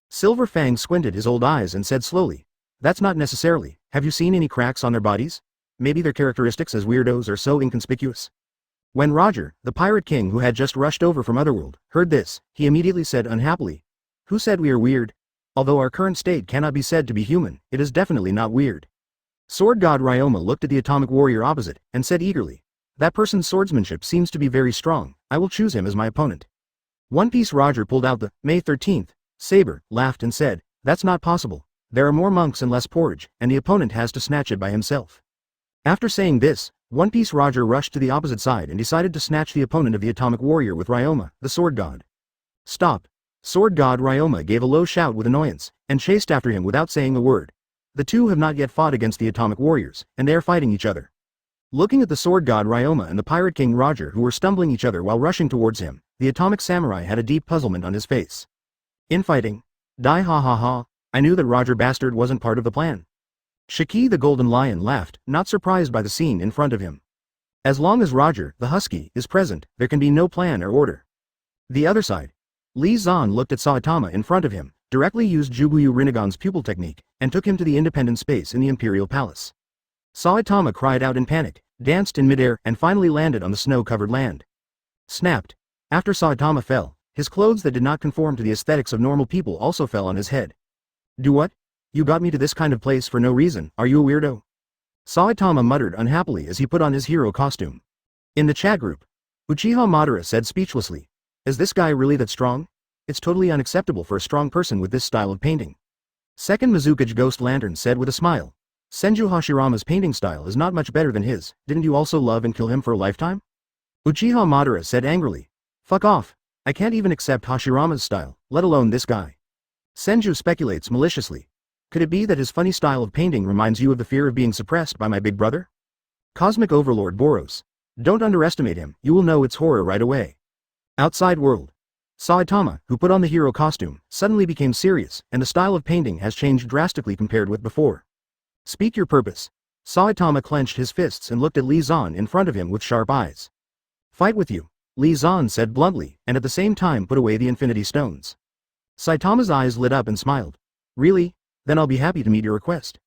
Silver Fang squinted his old eyes and said slowly, That's not necessarily. Have you seen any cracks on their bodies? Maybe their characteristics as weirdos are so inconspicuous. When Roger, the Pirate King who had just rushed over from Otherworld, heard this, he immediately said unhappily, "Who said we are weird? Although our current state cannot be said to be human, it is definitely not weird." Sword God Ryoma looked at the atomic warrior opposite, and said eagerly, "That person's swordsmanship seems to be very strong, I will choose him as my opponent." One Piece Roger pulled out the May 13th saber, laughed and said, "That's not possible. There are more monks and less porridge, and the opponent has to snatch it by himself." After saying this, One Piece Roger rushed to the opposite side and decided to snatch the opponent of the atomic warrior with Ryoma, the sword god. "Stop!" Sword god Ryoma gave a low shout with annoyance, and chased after him without saying a word. The two have not yet fought against the atomic warriors, and they are fighting each other. Looking at the sword god Ryoma and the pirate king Roger who were stumbling each other while rushing towards him, the atomic samurai had a deep puzzlement on his face. "Infighting? Die ha ha ha, I knew that Roger bastard wasn't part of the plan." Shiki the golden lion laughed, not surprised by the scene in front of him. As long as Roger, the husky, is present, there can be no plan or order. The other side. Lee Zan looked at Saitama in front of him, directly used Jubuyu Rinnegan's pupil technique, and took him to the independent space in the Imperial Palace. Saitama cried out in panic, danced in midair, and finally landed on the snow-covered land. Snapped. After Saitama fell, his clothes that did not conform to the aesthetics of normal people also fell on his head. "Do what? You got me to this kind of place for no reason, are you a weirdo?" Saitama muttered unhappily as he put on his hero costume. In the chat group, Uchiha Madara said speechlessly, "Is this guy really that strong? It's totally unacceptable for a strong person with this style of painting." Second Mizukage Ghost Lantern said with a smile, "Senju Hashirama's painting style is not much better than his, didn't you also love and kill him for a lifetime?" Uchiha Madara said angrily, "Fuck off, I can't even accept Hashirama's style, let alone this guy." Senju speculates maliciously, "Could it be that his funny style of painting reminds you of the fear of being suppressed by my big brother?" Cosmic Overlord Boros, "Don't underestimate him, you will know its horror right away." Outside world. Saitama, who put on the hero costume, suddenly became serious, and the style of painting has changed drastically compared with before. "Speak your purpose." Saitama clenched his fists and looked at Lee Zan in front of him with sharp eyes. "Fight with you," Lee Zan said bluntly, and at the same time put away the infinity stones. Saitama's eyes lit up and smiled. "Really? Then I'll be happy to meet your request."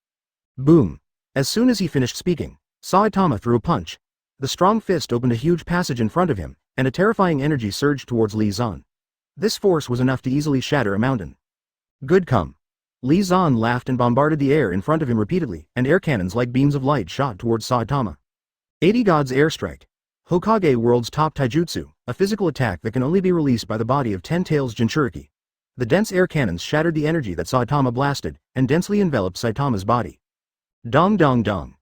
Boom. As soon as he finished speaking, Saitama threw a punch. The strong fist opened a huge passage in front of him, and a terrifying energy surged towards Lee Zan. This force was enough to easily shatter a mountain. "Good come." Lee Zan laughed and bombarded the air in front of him repeatedly, and air cannons like beams of light shot towards Saitama. 80 God's Airstrike. Hokage World's top taijutsu, a physical attack that can only be released by the body of 10 Tails Jinchuriki. The dense air cannons shattered the energy that Saitama blasted, and densely enveloped Saitama's body. Dong dong dong.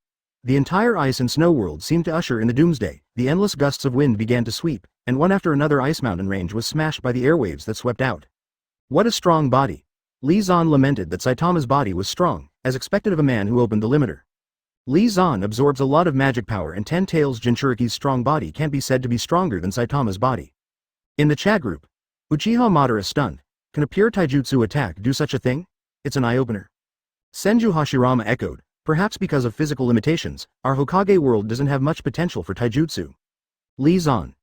The entire ice and snow world seemed to usher in the doomsday. The endless gusts of wind began to sweep, and one after another ice mountain range was smashed by the airwaves that swept out. "What a strong body." Lee Zan lamented that Saitama's body was strong, as expected of a man who opened the limiter. Lee Zan absorbs a lot of magic power, and 10 Tails Jinchuriki's strong body can't be said to be stronger than Saitama's body. In the chat group, Uchiha Madara stunned. "Can a pure taijutsu attack do such a thing? It's an eye-opener." Senju Hashirama echoed, "Perhaps because of physical limitations, our Hokage world doesn't have much potential for taijutsu." Lee Zan,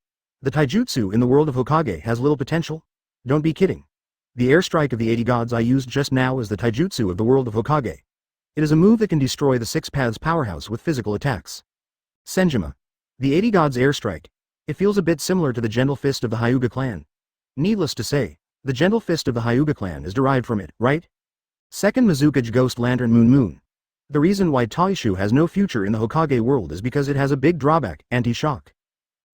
"The taijutsu in the world of Hokage has little potential? Don't be kidding. The airstrike of the 80 gods I used just now is the taijutsu of the world of Hokage. It is a move that can destroy the Six Paths powerhouse with physical attacks." Senjima, "The 80 gods airstrike. It feels a bit similar to the gentle fist of the Hyuga clan. Needless to say, the gentle fist of the Hyuga clan is derived from it, right?" Second Mizukage Ghost Lantern Moon. "The reason why Taishu has no future in the Hokage world is because it has a big drawback, anti-shock."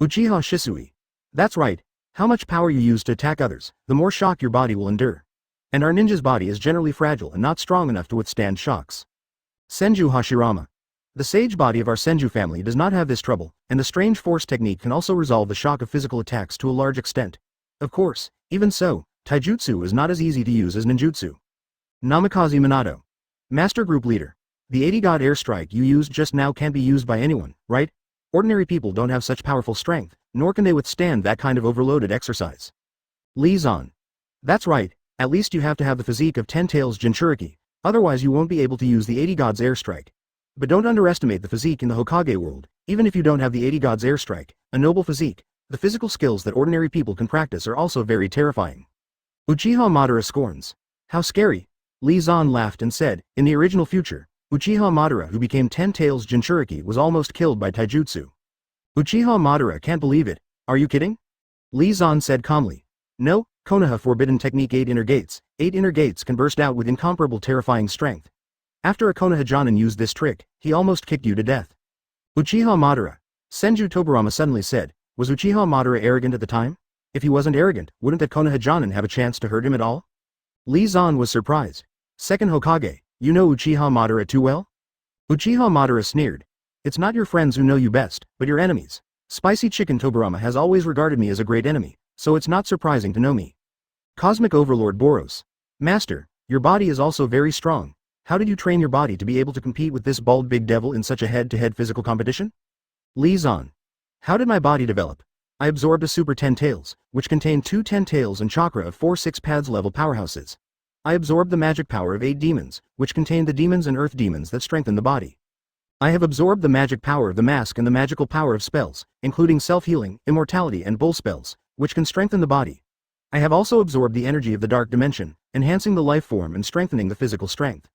Uchiha Shisui, "That's right, how much power you use to attack others, the more shock your body will endure. And our ninja's body is generally fragile and not strong enough to withstand shocks." Senju Hashirama, "The sage body of our Senju family does not have this trouble, and the strange force technique can also resolve the shock of physical attacks to a large extent. Of course, even so, taijutsu is not as easy to use as ninjutsu." Namikaze Minato, "Master Group Leader, the 80 God airstrike you used just now can't be used by anyone, right? Ordinary people don't have such powerful strength, nor can they withstand that kind of overloaded exercise." Lee Zan, "That's right, at least you have to have the physique of 10 Tails Jinchuriki, otherwise you won't be able to use the 80 Gods airstrike. But don't underestimate the physique in the Hokage world, even if you don't have the 80 Gods airstrike, a noble physique, the physical skills that ordinary people can practice are also very terrifying." Uchiha Madara scorns, "How scary." Lee Zan laughed and said, "In the original future, Uchiha Madara who became 10 Tails Jinchuriki was almost killed by taijutsu. Uchiha Madara can't believe it. Are you kidding? Li Zan said calmly. No, Konoha Forbidden Technique 8 Inner Gates. 8 inner gates can burst out with incomparable terrifying strength. After a Konoha Jonin used this trick, he almost kicked you to death. Uchiha Madara. Senju Hashirama suddenly said, was Uchiha Madara arrogant at the time? If he wasn't arrogant, wouldn't that Konoha Jonin have a chance to hurt him at all? Li Zan was surprised. Second Hokage, you know Uchiha Madara too well? Uchiha Madara sneered. It's not your friends who know you best, but your enemies. Spicy Chicken Tobirama has always regarded me as a great enemy, so it's not surprising to know me. Cosmic Overlord Boros. Master, your body is also very strong. How did you train your body to be able to compete with this bald big devil in such a head-to-head physical competition? Li Zan. How did my body develop? I absorbed a Super 10 Tails, which contained 2 10 Tails and chakra of 4 6 pads level powerhouses. I absorbed the magic power of 8 demons, which contained the demons and earth demons that strengthen the body. I have absorbed the magic power of the mask and the magical power of spells, including self-healing, immortality and bull spells, which can strengthen the body. I have also absorbed the energy of the dark dimension, enhancing the life form and strengthening the physical strength.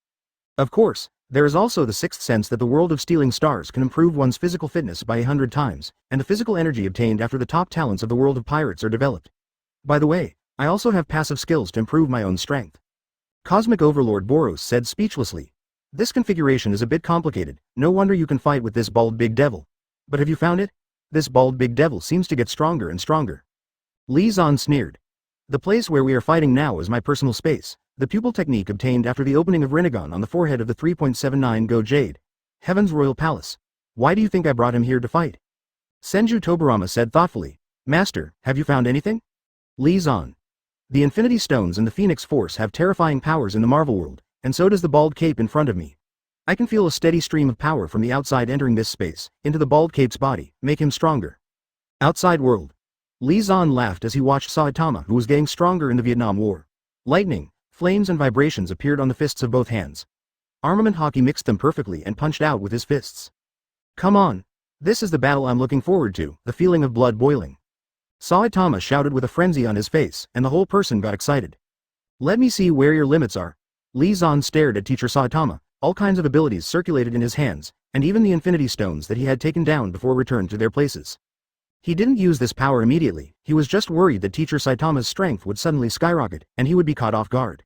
Of course, there is also the sixth sense that the world of stealing stars can improve one's physical fitness by 100 times, and the physical energy obtained after the top talents of the world of pirates are developed. By the way, I also have passive skills to improve my own strength. Cosmic Overlord Boros said speechlessly. This configuration is a bit complicated, no wonder you can fight with this bald big devil. But have you found it? This bald big devil seems to get stronger and stronger. Li Zan sneered. The place where we are fighting now is my personal space, the pupil technique obtained after the opening of Rinnegan on the forehead of the 3.79 Go Jade. Heaven's Royal Palace. Why do you think I brought him here to fight? Senju Hashirama said thoughtfully. Master, have you found anything? Li Zan. The Infinity Stones and the Phoenix Force have terrifying powers in the Marvel world, and so does the bald cape in front of me. I can feel a steady stream of power from the outside entering this space, into the bald cape's body, make him stronger. Outside world. Li Zan laughed as he watched Saitama, who was getting stronger in the Vietnam War. Lightning, flames and vibrations appeared on the fists of both hands. Armament hockey mixed them perfectly and punched out with his fists. Come on. This is the battle I'm looking forward to, the feeling of blood boiling. Saitama shouted with a frenzy on his face, and the whole person got excited. Let me see where your limits are. Li Zan stared at Teacher Saitama, all kinds of abilities circulated in his hands, and even the Infinity Stones that he had taken down before returned to their places. He didn't use this power immediately, he was just worried that Teacher Saitama's strength would suddenly skyrocket, and he would be caught off guard.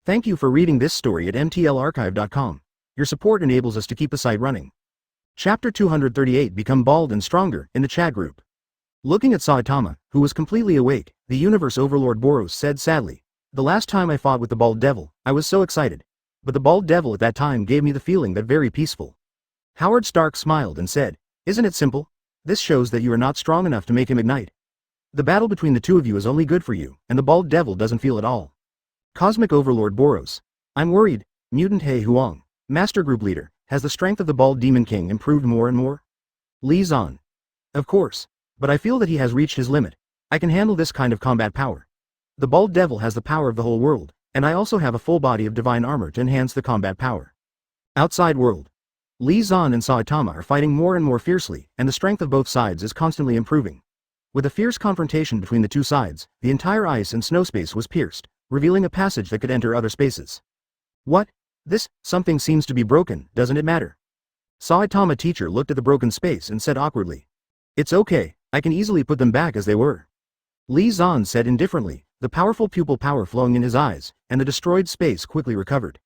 Thank you for reading this story at mtlarchive.com. Your support enables us to keep the site running. Chapter 238 Become Bald and Stronger in the chat group. Looking at Saitama, who was completely awake, the Universe Overlord Boros said sadly, the last time I fought with the Bald Devil, I was so excited. But the Bald Devil at that time gave me the feeling that very peaceful. Howard Stark smiled and said, isn't it simple? This shows that you are not strong enough to make him ignite. The battle between the two of you is only good for you, and the Bald Devil doesn't feel at all. Cosmic Overlord Boros. I'm worried. Mutant He Huang, Master Group Leader, has the strength of the Bald Demon King improved more and more? Li Zan. Of course. But I feel that he has reached his limit. I can handle this kind of combat power. The Bald Devil has the power of the whole world, and I also have a full body of divine armor to enhance the combat power. Outside world. Li Zan and Saitama are fighting more and more fiercely, and the strength of both sides is constantly improving. With a fierce confrontation between the two sides, the entire ice and snow space was pierced, revealing a passage that could enter other spaces. What? Something seems to be broken, doesn't it matter? Saitama teacher looked at the broken space and said awkwardly. It's okay, I can easily put them back as they were. Li Zan said indifferently, the powerful pupil power flowing in his eyes, and the destroyed space quickly recovered.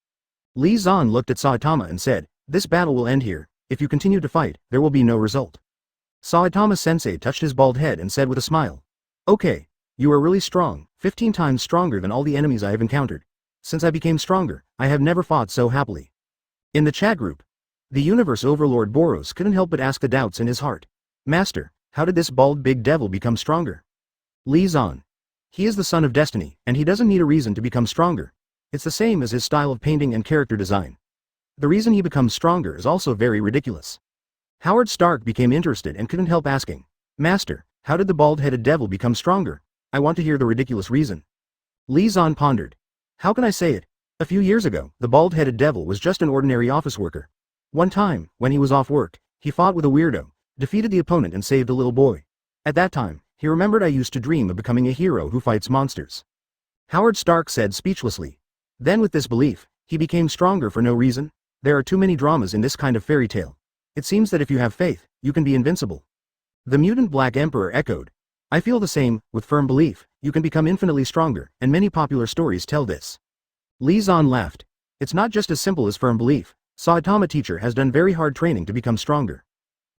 Li Zan looked at Saitama and said, this battle will end here, if you continue to fight, there will be no result. Saitama-sensei touched his bald head and said with a smile. Okay, you are really strong, 15 times stronger than all the enemies I have encountered. Since I became stronger, I have never fought so happily. In the chat group, the Universe Overlord Boros couldn't help but ask the doubts in his heart. Master, how did this bald big devil become stronger? Li Zan. He is the son of destiny, and he doesn't need a reason to become stronger. It's the same as his style of painting and character design. The reason he becomes stronger is also very ridiculous. Howard Stark became interested and couldn't help asking, Master, how did the bald-headed devil become stronger? I want to hear the ridiculous reason. Li Zan pondered. How can I say it? A few years ago, the bald-headed devil was just an ordinary office worker. One time, when he was off work, he fought with a weirdo, defeated the opponent and saved a little boy. At that time, he remembered I used to dream of becoming a hero who fights monsters. Howard Stark said speechlessly. Then with this belief, he became stronger for no reason. There are too many dramas in this kind of fairy tale. It seems that if you have faith, you can be invincible. The mutant Black Emperor echoed. I feel the same, with firm belief, you can become infinitely stronger, and many popular stories tell this. Li Zan laughed. It's not just as simple as firm belief. Saitama teacher has done very hard training to become stronger.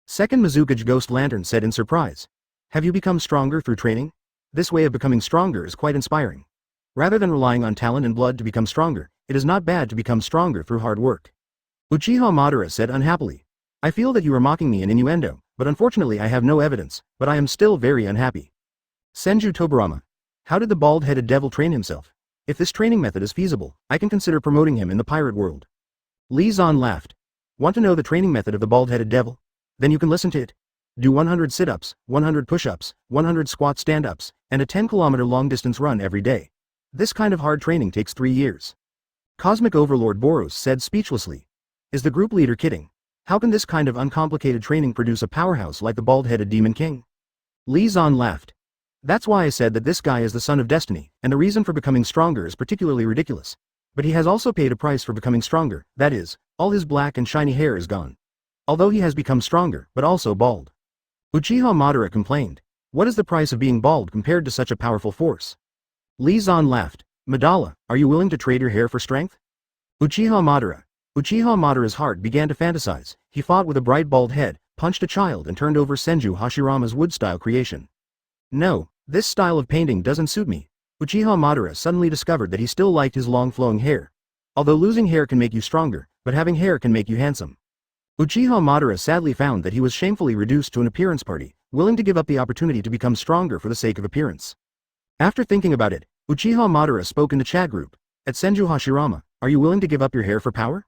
Second Mizukage Ghost Lantern said in surprise. Have you become stronger through training? This way of becoming stronger is quite inspiring. Rather than relying on talent and blood to become stronger, it is not bad to become stronger through hard work. Uchiha Madara said unhappily. I feel that you are mocking me in innuendo, but unfortunately I have no evidence, but I am still very unhappy. Senju Tobarama. How did the bald-headed devil train himself? If this training method is feasible, I can consider promoting him in the pirate world. Li Zan laughed. Want to know the training method of the bald-headed devil? Then you can listen to it. Do 100 sit-ups, 100 push-ups, 100 squat stand-ups, and a 10-kilometer long-distance run every day. This kind of hard training takes 3 years. Cosmic Overlord Boros said speechlessly. Is the group leader kidding? How can this kind of uncomplicated training produce a powerhouse like the bald-headed Demon King? Li Zan laughed. That's why I said that this guy is the son of destiny, and the reason for becoming stronger is particularly ridiculous. But he has also paid a price for becoming stronger, that is, all his black and shiny hair is gone. Although he has become stronger, but also bald. Uchiha Madara complained. What is the price of being bald compared to such a powerful force? Li Zan laughed. Madala, are you willing to trade your hair for strength? Uchiha Madara. Uchiha Madara's heart began to fantasize. He fought with a bright bald head, punched a child and turned over Senju Hashirama's wood-style creation. No, this style of painting doesn't suit me. Uchiha Madara suddenly discovered that he still liked his long flowing hair. Although losing hair can make you stronger, but having hair can make you handsome. Uchiha Madara sadly found that he was shamefully reduced to an appearance party, willing to give up the opportunity to become stronger for the sake of appearance. After thinking about it, Uchiha Madara spoke in the chat group. At Senju Hashirama, are you willing to give up your hair for power?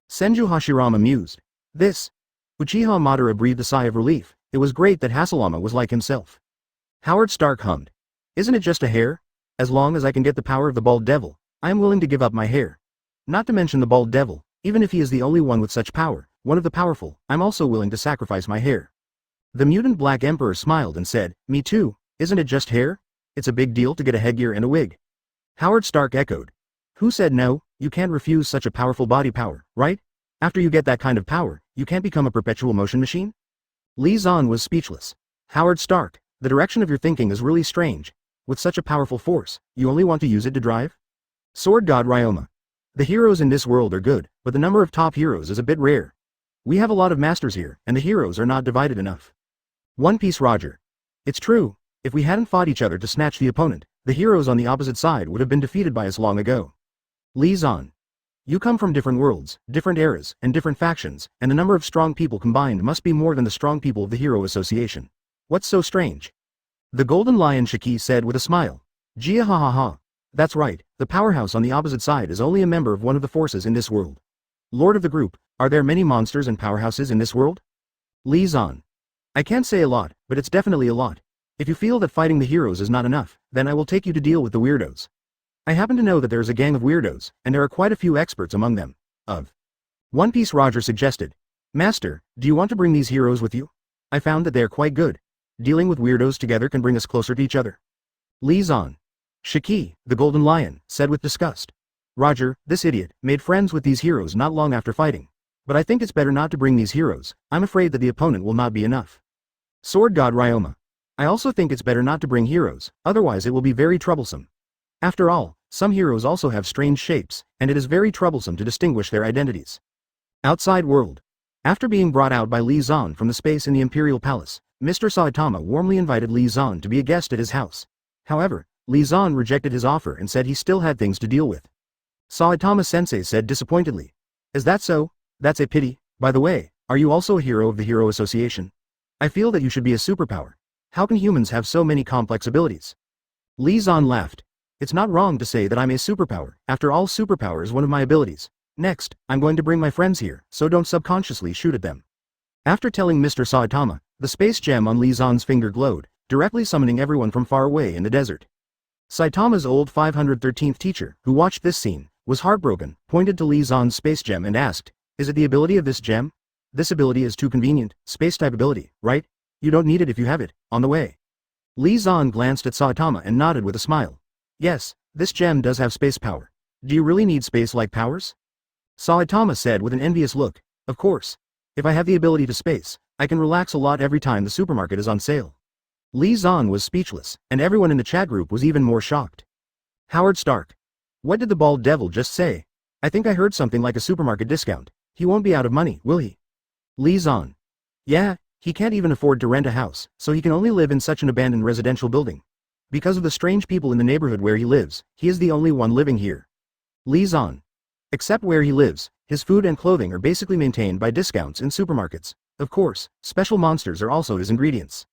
Senju Hashirama mused. This. Uchiha Madara breathed a sigh of relief. It was great that Hasalama was like himself. Howard Stark hummed. Isn't it just a hair? As long as I can get the power of the bald devil, I am willing to give up my hair. Not to mention the bald devil, even if he is the only one with such power, one of the powerful, I'm also willing to sacrifice my hair. The mutant Black Emperor smiled and said, me too, isn't it just hair? It's a big deal to get a headgear and a wig. Howard Stark echoed. Who said no? You can't refuse such a powerful body power, right? After you get that kind of power, you can't become a perpetual motion machine? Li Zan was speechless. Howard Stark, the direction of your thinking is really strange. With such a powerful force, you only want to use it to drive? Sword God Ryoma. The heroes in this world are good, but the number of top heroes is a bit rare. We have a lot of masters here, and the heroes are not divided enough. One Piece Roger. It's true, if we hadn't fought each other to snatch the opponent, the heroes on the opposite side would have been defeated by us long ago. Li Zan. You come from different worlds, different eras, and different factions, and the number of strong people combined must be more than the strong people of the Hero Association. What's so strange? The Golden Lion Shiki said with a smile. Jia ha ha ha. That's right, the powerhouse on the opposite side is only a member of one of the forces in this world. Lord of the group, are there many monsters and powerhouses in this world? Li Zan. I can't say a lot, but it's definitely a lot. If you feel that fighting the heroes is not enough, then I will take you to deal with the weirdos. I happen to know that there is a gang of weirdos, and there are quite a few experts among them. One Piece Roger suggested. Master, do you want to bring these heroes with you? I found that they are quite good. Dealing with weirdos together can bring us closer to each other. Li Zan. Shiki, the Golden Lion, said with disgust. Roger, this idiot, made friends with these heroes not long after fighting. But I think it's better not to bring these heroes. I'm afraid that the opponent will not be enough. Sword God Ryoma. I also think it's better not to bring heroes, otherwise it will be very troublesome. After all, some heroes also have strange shapes, and it is very troublesome to distinguish their identities. Outside world. After being brought out by Li Zan from the space in the Imperial Palace, Mr. Saitama warmly invited Li Zan to be a guest at his house. However, Li Zan rejected his offer and said he still had things to deal with. Saitama-sensei said disappointedly. Is that so? That's a pity. By the way, are you also a hero of the Hero Association? I feel that you should be a superpower. How can humans have so many complex abilities? Li Zan laughed. It's not wrong to say that I'm a superpower. After all, superpower is one of my abilities. Next, I'm going to bring my friends here, so don't subconsciously shoot at them. After telling Mr. Saitama, the space gem on Li Zan's finger glowed, directly summoning everyone from far away in the desert. Saitama's old 513th teacher, who watched this scene, was heartbroken, pointed to Li Zan's space gem and asked, is it the ability of this gem? This ability is too convenient, space-type ability, right? You don't need it if you have it, on the way. Li Zan glanced at Saitama and nodded with a smile. Yes, this gem does have space power. Do you really need space-like powers? Saitama said with an envious look, of course. If I have the ability to space, I can relax a lot every time the supermarket is on sale. Li Zan was speechless, and everyone in the chat group was even more shocked. Howard Stark. What did the bald devil just say? I think I heard something like a supermarket discount. He won't be out of money, will he? Li Zan. Yeah, he can't even afford to rent a house, so he can only live in such an abandoned residential building. Because of the strange people in the neighborhood where he lives, he is the only one living here. Li Zan. Except where he lives, his food and clothing are basically maintained by discounts in supermarkets. Of course, special monsters are also his ingredients.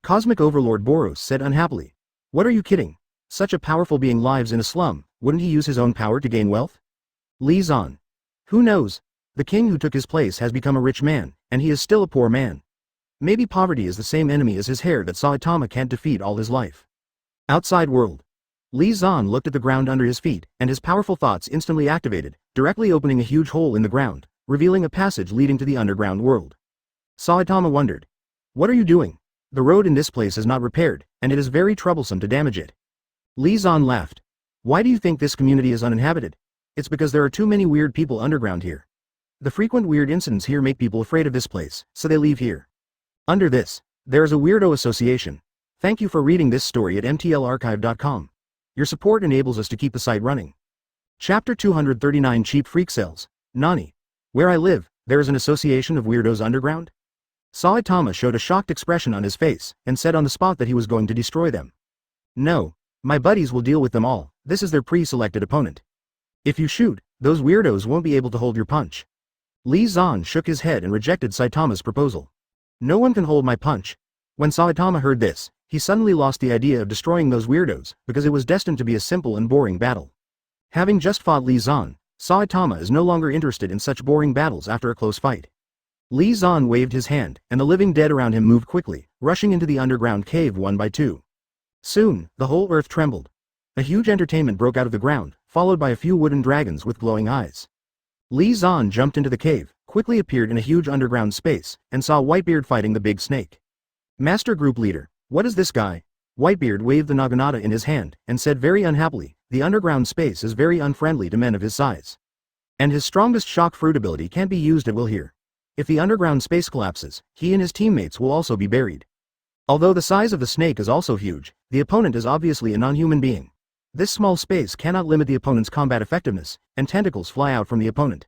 Cosmic Overlord Boros said unhappily. What are you kidding? Such a powerful being lives in a slum, wouldn't he use his own power to gain wealth? Li Zan. Who knows? The king who took his place has become a rich man, and he is still a poor man. Maybe poverty is the same enemy as his hair that Saitama can't defeat all his life. Outside world. Li Zan looked at the ground under his feet, and his powerful thoughts instantly activated, directly opening a huge hole in the ground, revealing a passage leading to the underground world. Saitama wondered. What are you doing? The road in this place is not repaired, and it is very troublesome to damage it. Li Zan laughed. Why do you think this community is uninhabited? It's because there are too many weird people underground here. The frequent weird incidents here make people afraid of this place, so they leave here. Under this, there is a weirdo association. Thank you for reading this story at mtlarchive.com. Your support enables us to keep the site running. Chapter 239 Cheap Freak Cells. Nani. Where I live, there is an association of weirdos underground? Saitama showed a shocked expression on his face, and said on the spot that he was going to destroy them. No. My buddies will deal with them all, this is their pre-selected opponent. If you shoot, those weirdos won't be able to hold your punch. Li Zan shook his head and rejected Saitama's proposal. No one can hold my punch. When Saitama heard this, he suddenly lost the idea of destroying those weirdos, because it was destined to be a simple and boring battle. Having just fought Li Zan, Saitama is no longer interested in such boring battles after a close fight. Li Zan waved his hand, and the living dead around him moved quickly, rushing into the underground cave one by two. Soon, the whole earth trembled. A huge entertainment broke out of the ground, followed by a few wooden dragons with glowing eyes. Li Zan jumped into the cave, quickly appeared in a huge underground space, and saw Whitebeard fighting the big snake. Master Group Leader. What is this guy? Whitebeard waved the naginata in his hand, and said very unhappily, the underground space is very unfriendly to men of his size. And his strongest shock fruit ability can't be used at will here. If the underground space collapses, he and his teammates will also be buried. Although the size of the snake is also huge, the opponent is obviously a non-human being. This small space cannot limit the opponent's combat effectiveness, and tentacles fly out from the opponent.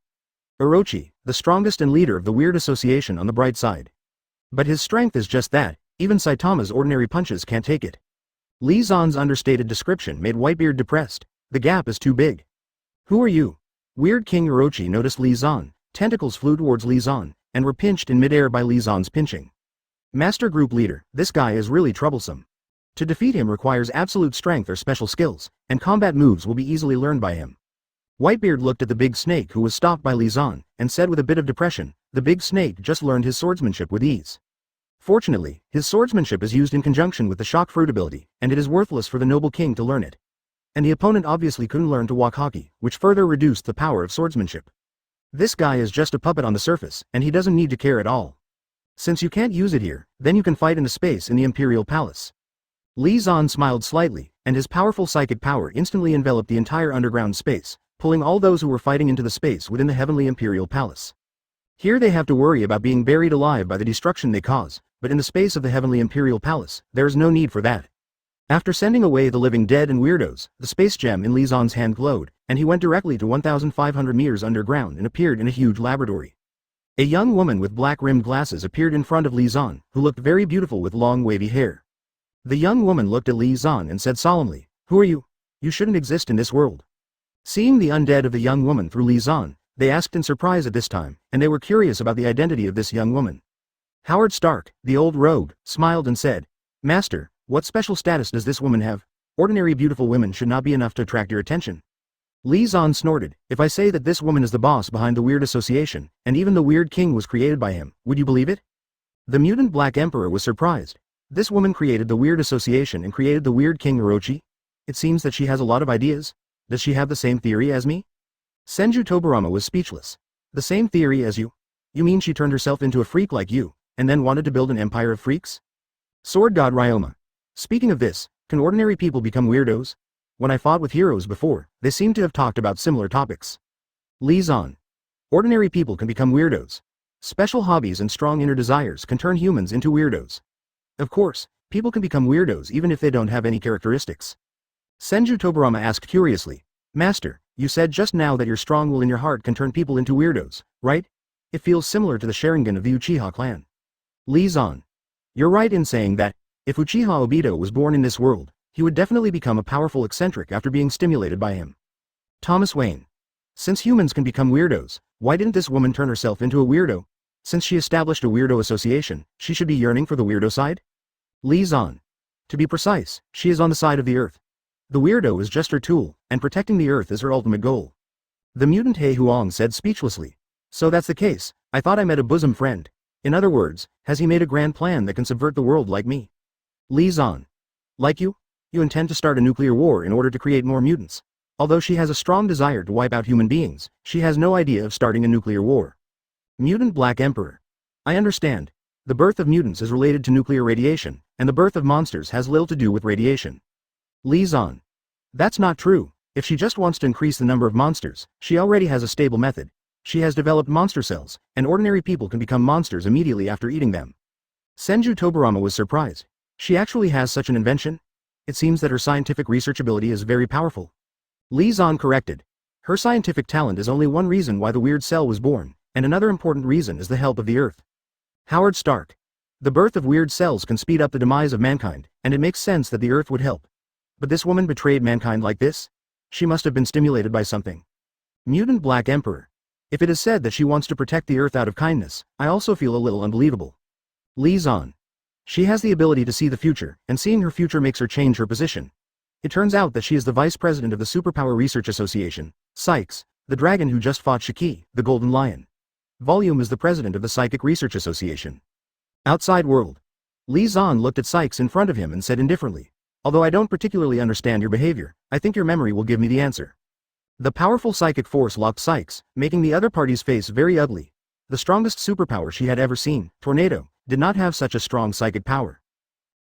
Orochi, the strongest and leader of the Weird Association on the bright side. But his strength is just that, even Saitama's ordinary punches can't take it. Li Zan's understated description made Whitebeard depressed. The gap is too big. Who are you? Weird King Orochi noticed Li Zan. Tentacles flew towards Li Zan, and were pinched in midair by Li Zan's pinching. Master Group Leader, this guy is really troublesome. To defeat him requires absolute strength or special skills, and combat moves will be easily learned by him. Whitebeard looked at the big snake who was stopped by Li Zan, and said with a bit of depression, the big snake just learned his swordsmanship with ease. Fortunately, his swordsmanship is used in conjunction with the shock fruit ability, and it is worthless for the noble king to learn it. And the opponent obviously couldn't learn to walk hockey, which further reduced the power of swordsmanship. This guy is just a puppet on the surface, and he doesn't need to care at all. Since you can't use it here, then you can fight in the space in the Imperial Palace. Li Zan smiled slightly, and his powerful psychic power instantly enveloped the entire underground space, pulling all those who were fighting into the space within the Heavenly Imperial Palace. Here they have to worry about being buried alive by the destruction they cause, but in the space of the Heavenly Imperial Palace, there is no need for that. After sending away the living dead and weirdos, the space gem in Li Zan's hand glowed, and he went directly to 1,500 meters underground and appeared in a huge laboratory. A young woman with black-rimmed glasses appeared in front of Li Zan, who looked very beautiful with long wavy hair. The young woman looked at Li Zan and said solemnly, "Who are you? You shouldn't exist in this world." Seeing the undead of the young woman through Li Zan, they asked in surprise at this time, and they were curious about the identity of this young woman. Howard Stark, the old rogue, smiled and said, "Master, what special status does this woman have? Ordinary beautiful women should not be enough to attract your attention." Li Zan snorted, "If I say that this woman is the boss behind the Weird Association, and even the Weird King was created by him, would you believe it?" The mutant Black Emperor was surprised. This woman created the Weird Association and created the Weird King Orochi? It seems that she has a lot of ideas. Does she have the same theory as me? Senju Tobarama was speechless. The same theory as you? You mean she turned herself into a freak like you, and then wanted to build an empire of freaks? Sword God Ryoma. Speaking of this, can ordinary people become weirdos? When I fought with heroes before, they seem to have talked about similar topics. Li Zan. Ordinary people can become weirdos. Special hobbies and strong inner desires can turn humans into weirdos. Of course, people can become weirdos even if they don't have any characteristics. Senju Tobarama asked curiously, Master, you said just now that your strong will in your heart can turn people into weirdos, right? It feels similar to the Sharingan of the Uchiha clan. Lee Zan. You're right in saying that, if Uchiha Obito was born in this world, he would definitely become a powerful eccentric after being stimulated by him. Thomas Wayne. Since humans can become weirdos, why didn't this woman turn herself into a weirdo? Since she established a weirdo association, she should be yearning for the weirdo side? Lee Zan. To be precise, she is on the side of the earth. The weirdo is just her tool, and protecting the earth is her ultimate goal. The mutant He Huang said speechlessly. So that's the case, I thought I met a bosom friend. In other words, has he made a grand plan that can subvert the world like me? Lee Zan. Like you? You intend to start a nuclear war in order to create more mutants. Although she has a strong desire to wipe out human beings, she has no idea of starting a nuclear war. Mutant Black Emperor. I understand. The birth of mutants is related to nuclear radiation, and the birth of monsters has little to do with radiation. Lee Zan. That's not true. If she just wants to increase the number of monsters, she already has a stable method. She has developed monster cells, and ordinary people can become monsters immediately after eating them. Senju Tobarama was surprised. She actually has such an invention? It seems that her scientific research ability is very powerful. Lee Zan corrected. Her scientific talent is only one reason why the weird cell was born, and another important reason is the help of the earth. Howard Stark. The birth of weird cells can speed up the demise of mankind, and it makes sense that the earth would help. But this woman betrayed mankind like this? She must have been stimulated by something. Mutant Black Emperor. If it is said that she wants to protect the earth out of kindness, I also feel a little unbelievable. Lee Zan. She has the ability to see the future, and seeing her future makes her change her position. It turns out that she is the vice president of the Superpower Research Association, Sykes, the dragon who just fought Shiki, the Golden Lion. Volume is the president of the Psychic Research Association. Outside world. Lee Zan looked at Sykes in front of him and said indifferently, although I don't particularly understand your behavior, I think your memory will give me the answer. The powerful psychic force locked Sykes, making the other party's face very ugly. The strongest superpower she had ever seen, Tornado, did not have such a strong psychic power.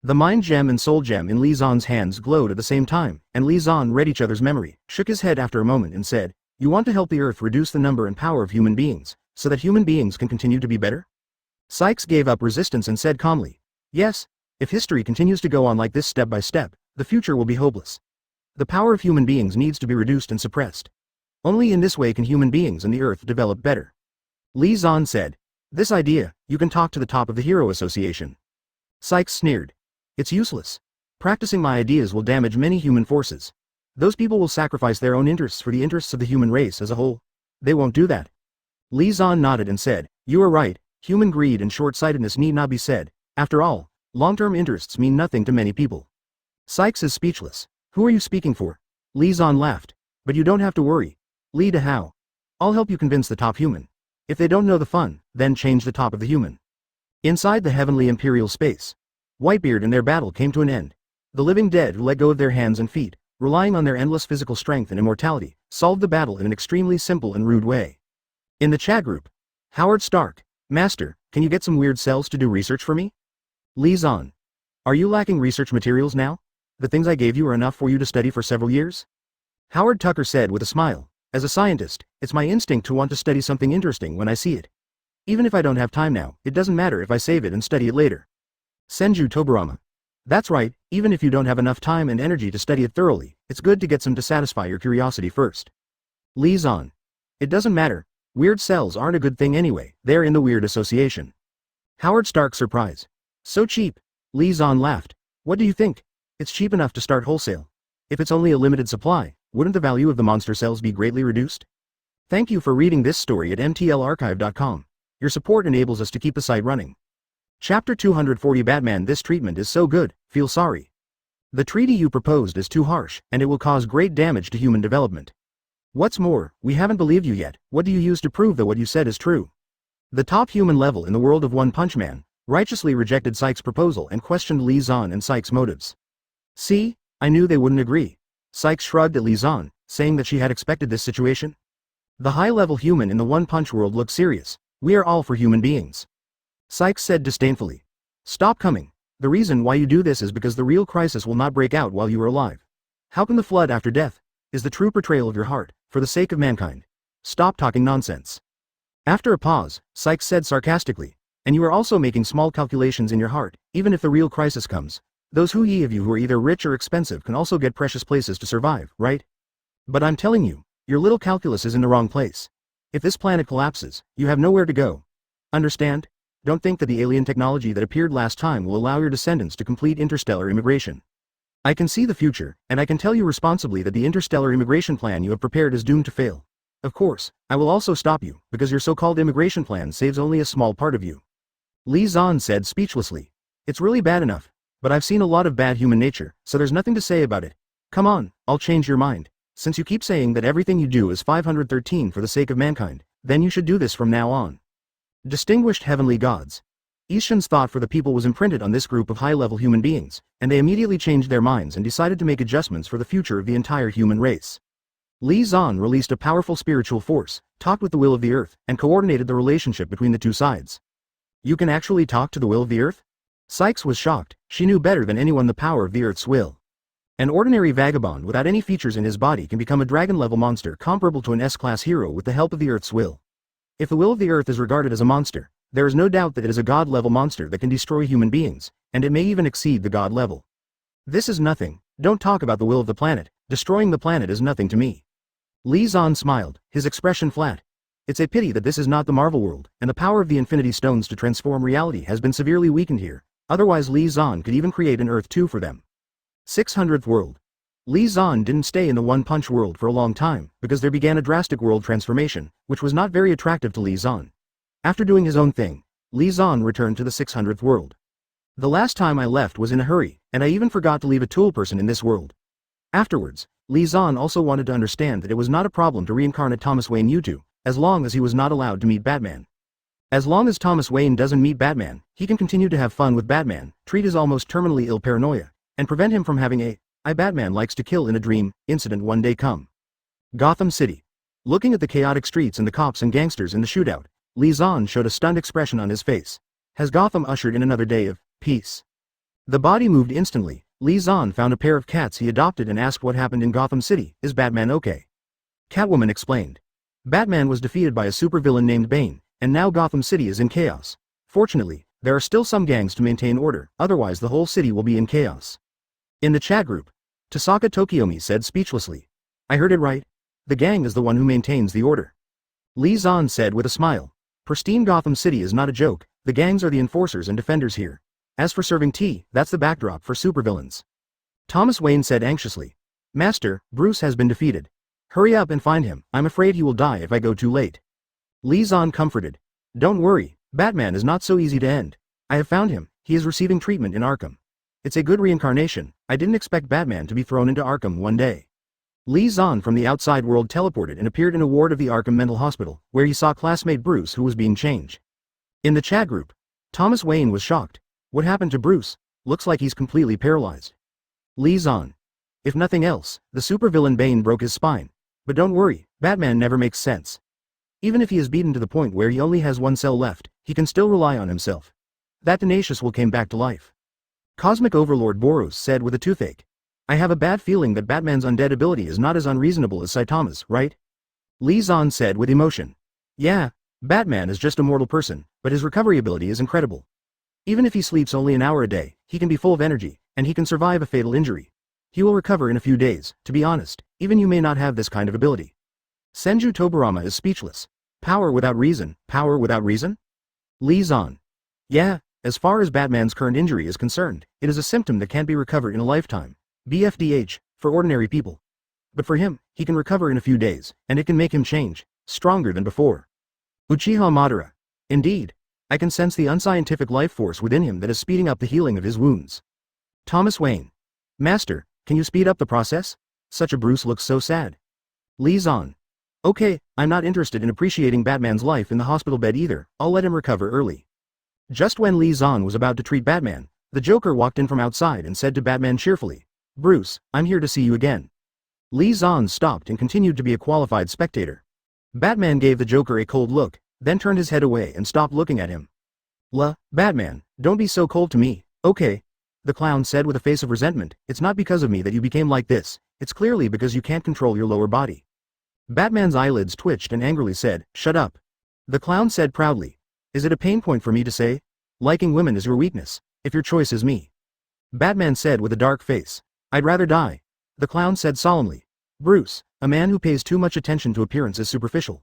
The mind gem and soul gem in Lee Zan's hands glowed at the same time, and Lee Zan read each other's memory, shook his head after a moment and said, You want to help the earth reduce the number and power of human beings, so that human beings can continue to be better? Sykes gave up resistance and said calmly, Yes, if history continues to go on like this step by step, the future will be hopeless. The power of human beings needs to be reduced and suppressed. Only in this way can human beings and the earth develop better. Lee Zan said, This idea, you can talk to the top of the Hero Association. Sykes sneered. It's useless. Practicing my ideas will damage many human forces. Those people will sacrifice their own interests for the interests of the human race as a whole. They won't do that. Lee Zan nodded and said, You are right, human greed and short-sightedness need not be said. After all, long-term interests mean nothing to many people. Sykes is speechless. Who are you speaking for? Lee Zan laughed. But you don't have to worry. Lee De How. I'll help you convince the top human. If they don't know the fun, then change the top of the human. Inside the heavenly imperial space, Whitebeard and their battle came to an end. The living dead who let go of their hands and feet, relying on their endless physical strength and immortality, solved the battle in an extremely simple and rude way. In the chat group, Howard Stark, Master, can you get some weird cells to do research for me? Lee Zan. Are you lacking research materials now? The things I gave you are enough for you to study for several years? Howard Tucker said with a smile, As a scientist, it's my instinct to want to study something interesting when I see it. Even if I don't have time now, it doesn't matter if I save it and study it later. Senju Tobarama. That's right, even if you don't have enough time and energy to study it thoroughly, it's good to get some to satisfy your curiosity first. Lee Zan. It doesn't matter. Weird cells aren't a good thing anyway, they're in the Weird Association. Howard Stark surprise. So cheap. Lee Zan laughed. What do you think? It's cheap enough to start wholesale. If it's only a limited supply, wouldn't the value of the monster cells be greatly reduced? Thank you for reading this story at mtlarchive.com. Your support enables us to keep the site running. Chapter 240 Batman. This treatment is so good, feel sorry. The treaty you proposed is too harsh, and it will cause great damage to human development. What's more, we haven't believed you yet. What do you use to prove that what you said is true? The top human level in the world of One Punch Man righteously rejected Sykes' proposal and questioned Lee Zan and Sykes' motives. See, I knew they wouldn't agree. Sykes shrugged at Lee Zan, saying that she had expected this situation. The high-level human in the One Punch world looked serious. We are all for human beings. Sykes said disdainfully. Stop coming. The reason why you do this is because the real crisis will not break out while you are alive. How can the flood after death is the true portrayal of your heart, for the sake of mankind. Stop talking nonsense. After a pause, Sykes said sarcastically, and you are also making small calculations in your heart, even if the real crisis comes. Those of you who are either rich or expensive can also get precious places to survive, right? But I'm telling you, your little calculus is in the wrong place. If this planet collapses, you have nowhere to go. Understand? Don't think that the alien technology that appeared last time will allow your descendants to complete interstellar immigration. I can see the future, and I can tell you responsibly that the interstellar immigration plan you have prepared is doomed to fail. Of course, I will also stop you, because your so-called immigration plan saves only a small part of you. Li Zan said speechlessly. It's really bad enough, but I've seen a lot of bad human nature, so there's nothing to say about it. Come on, I'll change your mind. Since you keep saying that everything you do is 513 for the sake of mankind, then you should do this from now on. Distinguished heavenly gods. Ishan's thought for the people was imprinted on this group of high-level human beings, and they immediately changed their minds and decided to make adjustments for the future of the entire human race. Li Zan released a powerful spiritual force, talked with the will of the earth, and coordinated the relationship between the two sides. You can actually talk to the will of the earth? Sykes was shocked. She knew better than anyone the power of the earth's will. An ordinary vagabond without any features in his body can become a dragon-level monster comparable to an S-class hero with the help of the earth's will. If the will of the earth is regarded as a monster, there is no doubt that it is a god-level monster that can destroy human beings, and it may even exceed the god level. This is nothing. Don't talk about the will of the planet. Destroying the planet is nothing to me. Li Zan smiled, his expression flat. It's a pity that this is not the Marvel world, and the power of the Infinity Stones to transform reality has been severely weakened here, otherwise Li Zan could even create an Earth 2 for them. 600th world. Li Zan didn't stay in the One-Punch world for a long time, because there began a drastic world transformation, which was not very attractive to Li Zan. After doing his own thing, Li Zan returned to the 600th world. The last time I left was in a hurry, and I even forgot to leave a tool person in this world. Afterwards, Li Zan also wanted to understand that it was not a problem to reincarnate Thomas Wayne U2, as long as he was not allowed to meet Batman. As long as Thomas Wayne doesn't meet Batman, he can continue to have fun with Batman, treat his almost terminally ill paranoia, and prevent him from having a "I Batman likes to kill in a dream" incident one day come. Gotham City. Looking at the chaotic streets and the cops and gangsters in the shootout, Li Zan showed a stunned expression on his face. Has Gotham ushered in another day of peace? The body moved instantly. Li Zan found a pair of cats he adopted and asked what happened in Gotham City. Is Batman okay? Catwoman explained. Batman was defeated by a supervillain named Bane, and now Gotham City is in chaos. Fortunately, there are still some gangs to maintain order, otherwise the whole city will be in chaos. In the chat group, Tohsaka Tokiomi said speechlessly. I heard it right? The gang is the one who maintains the order. Li Zan said with a smile. Pristine Gotham City is not a joke, the gangs are the enforcers and defenders here. As for serving tea, that's the backdrop for supervillains. Thomas Wayne said anxiously. Master, Bruce has been defeated. Hurry up and find him, I'm afraid he will die if I go too late. Li Zan comforted. Don't worry, Batman is not so easy to end. I have found him, he is receiving treatment in Arkham. It's a good reincarnation, I didn't expect Batman to be thrown into Arkham one day. Li Zan from the outside world teleported and appeared in a ward of the Arkham Mental Hospital, where he saw classmate Bruce who was being changed. In the chat group, Thomas Wayne was shocked. What happened to Bruce? Looks like he's completely paralyzed. Li Zan. If nothing else, the supervillain Bane broke his spine. But don't worry, Batman never makes sense. Even if he is beaten to the point where he only has one cell left, he can still rely on himself. That tenacious will came back to life. Cosmic Overlord Boros said with a toothache. I have a bad feeling that Batman's undead ability is not as unreasonable as Saitama's, right? Li Zan said with emotion. Yeah, Batman is just a mortal person, but his recovery ability is incredible. Even if he sleeps only an hour a day, he can be full of energy, and he can survive a fatal injury. He will recover in a few days. To be honest, even you may not have this kind of ability. Senju Hashirama is speechless. Power without reason, power without reason? Li Zan. Yeah, as far as Batman's current injury is concerned, it is a symptom that can't be recovered in a lifetime. BFDH, for ordinary people. But for him, he can recover in a few days, and it can make him change, stronger than before. Uchiha Madara. Indeed. I can sense the unscientific life force within him that is speeding up the healing of his wounds. Thomas Wayne. Master, can you speed up the process? Such a Bruce looks so sad. Li Zan. Okay, I'm not interested in appreciating Batman's life in the hospital bed either, I'll let him recover early. Just when Li Zan was about to treat Batman, the Joker walked in from outside and said to Batman cheerfully, Bruce, I'm here to see you again. Li Zan stopped and continued to be a qualified spectator. Batman gave the Joker a cold look, then turned his head away and stopped looking at him. Batman, don't be so cold to me, okay? The clown said with a face of resentment, it's not because of me that you became like this, it's clearly because you can't control your lower body. Batman's eyelids twitched and angrily said, shut up. The clown said proudly. Is it a pain point for me to say? Liking women is your weakness, if your choice is me. Batman said with a dark face. I'd rather die. The clown said solemnly. Bruce, a man who pays too much attention to appearance is superficial.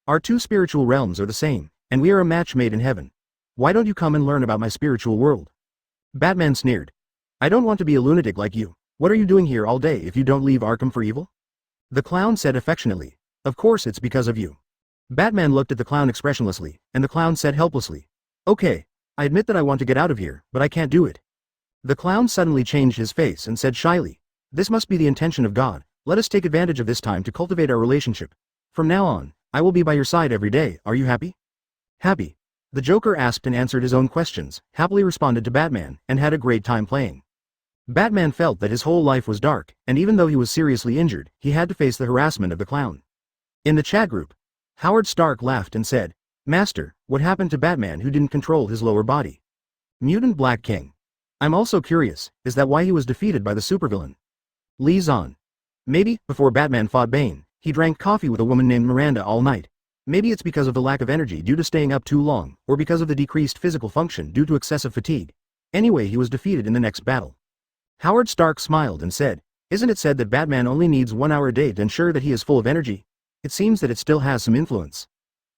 Our two spiritual realms are the same, and we are a match made in heaven. Why don't you come and learn about my spiritual world? Batman sneered. I don't want to be a lunatic like you. What are you doing here all day if you don't leave Arkham for evil? The clown said affectionately. Of course it's because of you. Batman looked at the clown expressionlessly, and the clown said helplessly. Okay, I admit that I want to get out of here, but I can't do it. The clown suddenly changed his face and said shyly. This must be the intention of God. Let us take advantage of this time to cultivate our relationship. From now on, I will be by your side every day. Are you happy? Happy. The Joker asked and answered his own questions, happily responded to Batman, and had a great time playing. Batman felt that his whole life was dark, and even though he was seriously injured, he had to face the harassment of the clown. In the chat group, Howard Stark laughed and said, Master, what happened to Batman who didn't control his lower body? Mutant Black King. I'm also curious, is that why he was defeated by the supervillain? Lee Zahn. Maybe, before Batman fought Bane, he drank coffee with a woman named Miranda all night. Maybe it's because of the lack of energy due to staying up too long, or because of the decreased physical function due to excessive fatigue. Anyway, he was defeated in the next battle. Howard Stark smiled and said, Isn't it said that Batman only needs 1 hour a day to ensure that he is full of energy? It seems that it still has some influence.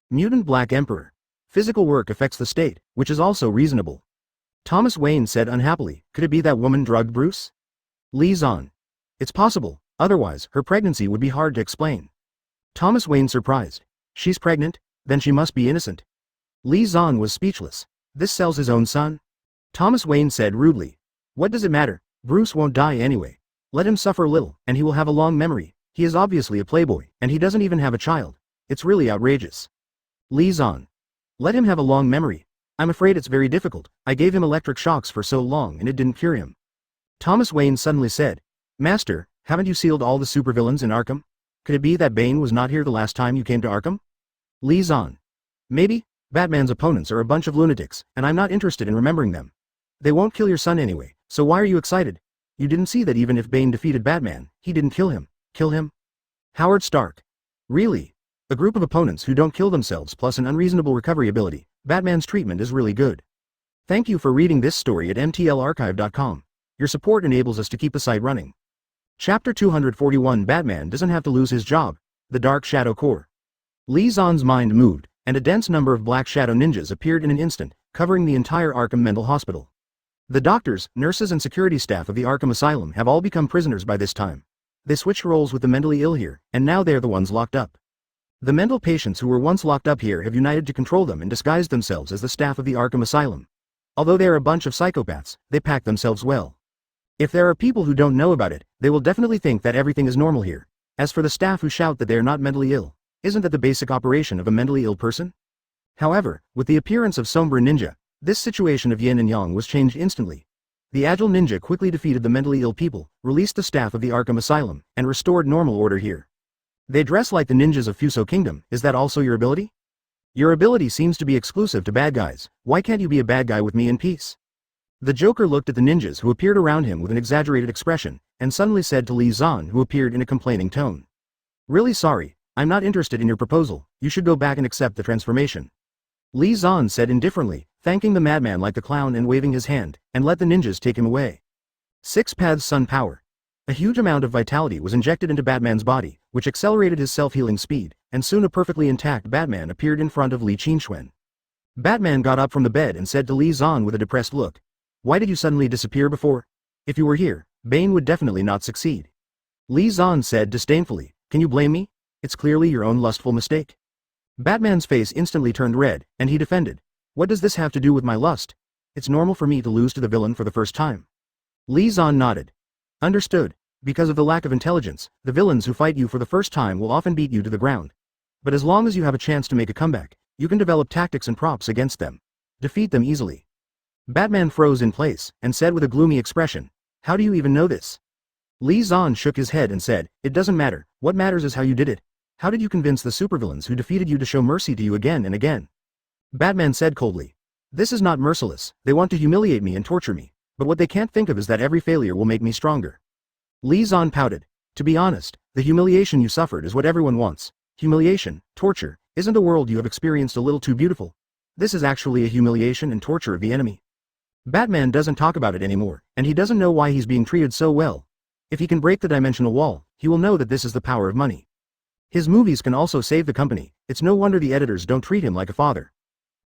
Mutant Black Emperor. Physical work affects the state, which is also reasonable. Thomas Wayne said unhappily, could it be that woman drugged Bruce? Lee Zahn. It's possible, otherwise, her pregnancy would be hard to explain. Thomas Wayne surprised. She's pregnant? Then she must be innocent. Lee Zahn was speechless. This sells his own son? Thomas Wayne said rudely. What does it matter? Bruce won't die anyway. Let him suffer a little, and he will have a long memory. He is obviously a playboy, and he doesn't even have a child. It's really outrageous. Lee Zahn. Let him have a long memory. I'm afraid it's very difficult. I gave him electric shocks for so long and it didn't cure him. Thomas Wayne suddenly said, Master, haven't you sealed all the supervillains in Arkham? Could it be that Bane was not here the last time you came to Arkham? Lee Zahn. Maybe. Batman's opponents are a bunch of lunatics, and I'm not interested in remembering them. They won't kill your son anyway, so why are you excited? You didn't see that even if Bane defeated Batman, he didn't kill him. Kill him? Howard Stark. Really? A group of opponents who don't kill themselves plus an unreasonable recovery ability. Batman's treatment is really good. Thank you for reading this story at mtlarchive.com. Your support enables us to keep the site running. Chapter 241 Batman doesn't have to lose his job. The Dark Shadow Core. Lee Zahn's mind moved, and a dense number of Black Shadow ninjas appeared in an instant, covering the entire Arkham Mental Hospital. The doctors, nurses and security staff of the Arkham Asylum have all become prisoners by this time. They switched roles with the mentally ill here, and now they're the ones locked up. The mental patients who were once locked up here have united to control them and disguised themselves as the staff of the Arkham Asylum. Although they are a bunch of psychopaths, they pack themselves well. If there are people who don't know about it, they will definitely think that everything is normal here. As for the staff who shout that they are not mentally ill, isn't that the basic operation of a mentally ill person? However, with the appearance of Sombra Ninja, this situation of yin and yang was changed instantly. The agile ninja quickly defeated the mentally ill people, released the staff of the Arkham Asylum, and restored normal order here. They dress like the ninjas of Fuso Kingdom. Is that also your ability? Your ability seems to be exclusive to bad guys. Why can't you be a bad guy with me in peace? The Joker looked at the ninjas who appeared around him with an exaggerated expression, and suddenly said to Lee Zahn, who appeared in a complaining tone. Really sorry, I'm not interested in your proposal. You should go back and accept the transformation. Lee Zahn said indifferently, thanking the madman like the clown and waving his hand, and let the ninjas take him away. 6 Paths Sun Power. A huge amount of vitality was injected into Batman's body, which accelerated his self-healing speed, and soon a perfectly intact Batman appeared in front of Li Xuan. Batman got up from the bed and said to Lee Zahn with a depressed look, Why did you suddenly disappear before? If you were here, Bane would definitely not succeed. Lee Zahn said disdainfully, Can you blame me? It's clearly your own lustful mistake. Batman's face instantly turned red, and he defended. What does this have to do with my lust? It's normal for me to lose to the villain for the first time. Lee Zahn nodded. Understood. Because of the lack of intelligence, the villains who fight you for the first time will often beat you to the ground. But as long as you have a chance to make a comeback, you can develop tactics and props against them. Defeat them easily. Batman froze in place, and said with a gloomy expression, How do you even know this? Lee Zahn shook his head and said, It doesn't matter, what matters is how you did it. How did you convince the supervillains who defeated you to show mercy to you again and again? Batman said coldly, This is not merciless, they want to humiliate me and torture me, but what they can't think of is that every failure will make me stronger. Lee Zahn pouted. To be honest, the humiliation you suffered is what everyone wants. Humiliation, torture, Isn't the world you have experienced a little too beautiful? This is actually a humiliation and torture of the enemy. Batman doesn't talk about it anymore, and he doesn't know why he's being treated so well. If he can break the dimensional wall, he will know that this is the power of money. His movies can also save the company. It's no wonder the editors don't treat him like a father.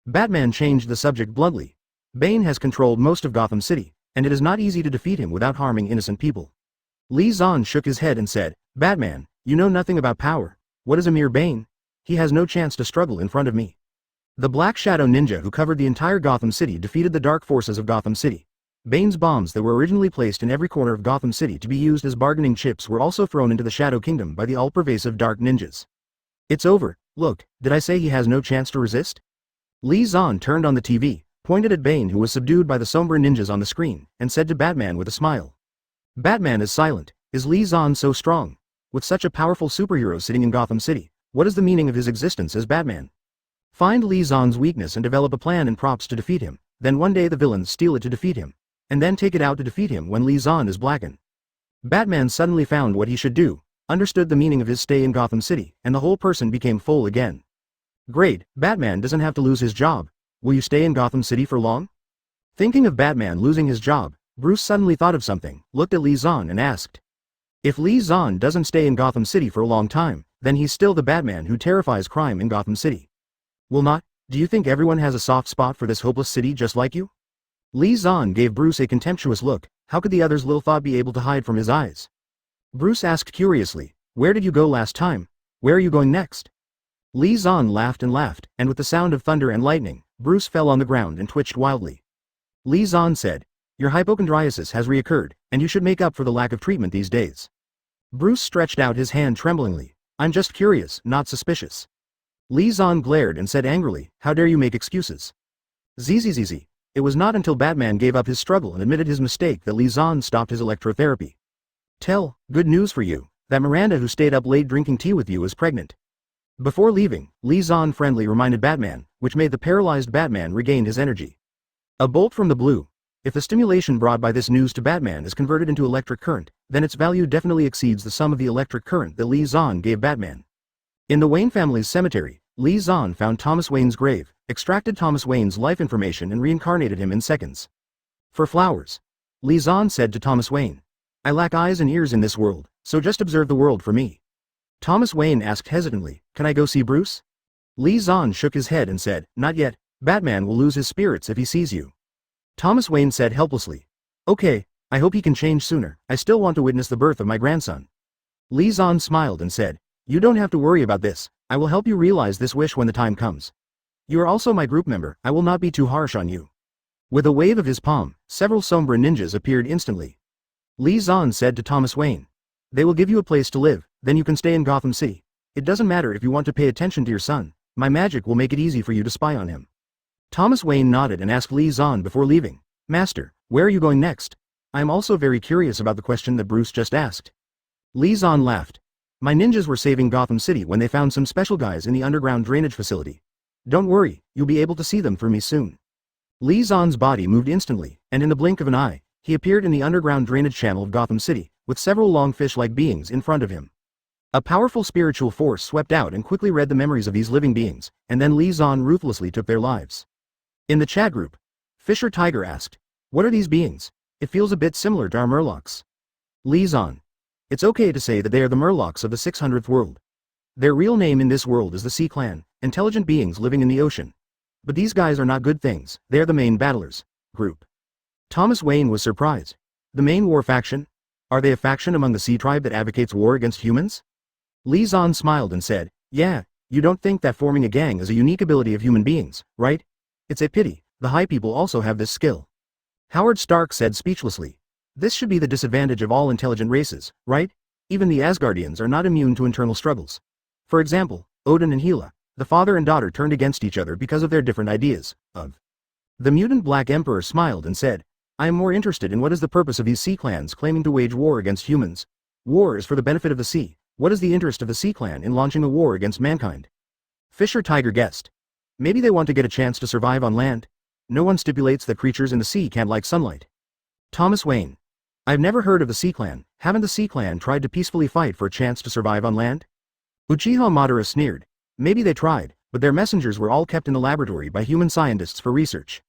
Batman changed the subject bluntly. Bane has controlled most of Gotham City, and it is not easy to defeat him without harming innocent people. Li Zan shook his head and said, Batman, you know nothing about power. What is a mere Bane? He has no chance to struggle in front of me. The Black Shadow Ninja who covered the entire Gotham City defeated the dark forces of Gotham City. Bane's bombs that were originally placed in every corner of Gotham City to be used as bargaining chips were also thrown into the Shadow Kingdom by the all-pervasive dark ninjas. It's over. Look, did I say he has no chance to resist? Li Zan turned on the TV, pointed at Bane who was subdued by the somber ninjas on the screen, and said to Batman with a smile. Batman is silent. Is Li Zan so strong? With such a powerful superhero sitting in Gotham City, what is the meaning of his existence as Batman? Find Li Zan's weakness and develop a plan and props to defeat him, then one day the villains steal it to defeat him, and then take it out to defeat him when Li Zan is blackened. Batman suddenly found what he should do, understood the meaning of his stay in Gotham City, and the whole person became full again. Great, Batman doesn't have to lose his job. Will you stay in Gotham City for long? Thinking of Batman losing his job, Bruce suddenly thought of something, looked at Li Zan and asked. If Li Zan doesn't stay in Gotham City for a long time, then he's still the Batman who terrifies crime in Gotham City. Will not? Do you think everyone has a soft spot for this hopeless city just like you? Li Zan gave Bruce a contemptuous look. How could the other's little thought be able to hide from his eyes? Bruce asked curiously, where did you go last time? Where are you going next? Li Zan laughed, and with the sound of thunder and lightning, Bruce fell on the ground and twitched wildly. Li Zan said, your hypochondriasis has reoccurred, and you should make up for the lack of treatment these days. Bruce stretched out his hand tremblingly. I'm just curious, not suspicious. Li Zan glared and said angrily, how dare you make excuses? Zzz. It was not until Batman gave up his struggle and admitted his mistake that Li Zan stopped his electrotherapy. Good news for you, that Miranda who stayed up late drinking tea with you is pregnant. Before leaving, Li Zan friendly reminded Batman, which made the paralyzed Batman regain his energy. A bolt from the blue. If the stimulation brought by this news to Batman is converted into electric current, then its value definitely exceeds the sum of the electric current that Li Zan gave Batman. In the Wayne family's cemetery, Li Zan found Thomas Wayne's grave, extracted Thomas Wayne's life information and reincarnated him in seconds. For flowers. Li Zan said to Thomas Wayne. I lack eyes and ears in this world, so just observe the world for me. Thomas Wayne asked hesitantly, can I go see Bruce? Li Zan shook his head and said, not yet, Batman will lose his spirits if he sees you. Thomas Wayne said helplessly. Okay, I hope he can change sooner, I still want to witness the birth of my grandson. Li Zan smiled and said, you don't have to worry about this, I will help you realize this wish when the time comes. You are also my group member, I will not be too harsh on you. With a wave of his palm, several Sombra ninjas appeared instantly. Li Zan said to Thomas Wayne. They will give you a place to live, then you can stay in Gotham City. It doesn't matter if you want to pay attention to your son, my magic will make it easy for you to spy on him. Thomas Wayne nodded and asked Li Zan before leaving, Master, where are you going next? I am also very curious about the question that Bruce just asked. Li Zan laughed. My ninjas were saving Gotham City when they found some special guys in the underground drainage facility. Don't worry, you'll be able to see them through me soon. Li Zan's body moved instantly, and in the blink of an eye, he appeared in the underground drainage channel of Gotham City, with several long fish-like beings in front of him. A powerful spiritual force swept out and quickly read the memories of these living beings, and then Li Zan ruthlessly took their lives. In the chat group, Fisher Tiger asked, what are these beings? It feels a bit similar to our Murlocs. Li Zan. It's okay to say that they are the Murlocs of the 600th world. Their real name in this world is the Sea Clan, intelligent beings living in the ocean. But these guys are not good things, they are the main battlers. Group. Thomas Wayne was surprised. The main war faction? Are they a faction among the Sea Tribe that advocates war against humans? Li Zan smiled and said, yeah, you don't think that forming a gang is a unique ability of human beings, right? It's a pity, the High People also have this skill. Howard Stark said speechlessly. This should be the disadvantage of all intelligent races, right? Even the Asgardians are not immune to internal struggles. For example, Odin and Hela, the father and daughter turned against each other because of their different ideas, of. The mutant Black Emperor smiled and said, I am more interested in what is the purpose of these sea clans claiming to wage war against humans. War is for the benefit of the sea. What is the interest of the Sea Clan in launching a war against mankind? Fisher Tiger guessed. Maybe they want to get a chance to survive on land. No one stipulates that creatures in the sea can't like sunlight. Thomas Wayne. I've never heard of the Sea Clan. Haven't the Sea Clan tried to peacefully fight for a chance to survive on land? Uchiha Madara sneered. Maybe they tried, but their messengers were all kept in the laboratory by human scientists for research.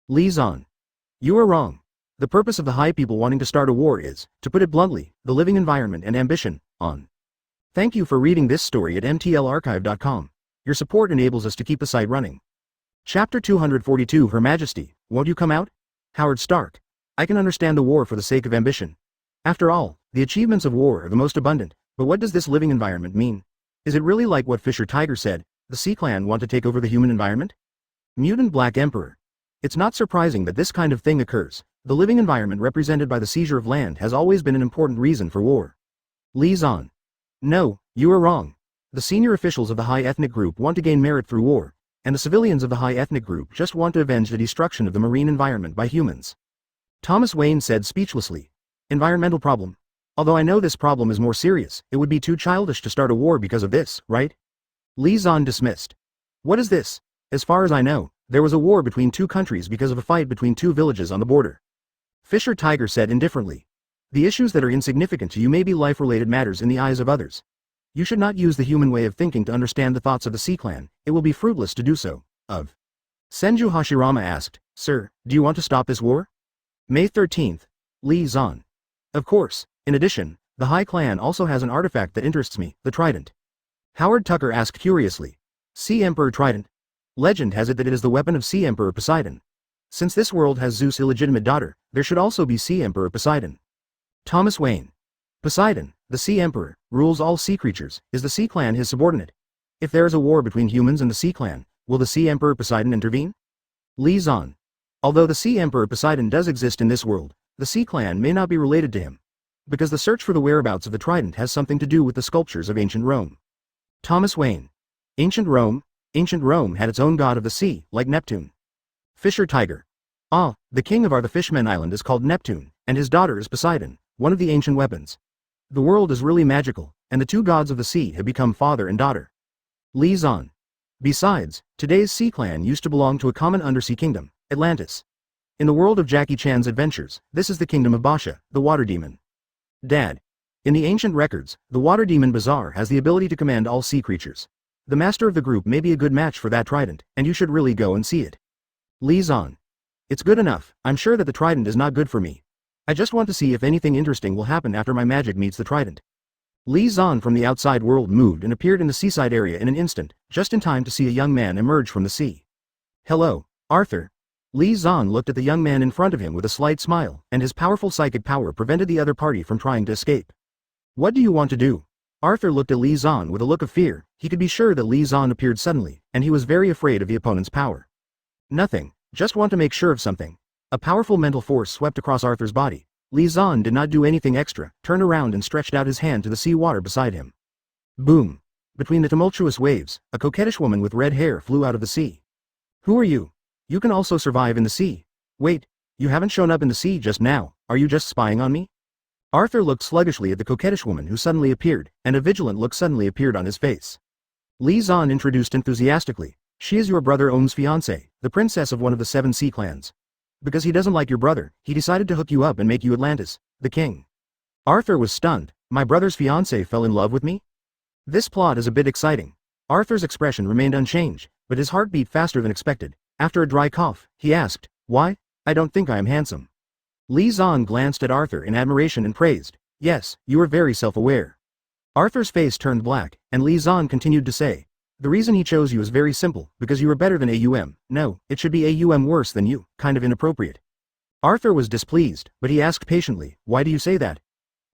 Li Zan. You are wrong. The purpose of the High People wanting to start a war is, to put it bluntly, the living environment and ambition, on. Thank you for reading this story at mtlarchive.com. Your support enables us to keep the site running. Chapter 242 Her Majesty, won't you come out? Howard Stark. I can understand the war for the sake of ambition. After all, the achievements of war are the most abundant, but what does this living environment mean? Is it really like what Fisher Tiger said, the Sea Clan want to take over the human environment? Mutant Black Emperor. It's not surprising that this kind of thing occurs. The living environment represented by the seizure of land has always been an important reason for war. Li Zan. No, you are wrong. The senior officials of the High Ethnic Group want to gain merit through war, and the civilians of the High Ethnic Group just want to avenge the destruction of the marine environment by humans. Thomas Wayne said speechlessly. Environmental problem. Although I know this problem is more serious, it would be too childish to start a war because of this, right? Li Zan dismissed. What is this? As far as I know, there was a war between two countries because of a fight between two villages on the border. Fisher Tiger said indifferently. The issues that are insignificant to you may be life-related matters in the eyes of others. You should not use the human way of thinking to understand the thoughts of the Sea Clan, it will be fruitless to do so. Of. Senju Hashirama asked, Sir, do you want to stop this war? May 13th. Li Zan. Of course. In addition, the High Clan also has an artifact that interests me, the Trident. Howard Tucker asked curiously. Sea Emperor Trident? Legend has it that it is the weapon of Sea Emperor Poseidon. Since this world has Zeus' illegitimate daughter, there should also be Sea Emperor Poseidon. Thomas Wayne. Poseidon, the Sea Emperor, rules all sea creatures. Is the Sea Clan his subordinate? If there is a war between humans and the Sea Clan, will the Sea Emperor Poseidon intervene? Li Zan. Although the Sea Emperor Poseidon does exist in this world, the Sea Clan may not be related to him, because the search for the whereabouts of the Trident has something to do with the sculptures of ancient Rome. Thomas Wayne. Ancient Rome? Ancient Rome had its own god of the sea, like Neptune. Fisher Tiger. Ah, the king of the Fishman Island is called Neptune, and his daughter is Poseidon, one of the ancient weapons. The world is really magical, and the two gods of the sea have become father and daughter. Li Zan. Besides, today's Sea Clan used to belong to a common undersea kingdom, Atlantis. In the world of Jackie Chan's adventures, this is the kingdom of Basha, the water demon. Dad. In the ancient records, the water demon Bazaar has the ability to command all sea creatures. The master of the group may be a good match for that trident, and you should really go and see it. Li Zan. It's good enough. I'm sure that the trident is not good for me. I just want to see if anything interesting will happen after my magic meets the trident. Li Zan from the outside world moved and appeared in the seaside area in an instant, just in time to see a young man emerge from the sea. Hello, Arthur. Li Zan looked at the young man in front of him with a slight smile, and his powerful psychic power prevented the other party from trying to escape. What do you want to do? Arthur looked at Li Zan with a look of fear. He could be sure that Li Zan appeared suddenly, and he was very afraid of the opponent's power. Nothing, just want to make sure of something. A powerful mental force swept across Arthur's body. Li Zan did not do anything extra, turned around and stretched out his hand to the sea water beside him. Boom! Between the tumultuous waves, a coquettish woman with red hair flew out of the sea. Who are you? You can also survive in the sea. Wait, you haven't shown up in the sea just now, are you just spying on me? Arthur looked sluggishly at the coquettish woman who suddenly appeared, and a vigilant look suddenly appeared on his face. Li Zan introduced enthusiastically. She is your brother Ohm's fiancée, the princess of one of the 7 sea clans. Because he doesn't like your brother, he decided to hook you up and make you Atlantis, the king. Arthur was stunned. My brother's fiancée fell in love with me? This plot is a bit exciting. Arthur's expression remained unchanged, but his heart beat faster than expected. After a dry cough, he asked, Why? I don't think I am handsome. Li Zan glanced at Arthur in admiration and praised, Yes, you are very self-aware. Arthur's face turned black, and Li Zan continued to say, The reason he chose you is very simple, because you are better than AUM. No, it should be AUM worse than you, kind of inappropriate. Arthur was displeased, but he asked patiently, Why do you say that?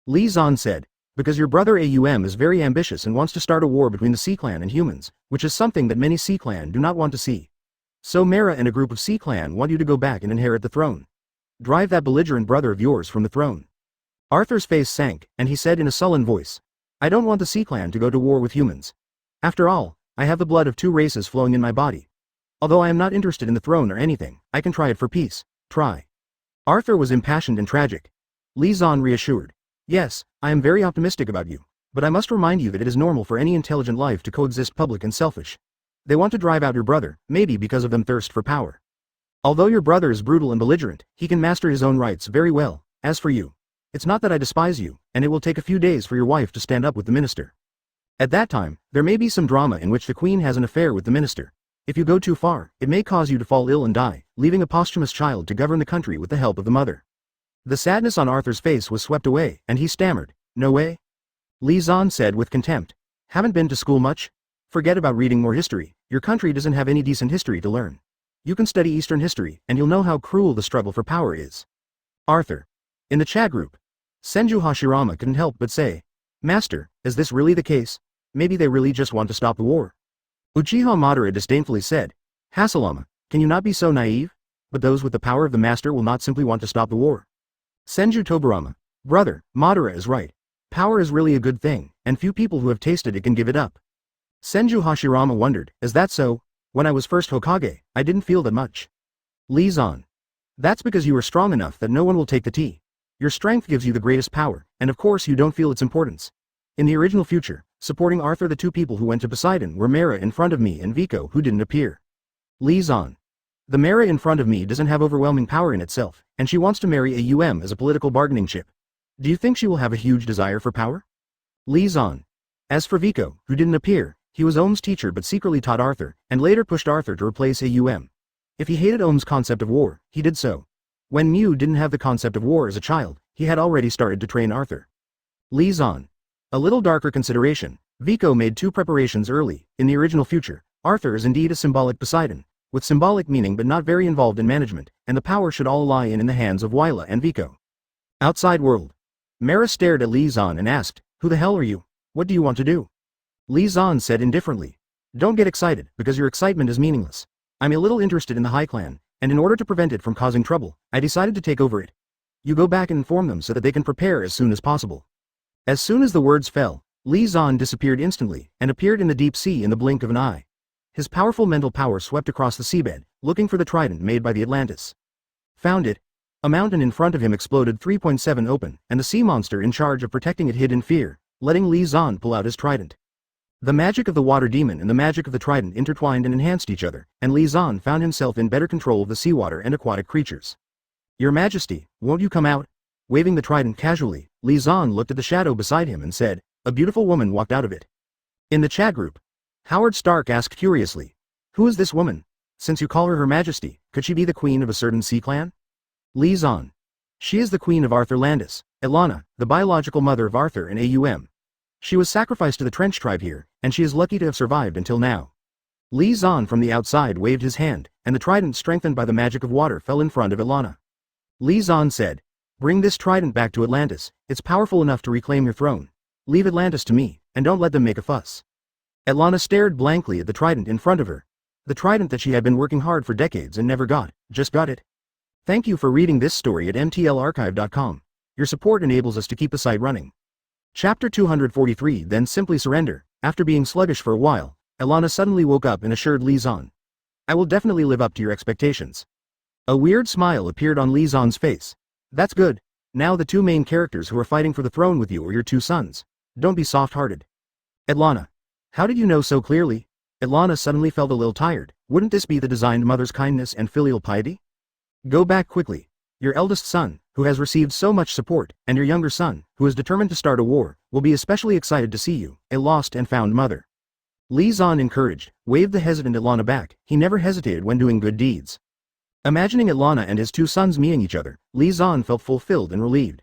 Li Zan said, Because your brother AUM is very ambitious and wants to start a war between the Sea Clan and humans, which is something that many Sea Clan do not want to see. So Mara and a group of Sea Clan want you to go back and inherit the throne. Drive that belligerent brother of yours from the throne. Arthur's face sank, and he said in a sullen voice, I don't want the Sea Clan to go to war with humans. After all, I have the blood of 2 races flowing in my body. Although I am not interested in the throne or anything, I can try it for peace. Try. Arthur was impassioned and tragic. Li Zan reassured. Yes, I am very optimistic about you, but I must remind you that it is normal for any intelligent life to coexist public and selfish. They want to drive out your brother, maybe because of them thirst for power. Although your brother is brutal and belligerent, he can master his own rights very well. As for you, it's not that I despise you, and it will take a few days for your wife to stand up with the minister. At that time, there may be some drama in which the queen has an affair with the minister. If you go too far, it may cause you to fall ill and die, leaving a posthumous child to govern the country with the help of the mother. The sadness on Arthur's face was swept away, and he stammered, "No way?" Li Zan said with contempt. "Haven't been to school much? Forget about reading more history, your country doesn't have any decent history to learn. You can study Eastern history, and you'll know how cruel the struggle for power is." Arthur. In the chat group, Senju Hashirama couldn't help but say, "Master, is this really the case? Maybe they really just want to stop the war." Uchiha Madara disdainfully said, "Hasalama, can you not be so naive? But those with the power of the master will not simply want to stop the war." Senju Tobarama. "Brother, Madara is right. Power is really a good thing, and few people who have tasted it can give it up." Senju Hashirama wondered, "Is that so? When I was first Hokage, I didn't feel that much." Li Zan. "That's because you are strong enough that no one will take the tea. Your strength gives you the greatest power, and of course you don't feel its importance. In the original future, supporting Arthur, the two people who went to Poseidon were Mera in front of me and Vico, who didn't appear." Li Zan. "The Mera in front of me doesn't have overwhelming power in itself, and she wants to marry a as a political bargaining chip. Do you think she will have a huge desire for power?" Li Zan. "As for Vico, who didn't appear, he was Ohm's teacher but secretly taught Arthur, and later pushed Arthur to replace Aum. If he hated Ohm's concept of war, he did so. When Mew didn't have the concept of war as a child, he had already started to train Arthur." Li Zan. "A little darker consideration, Vico made two preparations early. In the original future, Arthur is indeed a symbolic Poseidon, with symbolic meaning but not very involved in management, and the power should all lie in the hands of Wyla and Vico." Outside world. Mera stared at Li Zan and asked, "Who the hell are you? What do you want to do?" Li Zan said indifferently, "Don't get excited, because your excitement is meaningless. I'm a little interested in the High Clan, and in order to prevent it from causing trouble, I decided to take over it. You go back and inform them so that they can prepare as soon as possible." As soon as the words fell, Li Zan disappeared instantly, and appeared in the deep sea in the blink of an eye. His powerful mental power swept across the seabed, looking for the trident made by the Atlantis. Found it. A mountain in front of him exploded 3.7 open, and the sea monster in charge of protecting it hid in fear, letting Li Zan pull out his trident. The magic of the water demon and the magic of the trident intertwined and enhanced each other, and Li Zan found himself in better control of the seawater and aquatic creatures. "Your Majesty, won't you come out?" Waving the trident casually, Li Zan looked at the shadow beside him and said, "A beautiful woman walked out of it." In the chat group, Howard Stark asked curiously, "Who is this woman? Since you call her Her Majesty, could she be the queen of a certain sea clan?" Li Zan. "She is the queen of Arthur Landis, Ilana, the biological mother of Arthur and Aum. She was sacrificed to the Trench tribe here, and she is lucky to have survived until now." Li Zan from the outside waved his hand, and the trident strengthened by the magic of water fell in front of Ilana. Li Zan said, "Bring this trident back to Atlantis, it's powerful enough to reclaim your throne. Leave Atlantis to me, and don't let them make a fuss." Ilana stared blankly at the trident in front of her. The trident that she had been working hard for decades and never got, just got it. Thank you for reading this story at mtlarchive.com. Your support enables us to keep the site running. Chapter 243 Then Simply Surrender. After being sluggish for a while, Ilana suddenly woke up and assured Li Zan, "I will definitely live up to your expectations." A weird smile appeared on Li Zan's face. "That's good. Now the two main characters who are fighting for the throne with you are your two sons. Don't be soft-hearted." Ilana. "How did you know so clearly?" Ilana suddenly felt a little tired. Wouldn't this be the designed mother's kindness and filial piety? "Go back quickly. Your eldest son, who has received so much support, and your younger son, who is determined to start a war, will be especially excited to see you, a lost and found mother." Li Zan encouraged, waved the hesitant Ilana back. He never hesitated when doing good deeds. Imagining Ilana and his two sons meeting each other, Li Zan felt fulfilled and relieved.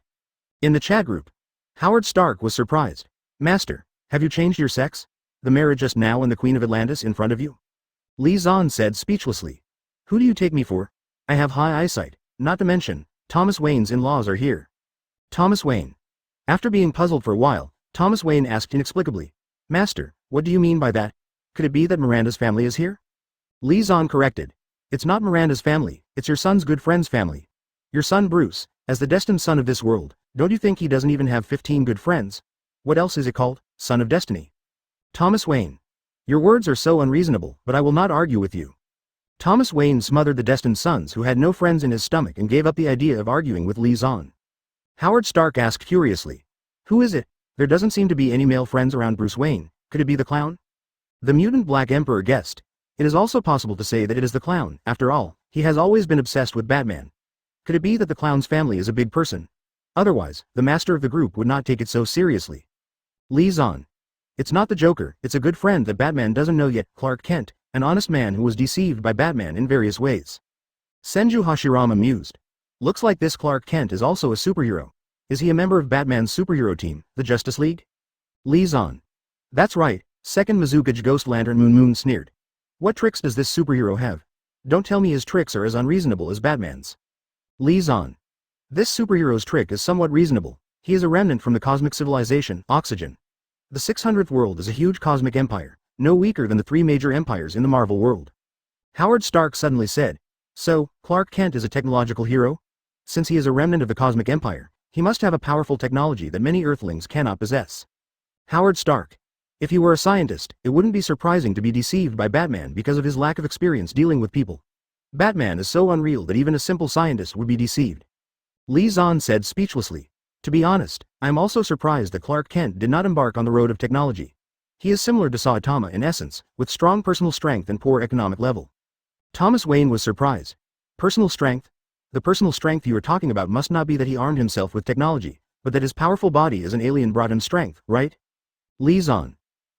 In the chat group, Howard Stark was surprised. "Master, have you changed your sex? The Mara just now and the Queen of Atlantis in front of you?" Li Zan said speechlessly, "Who do you take me for? I have high eyesight, not to mention, Thomas Wayne's in-laws are here." Thomas Wayne. After being puzzled for a while, Thomas Wayne asked inexplicably, "Master, what do you mean by that? Could it be that Miranda's family is here?" Li Zan corrected, "It's not Miranda's family, it's your son's good friend's family. Your son Bruce, as the destined son of this world, don't you think he doesn't even have 15 good friends? What else is it called? Son of Destiny." Thomas Wayne. "Your words are so unreasonable, but I will not argue with you." Thomas Wayne smothered the destined sons who had no friends in his stomach and gave up the idea of arguing with Li Zan. Howard Stark asked curiously, "Who is it? There doesn't seem to be any male friends around Bruce Wayne. Could it be the clown?" The mutant Black Emperor guessed. "It is also possible to say that it is the clown. After all, he has always been obsessed with Batman. Could it be that the clown's family is a big person? Otherwise, the master of the group would not take it so seriously." Li Zan. It's not the Joker, it's a good friend that Batman doesn't know yet, Clark Kent, an honest man who was deceived by Batman in various ways. Senju Hashirama mused. Looks like this Clark Kent is also a superhero. Is he a member of Batman's superhero team, the Justice League? Lee Zahn. That's right, second Mizukage Ghost Lantern Moon sneered. What tricks does this superhero have? Don't tell me his tricks are as unreasonable as Batman's. Lee Zahn. This superhero's trick is somewhat reasonable. He is a remnant from the cosmic civilization, Oxygen. The 600th world is a huge cosmic empire, no weaker than the three major empires in the Marvel world. Howard Stark suddenly said, so, Clark Kent is a technological hero? Since he is a remnant of the cosmic empire, he must have a powerful technology that many Earthlings cannot possess. Howard Stark. If he were a scientist, it wouldn't be surprising to be deceived by Batman because of his lack of experience dealing with people. Batman is so unreal that even a simple scientist would be deceived. Lee Zahn said speechlessly. To be honest, I am also surprised that Clark Kent did not embark on the road of technology. He is similar to Saitama in essence, with strong personal strength and poor economic level. Thomas Wayne was surprised. Personal strength? The personal strength you are talking about must not be that he armed himself with technology, but that his powerful body as an alien brought him strength, right? Lee Zahn.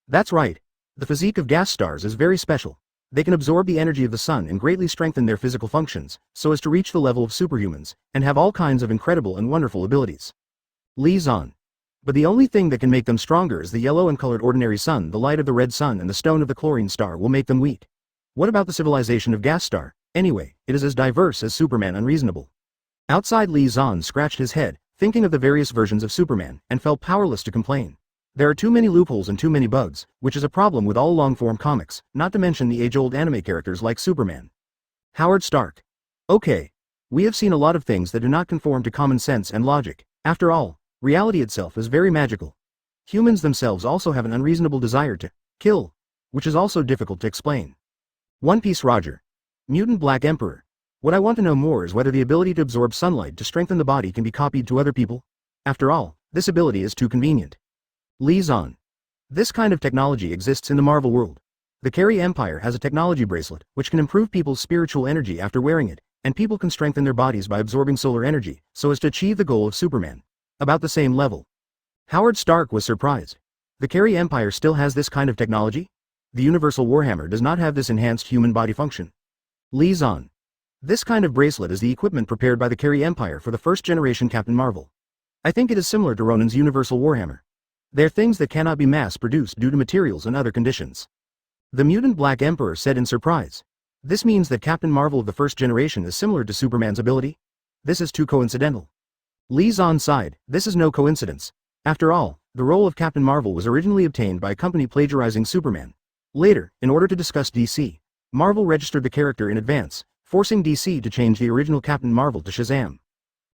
That's right. The physique of gas stars is very special. They can absorb the energy of the sun and greatly strengthen their physical functions, so as to reach the level of superhumans, and have all kinds of incredible and wonderful abilities. Lee Zahn. But the only thing that can make them stronger is the yellow and colored ordinary sun. The light of the red sun and the stone of the chlorine star will make them weak. What about the civilization of gas star? Anyway, it is as diverse as Superman unreasonable. Outside, Lee Zahn scratched his head, thinking of the various versions of Superman, and felt powerless to complain. There are too many loopholes and too many bugs, which is a problem with all long-form comics, not to mention the age-old anime characters like Superman. Howard Stark. Okay. We have seen a lot of things that do not conform to common sense and logic. After all, reality itself is very magical. Humans themselves also have an unreasonable desire to kill, which is also difficult to explain. One Piece Roger. Mutant Black Emperor. What I want to know more is whether the ability to absorb sunlight to strengthen the body can be copied to other people. After all, this ability is too convenient. Lee Zahn. This kind of technology exists in the Marvel world. The Carey Empire has a technology bracelet, which can improve people's spiritual energy after wearing it, and people can strengthen their bodies by absorbing solar energy, so as to achieve the goal of Superman. About the same level. Howard Stark was surprised. The Carey Empire still has this kind of technology? The Universal Warhammer does not have this enhanced human body function. Lee Zahn. This kind of bracelet is the equipment prepared by the Carey Empire for the first-generation Captain Marvel. I think it is similar to Ronin's Universal Warhammer. They are things that cannot be mass-produced due to materials and other conditions. The Mutant Black Emperor said in surprise. This means that Captain Marvel of the first generation is similar to Superman's ability? This is too coincidental. Lee Zahn sighed. This is no coincidence. After all, the role of Captain Marvel was originally obtained by a company plagiarizing Superman. Later, in order to discuss DC, Marvel registered the character in advance, forcing DC to change the original Captain Marvel to Shazam.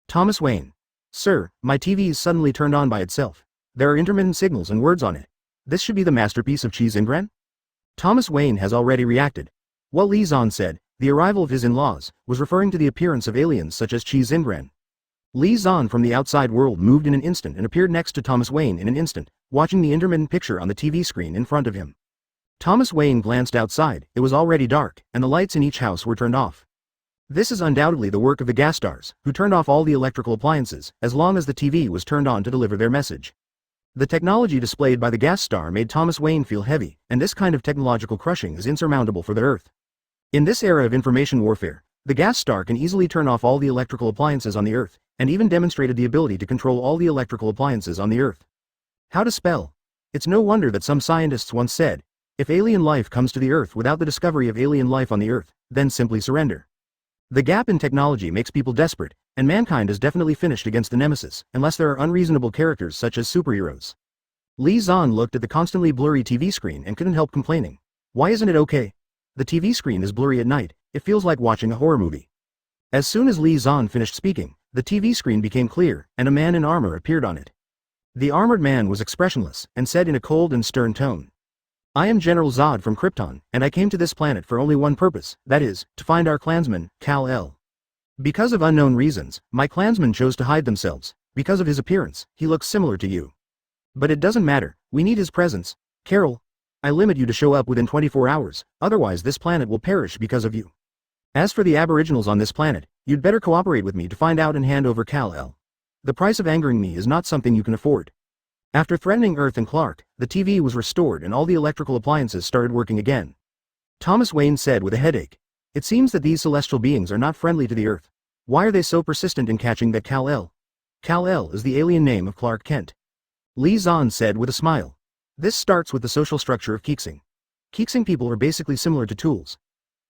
Thomas Wayne. Sir, my TV is suddenly turned on by itself. There are intermittent signals and words on it. This should be the masterpiece of Cheese Ingren? Thomas Wayne has already reacted. What Lee Zahn said, the arrival of his in-laws, was referring to the appearance of aliens such as Cheese Ingren. Lee Zahn from the outside world moved in an instant and appeared next to Thomas Wayne in an instant, watching the intermittent picture on the TV screen in front of him. Thomas Wayne glanced outside. It was already dark, and the lights in each house were turned off. This is undoubtedly the work of the gas stars, who turned off all the electrical appliances, as long as the TV was turned on to deliver their message. The technology displayed by the gas star made Thomas Wayne feel heavy, and this kind of technological crushing is insurmountable for the Earth. In this era of information warfare, the gas star can easily turn off all the electrical appliances on the Earth, and even demonstrated the ability to control all the electrical appliances on the Earth. How to spell? It's no wonder that some scientists once said, if alien life comes to the Earth without the discovery of alien life on the Earth, then simply surrender. The gap in technology makes people desperate, and mankind is definitely finished against the nemesis, unless there are unreasonable characters such as superheroes. Lee Zahn looked at the constantly blurry TV screen and couldn't help complaining. Why isn't it okay? The TV screen is blurry at night, it feels like watching a horror movie. As soon as Lee Zahn finished speaking, the TV screen became clear, and a man in armor appeared on it. The armored man was expressionless, and said in a cold and stern tone, I am General Zod from Krypton, and I came to this planet for only one purpose, that is, to find our clansman, Kal-El. Because of unknown reasons, my clansmen chose to hide themselves. Because of his appearance, he looks similar to you. But it doesn't matter, we need his presence. Carol, I limit you to show up within 24 hours, otherwise this planet will perish because of you. As for the aboriginals on this planet, you'd better cooperate with me to find out and hand over Kal-El. The price of angering me is not something you can afford. After threatening Earth and Clark, the TV was restored and all the electrical appliances started working again. Thomas Wayne said with a headache. It seems that these celestial beings are not friendly to the Earth. Why are they so persistent in catching that Kal-El? Kal-El is the alien name of Clark Kent. Li Zan said with a smile. This starts with the social structure of Kixing. Kixing people are basically similar to tools.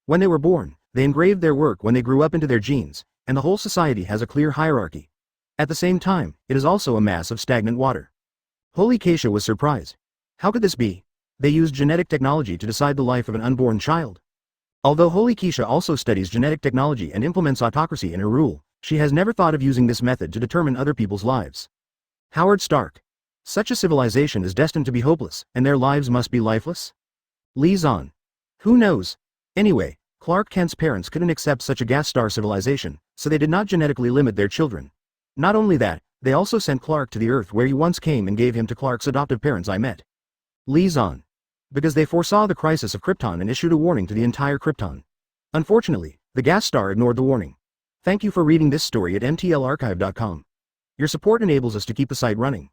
When they were born, they engraved their work when they grew up into their genes, and the whole society has a clear hierarchy. At the same time, it is also a mass of stagnant water. Holy Keisha was surprised. How could this be? They used genetic technology to decide the life of an unborn child. Although Holy Keisha also studies genetic technology and implements autocracy in her rule, she has never thought of using this method to determine other people's lives. Howard Stark. Such a civilization is destined to be hopeless, and their lives must be lifeless? Li Zan. Who knows? Anyway, Clark Kent's parents couldn't accept such a gas star civilization, so they did not genetically limit their children. Not only that, they also sent Clark to the Earth where he once came and gave him to Clark's adoptive parents I met. Li Zan. Because they foresaw the crisis of Krypton and issued a warning to the entire Krypton. Unfortunately, the gas star ignored the warning. Thank you for reading this story at mtlarchive.com. Your support enables us to keep the site running.